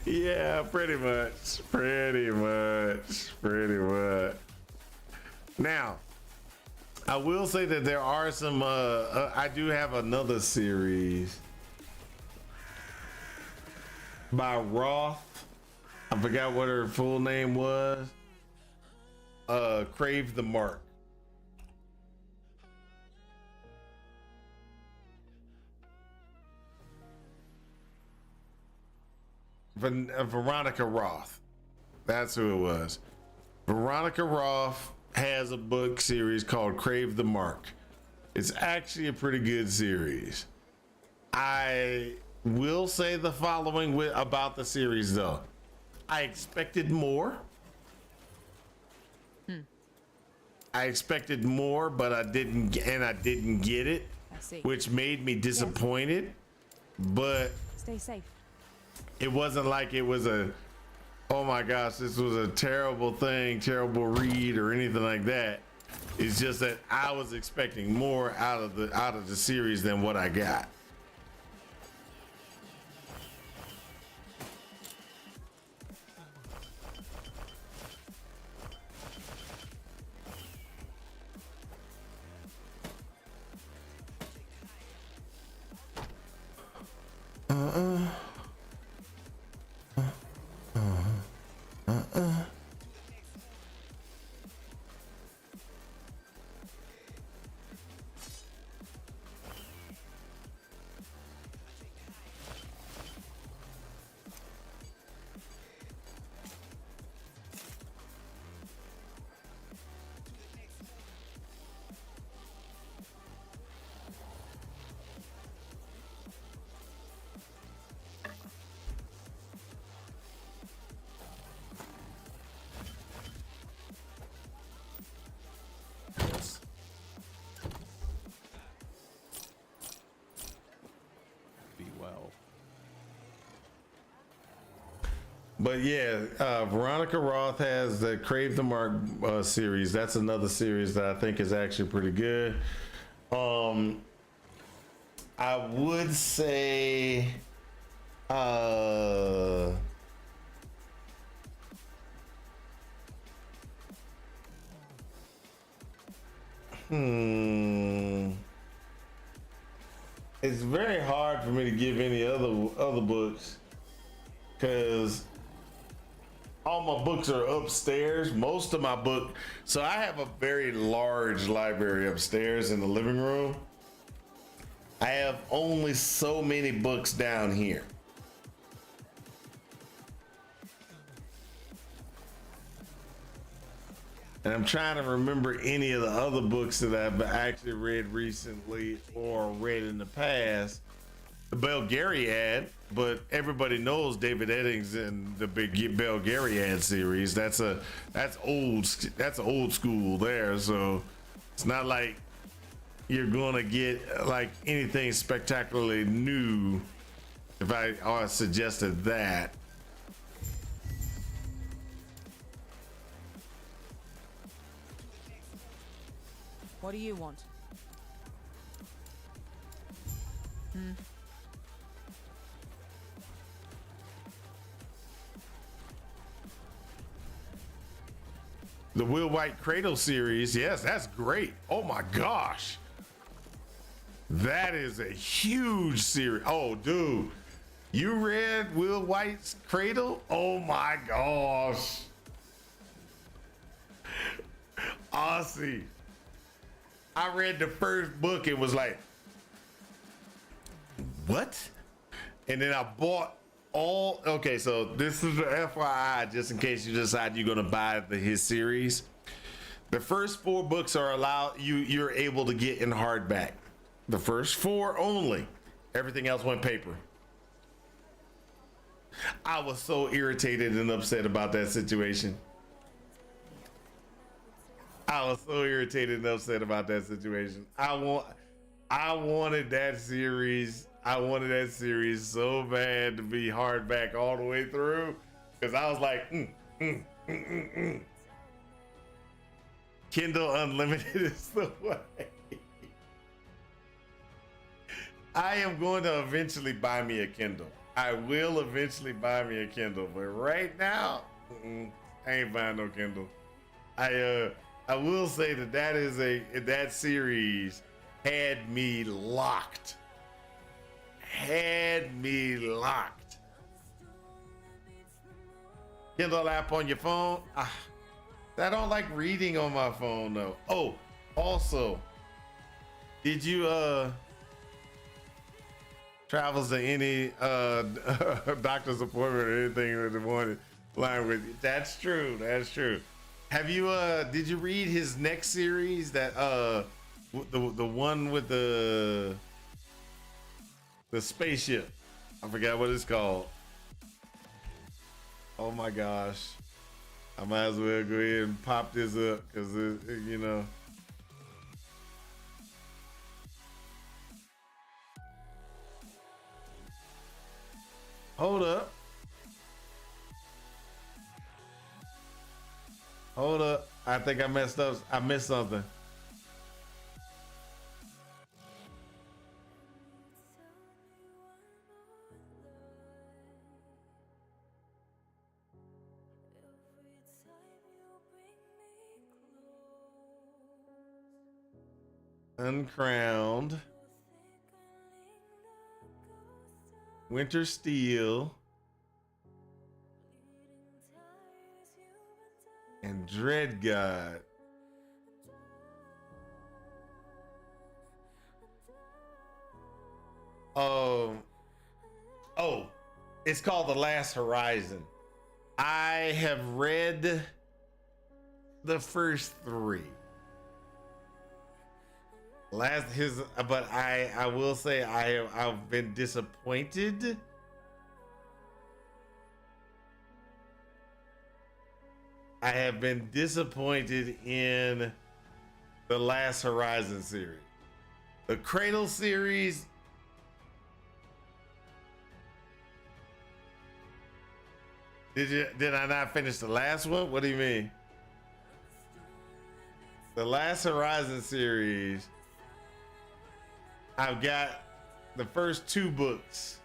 Yeah, pretty much. Now, I will say that there are some. I do have another series by Roth. I forgot what her full name was. Crave the Mark. Veronica Roth. That's who it was. Veronica Roth has a book series called Crave the Mark. It's actually a pretty good series. I will say the following about the series though. I expected more. I expected more, but I didn't get it, I see. which made me disappointed. Yes. But Stay safe. it wasn't like it was a, oh my gosh, this was a terrible thing, terrible read or anything like that. It's just that I was expecting more out of the series than what I got. Be well. But yeah, Veronica Roth has the Crave the Mark series. That's another series that I think is actually pretty good. I would say it's very hard for me to give any other books because all my books are upstairs. Most of my book, so I have a very large library upstairs in the living room. I have only so many books down here. And I'm trying to remember any of the other books that I've actually read recently or read in the past. The Belgariad, but everybody knows David Eddings and the big Belgariad series. That's old school there. So it's not like you're gonna get like anything spectacularly new if I suggested that. What do you want? The Will White Cradle series, yes, that's great. Oh my gosh. That is a huge series. Oh, dude. You read Will White's Cradle? Oh my gosh. Aussie. I read the first book and was like, what? And then I bought all, okay, so this is the FYI, just in case you decide you're gonna buy his series. The first 4 books are allowed, you're able to get in hardback. The first 4 only. Everything else went paper. I was so irritated and upset about that situation. I was so irritated and upset about that situation. I wanted that series. I wanted that series so bad to be hardback all the way through, because I was like, Kindle Unlimited is the way. I am going to eventually buy me a Kindle. I will eventually buy me a Kindle, but right now, I ain't buying no Kindle. I will say that series had me locked. Kindle app on your phone. I don't like reading on my phone though. Oh, also, did you travels to any doctor's appointment or anything with the one line with you? That's true. Have you did you read his next series, that the one with the spaceship? I forgot what it's called. Oh my gosh. I might as well go ahead and pop this up, because you know. Hold up. I think I messed up. I missed something. Uncrowned. Winter Steel. And Dread God. Oh, it's called The Last Horizon. I have read the first 3. But I will say I've been disappointed. I have been disappointed in the Last Horizon series. The Cradle series, did I not finish the last one? What do you mean? The Last Horizon series, I've got the first 2 books.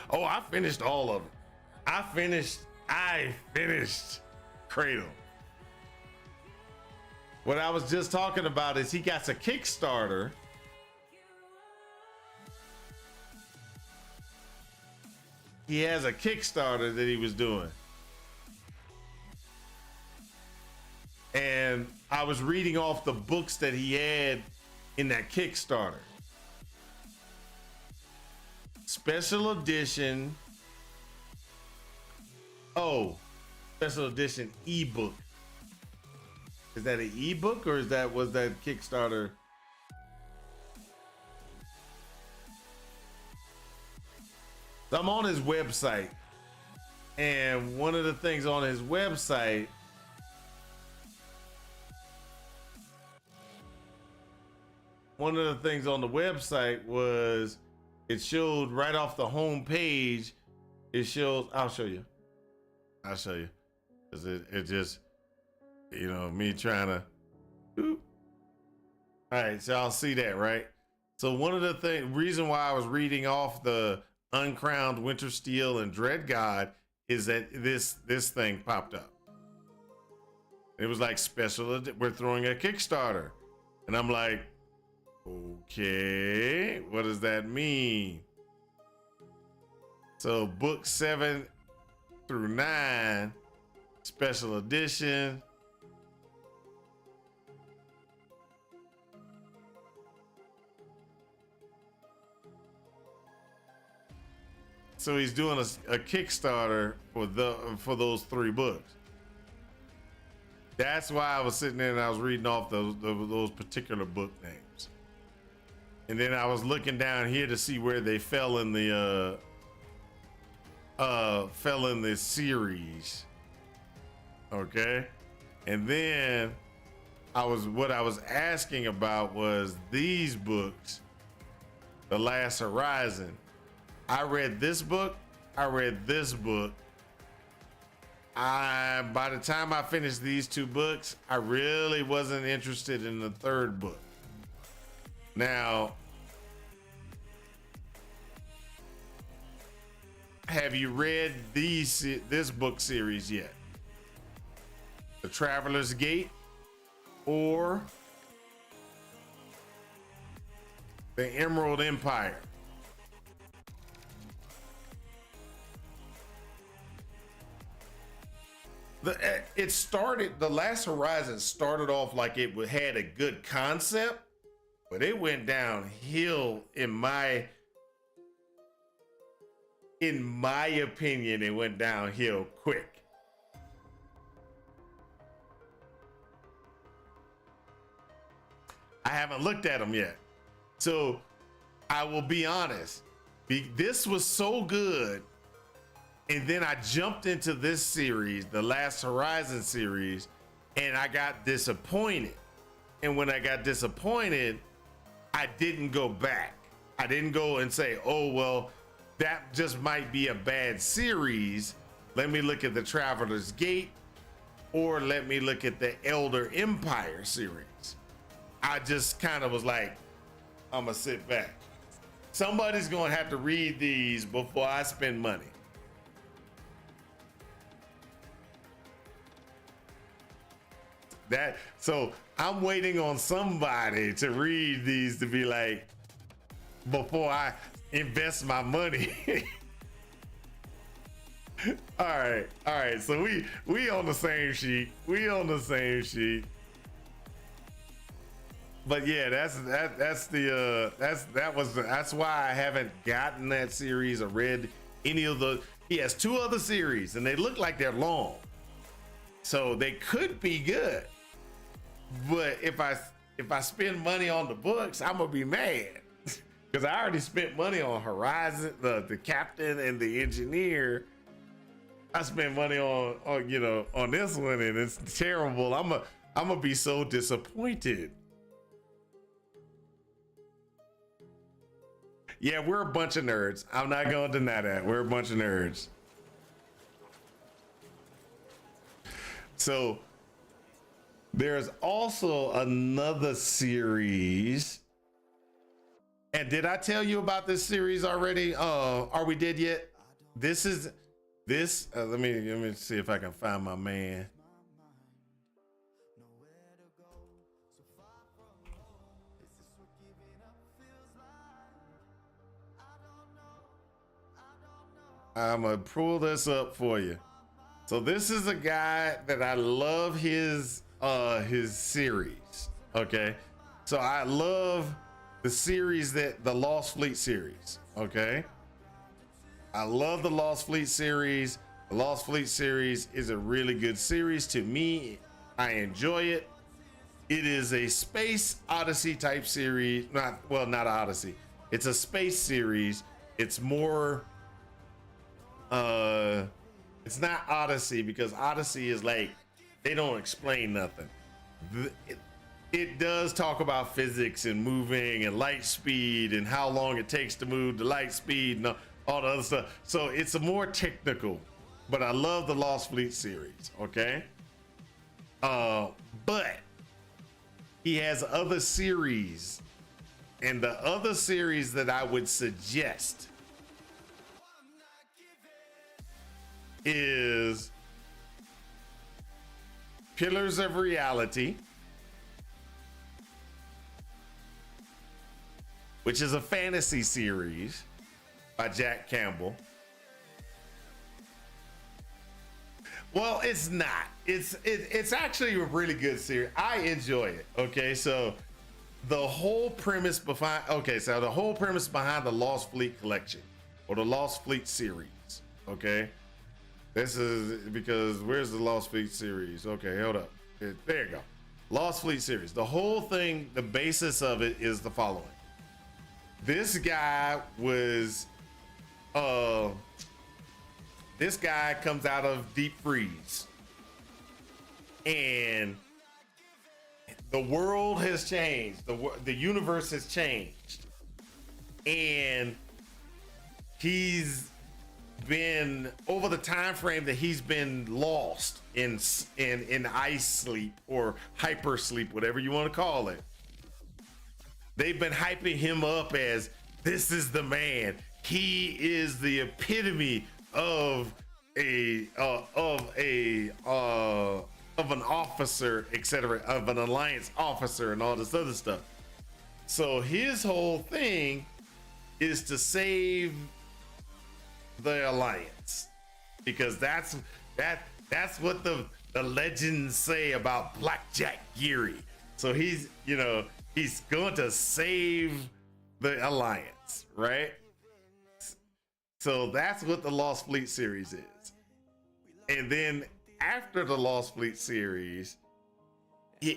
Oh, I finished all of it. I finished Cradle. What I was just talking about is he got a Kickstarter. He has a Kickstarter that he was doing. And I was reading off the books that he had in that Kickstarter. Special edition. Oh, special edition ebook. Is that an ebook, or was that Kickstarter? So I'm on his website, and one of the things on his website was, it showed right off the home page. It shows. I'll show you. Cause it just, you know, me trying to. All right, so I'll see that, right? So one of the reason why I was reading off the Uncrowned, Winter Steel, and Dread God is that this thing popped up. It was like we're throwing a Kickstarter. And I'm like, okay, what does that mean? So book 7 through 9, special edition. So he's doing a Kickstarter for those 3 books. That's why I was sitting there and I was reading off those particular book names. And then I was looking down here to see where they fell in the series. Okay. And then what I was asking about was these books, The Last Horizon. I read this book, I read this book. By the time I finished these 2 books, I really wasn't interested in the 3rd book. Now, have you read this book series yet? The Traveler's Gate or the Emerald Empire? The Last Horizon started off like it had a good concept, but it went downhill in my opinion. It went downhill quick. I haven't looked at them yet, so I will be honest. This was so good. And then I jumped into this series, the Last Horizon series, and I got disappointed. And when I got disappointed, I didn't go back. I didn't go and say, oh, well, that just might be a bad series. Let me look at the Traveler's Gate, or let me look at the Elder Empire series. I just kind of was like, I'm gonna sit back. Somebody's gonna have to read these before I spend money. So I'm waiting on somebody to read these to be like, before I invest my money. All right. So we on the same sheet. But yeah, that's why I haven't gotten that series or read any of the. He has 2 other series, and they look like they're long, so they could be good. But if I spend money on the books, I'm gonna be mad because I already spent money on Horizon, the captain and the engineer. I spent money on this one, and it's terrible. I'm gonna be so disappointed. Yeah, we're a bunch of nerds. I'm not gonna deny that. We're a bunch of nerds. So there's also another series. And did I tell you about this series already? Are we dead yet? Let me see if I can find my man. I'm gonna pull this up for you. So this is a guy that I love his series. Okay, so I love the series the Lost Fleet series. Okay, I love the Lost Fleet series. The Lost Fleet series is a really good series to me. I enjoy it. It is a space odyssey type series. Not Odyssey. It's a space series. It's more. It's not Odyssey, because Odyssey is like they don't explain nothing. It does talk about physics and moving and light speed and how long it takes to move, the light speed and all the other stuff. So it's a more technical, but I love the Lost Fleet series. Okay. But he has other series, and the other series that I would suggest is Pillars of Reality, which is a fantasy series by Jack Campbell. Well, it's not. It's actually a really good series. I enjoy it. Okay, so the whole premise behind the Lost Fleet collection or the Lost Fleet series. Okay, this is because where's the Lost Fleet series? Okay, hold up. There you go. Lost Fleet series. The whole thing, the basis of it is the following. This guy comes out of deep freeze, and the world has changed. The universe has changed, and he's been, over the time frame that he's been lost in ice sleep or hyper sleep, whatever you want to call it. They've been hyping him up as this is the man. He is the epitome of an officer, etc., of an alliance officer, and all this other stuff. So his whole thing is to save the alliance, because that's what the legends say about Blackjack Geary. So he's going to save the alliance, right? So that's what the Lost Fleet series is. And then after the Lost Fleet series,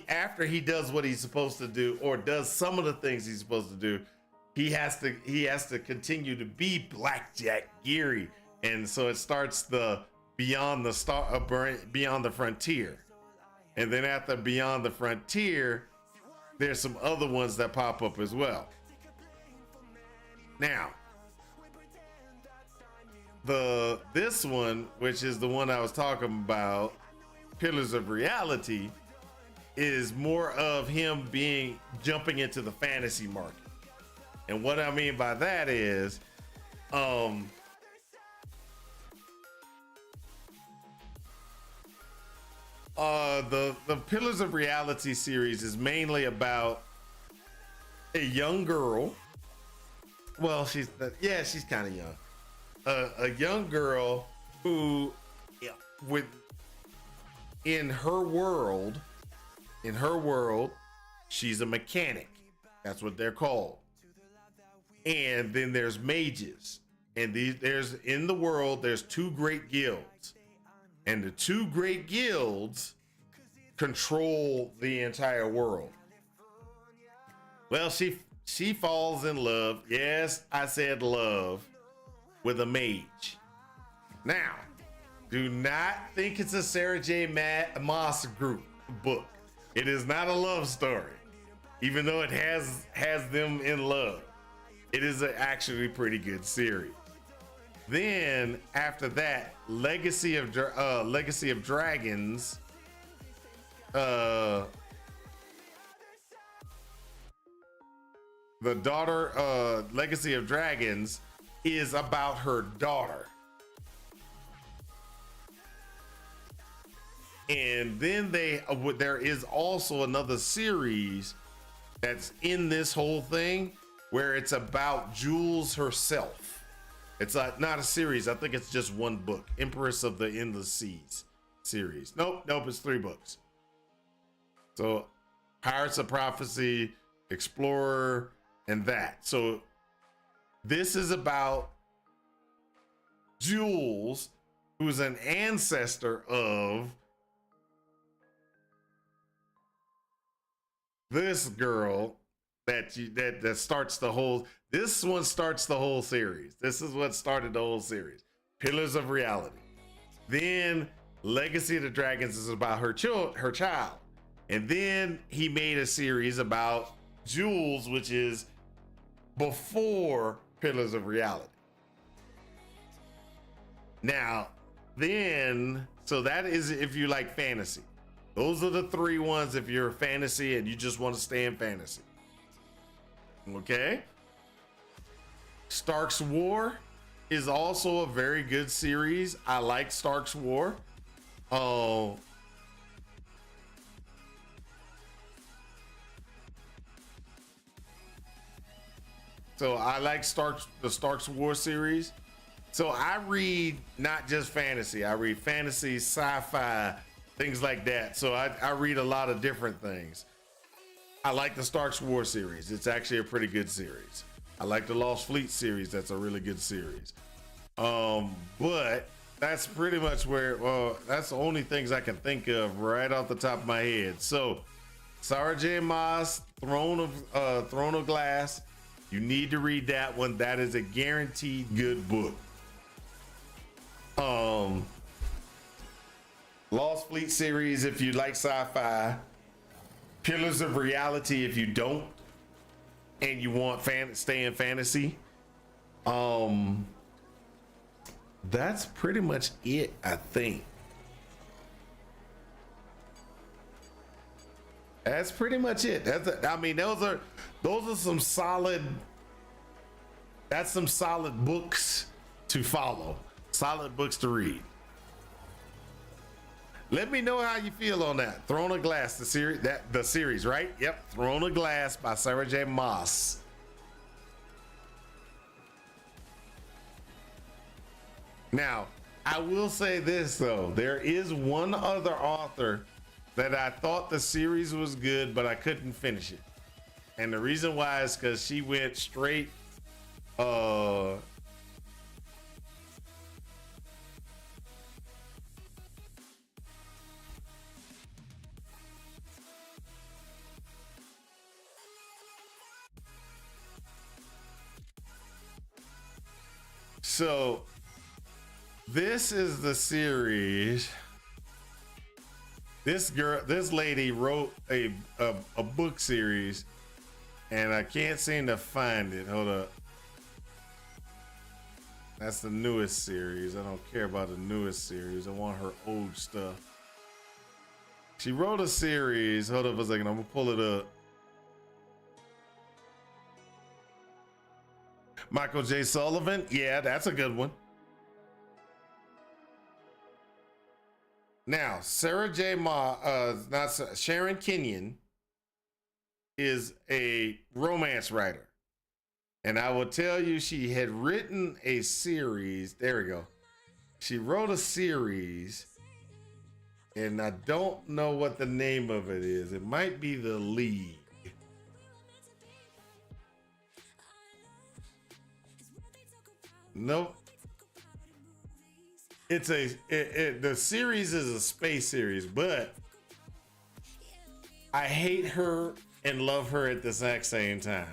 after he does what he's supposed to do, or does some of the things he's supposed to do, he has to continue to be Blackjack Geary. And so it starts the Beyond the Frontier. And then after Beyond the Frontier, there's some other ones that pop up as well. Now, this one, which is the one I was talking about, Pillars of Reality, is more of him jumping into the fantasy market. And what I mean by that is, the Pillars of Reality series is mainly about a young girl. Well, she's kind of young. A young girl who, in her world, she's a mechanic. That's what they're called. And then there's mages, and there's two great guilds, and the two great guilds control the entire world. Well, she falls in love. Yes, I said love, with a mage. Now, do not think it's a Sarah J. Maas group book. It is not a love story, even though it has them in love. It is actually pretty good series. Then after that, Legacy of Dragons. The daughter, Legacy of Dragons, is about her daughter. And then there is also another series that's in this whole thing where it's about Jules herself. It's not a series. I think it's just one book. Empress of the Endless Seas series. Nope, it's 3 books. So Pirates of Prophecy, Explorer, and that. So this is about Jules, who's an ancestor of this girl that starts the whole. This one starts the whole series. This is what started the whole series. Pillars of Reality. Then Legacy of the Dragons is about her child. And then he made a series about Jules, which is before Pillars of Reality. Now, so that is if you like fantasy. Those are the 3 ones if you're a fantasy and you just want to stay in fantasy. Okay? Stark's War is also a very good series. I like Stark's War. So I like the Stark's War series. So I read not just fantasy. I read fantasy, sci-fi, things like that. So I read a lot of different things. I like the Stark's War series. It's actually a pretty good series. I like the Lost Fleet series. That's a really good series. But that's pretty much where, well, that's the only things I can think of right off the top of my head. So Sarah J. Maas, Throne of Glass. You need to read that one. That is a guaranteed good book. Lost Fleet series if you like sci-fi. Pillars of Reality if you don't and you want stay in fantasy. That's pretty much it, I think. That's pretty much it. I mean, those are some solid. That's some solid books to follow. Solid books to read. Let me know how you feel on that. Throne of Glass, the series, right? Yep, Throne of Glass by Sarah J. Maas. Now, I will say this though, there is one other author that I thought the series was good, but I couldn't finish it. And the reason why is because she went straight so this is the series. This lady wrote a book series, and I can't seem to find it. Hold up. That's the newest series. I don't care about the newest series. I want her old stuff. She wrote a series. Hold up a second. I'm gonna pull it up. Michael J. Sullivan. Yeah, that's a good one. Now, Sarah J. Sharon Kenyon is a romance writer. And I will tell you, she had written a series. There we go. She wrote a series, and I don't know what the name of it is. It might be The League. Nope. It's the series is a space series, but I hate her and love her at the exact same time.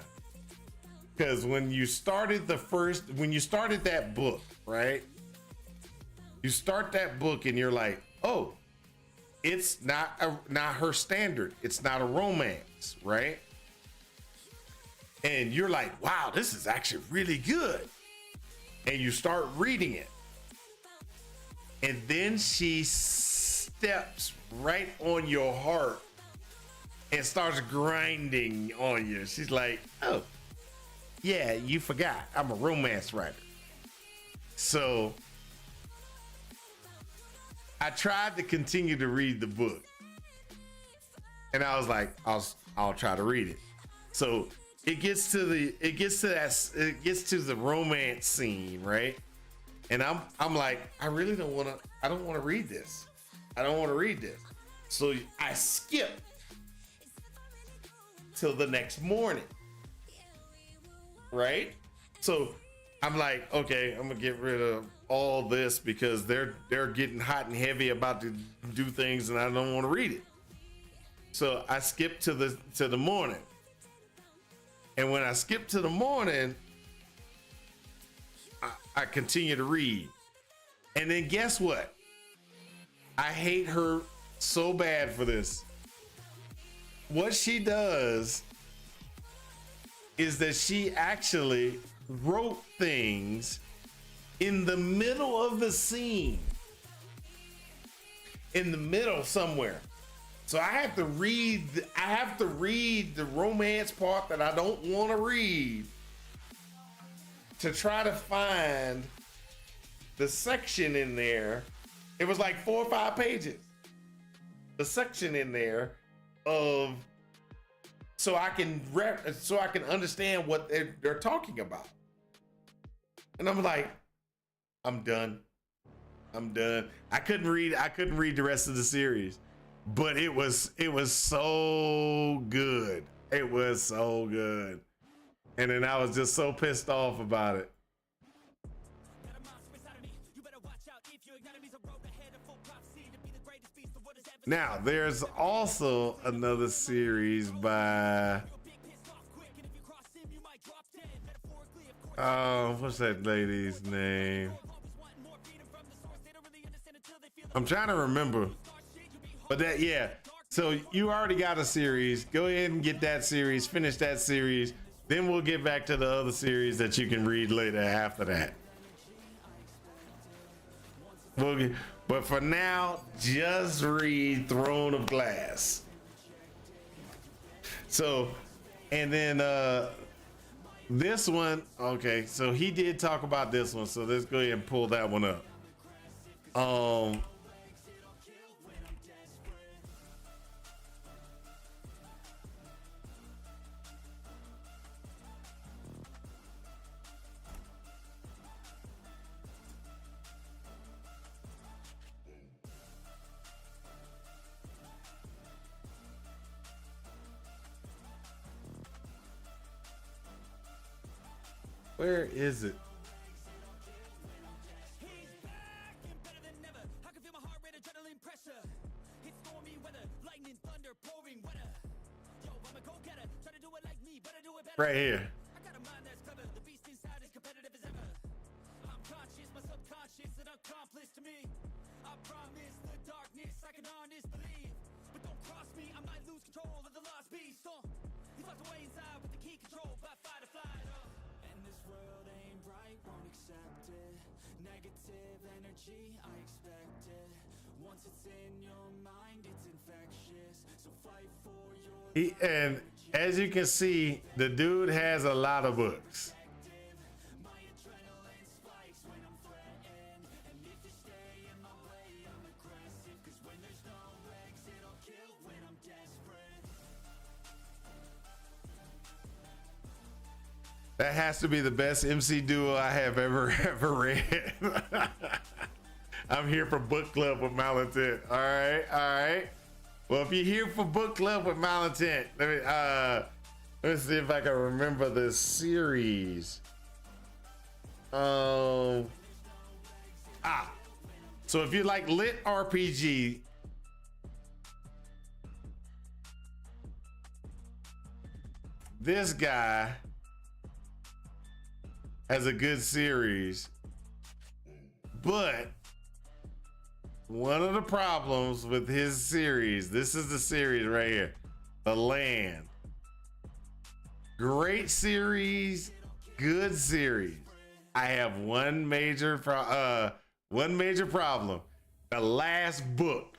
Because when you started that book, right? You start that book and you're like, oh, it's not her standard. It's not a romance, right? And you're like, wow, this is actually really good. And you start reading it. And then she steps right on your heart and starts grinding on you. She's like, oh, yeah, you forgot. I'm a romance writer. So I tried to continue to read the book. And I was like, I'll try to read it. So it gets to the romance scene, right? And I'm like, I don't want to read this. I don't want to read this. So I skip till the next morning. Right? So I'm like, okay, I'm gonna get rid of all this because they're getting hot and heavy about to do things and I don't want to read it. So I skip to the morning. And when I skip to the morning, I continue to read. And then guess what? I hate her so bad for this. What she does is that she actually wrote things in the middle of the scene. In the middle somewhere. So I have to read the romance part that I don't want to read to try to find the section in there. It was like 4 or 5 pages. The section in there of so I can understand what they're talking about. And I'm like, I'm done. I'm done. I couldn't read the rest of the series, but it was so good. It was so good. And then I was just so pissed off about it. Now, there's also another series by what's that lady's name? I'm trying to remember. But that, yeah. So you already got a series. Go ahead and get that series, finish that series. Then we'll get back to the other series that you can read later after that. But for now, just read Throne of Glass. So, and then this one, okay, so he did talk about this one. So let's go ahead and pull that one up. Where is it? Right here. Negative energy, I expect it. Once it's in your mind, it's infectious. So fight for your And as you can see, the dude has a lot of books. my adrenaline spikes when I'm threatened. And if you stay in my way, I'm aggressive. Cause when there's no exit, I'll kill when I'm desperate. That has to be the best MC duo I have ever read. I'm here for book club with Malintent. All right. Well, if you're here for book club with Malintent, let me see if I can remember this series. So if you like lit RPG, this guy has a good series, but one of the problems with his series, this is the series right here, The Land. Great series, good series. I have one major problem. The last book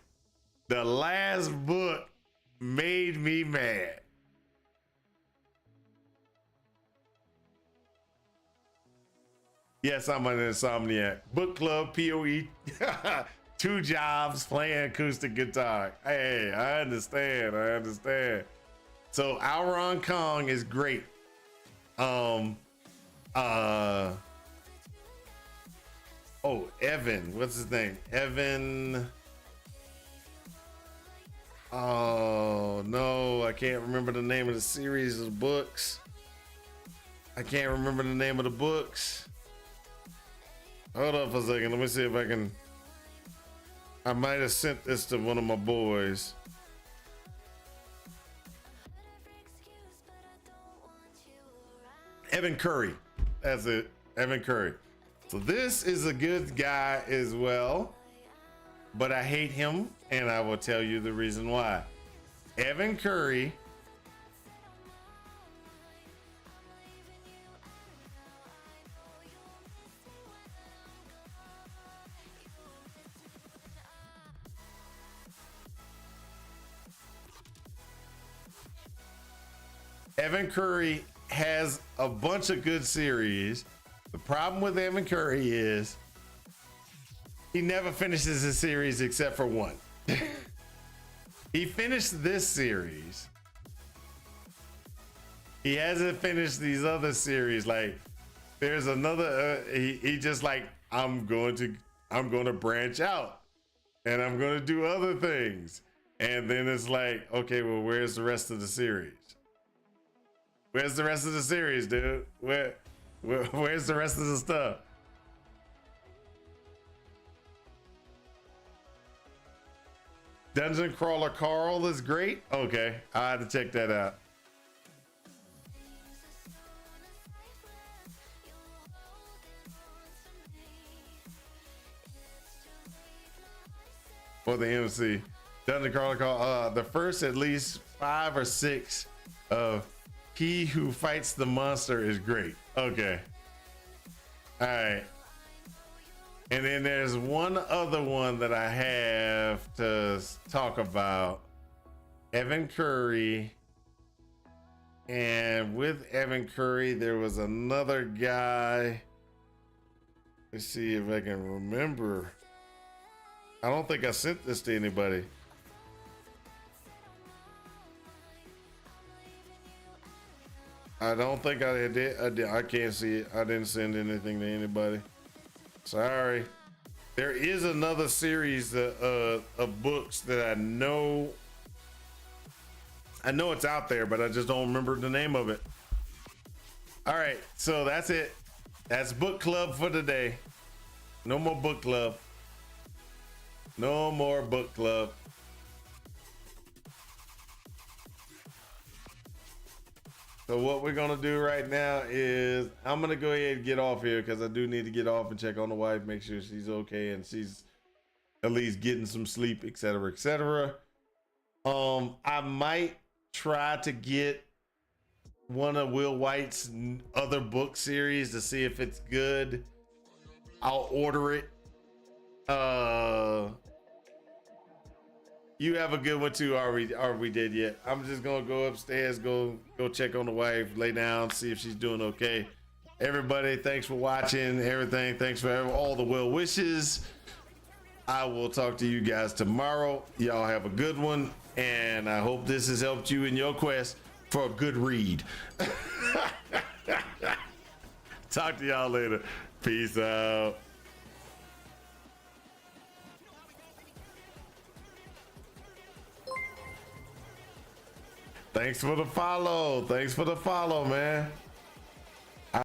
made me mad. Yes, I'm an insomniac. Book club, PoE, 2 jobs, playing acoustic guitar. Hey, I understand. So Auron Kong is great. Evan, what's his name? Evan. Oh no, I can't remember the name of the series of books. I can't remember the name of the books. Hold up for a second. Let me see if I can. I might have sent this to one of my boys. Evan Curry. That's it. Evan Curry. So this is a good guy as well, but I hate him, and I will tell you the reason why. Evan Curry has a bunch of good series. The problem with Evan Curry is he never finishes a series except for one. He finished this series, he hasn't finished these other series. Like there's another he just like I'm going to branch out and I'm going to do other things. And then it's like, okay, well, where's the rest of the series? Where's the rest of the series, dude? Where's the rest of the stuff? Dungeon Crawler Carl is great. Okay, I had to check that out. For the MC, Dungeon Crawler Carl. The first at least 5 or 6 of He Who Fights the Monster is great. Okay. All right. And then there's one other one that I have to talk about. Evan Curry. And with Evan Curry, there was another guy. Let's see if I can remember. I don't think I sent this to anybody. I don't think I did. I can't see it. I didn't send anything to anybody. Sorry. There is another series of books that I know it's out there, but I just don't remember the name of it. All right, so that's it. That's book club for today. No more book club. No more book club. So what we're gonna do right now is I'm gonna go ahead and get off here because I do need to get off and check on the wife, make sure she's okay and she's at least getting some sleep, etc., etc. I might try to get one of Will White's other book series to see if it's good. I'll order it. You have a good one too. Are we dead yet? I'm just gonna go upstairs, go check on the wife, lay down, see if she's doing okay. Everybody, thanks for watching everything. Thanks for all the well wishes. I will talk to you guys tomorrow. Y'all have a good one, and I hope this has helped you in your quest for a good read. Talk to y'all later. Peace out. Thanks for the follow. Thanks for the follow, man.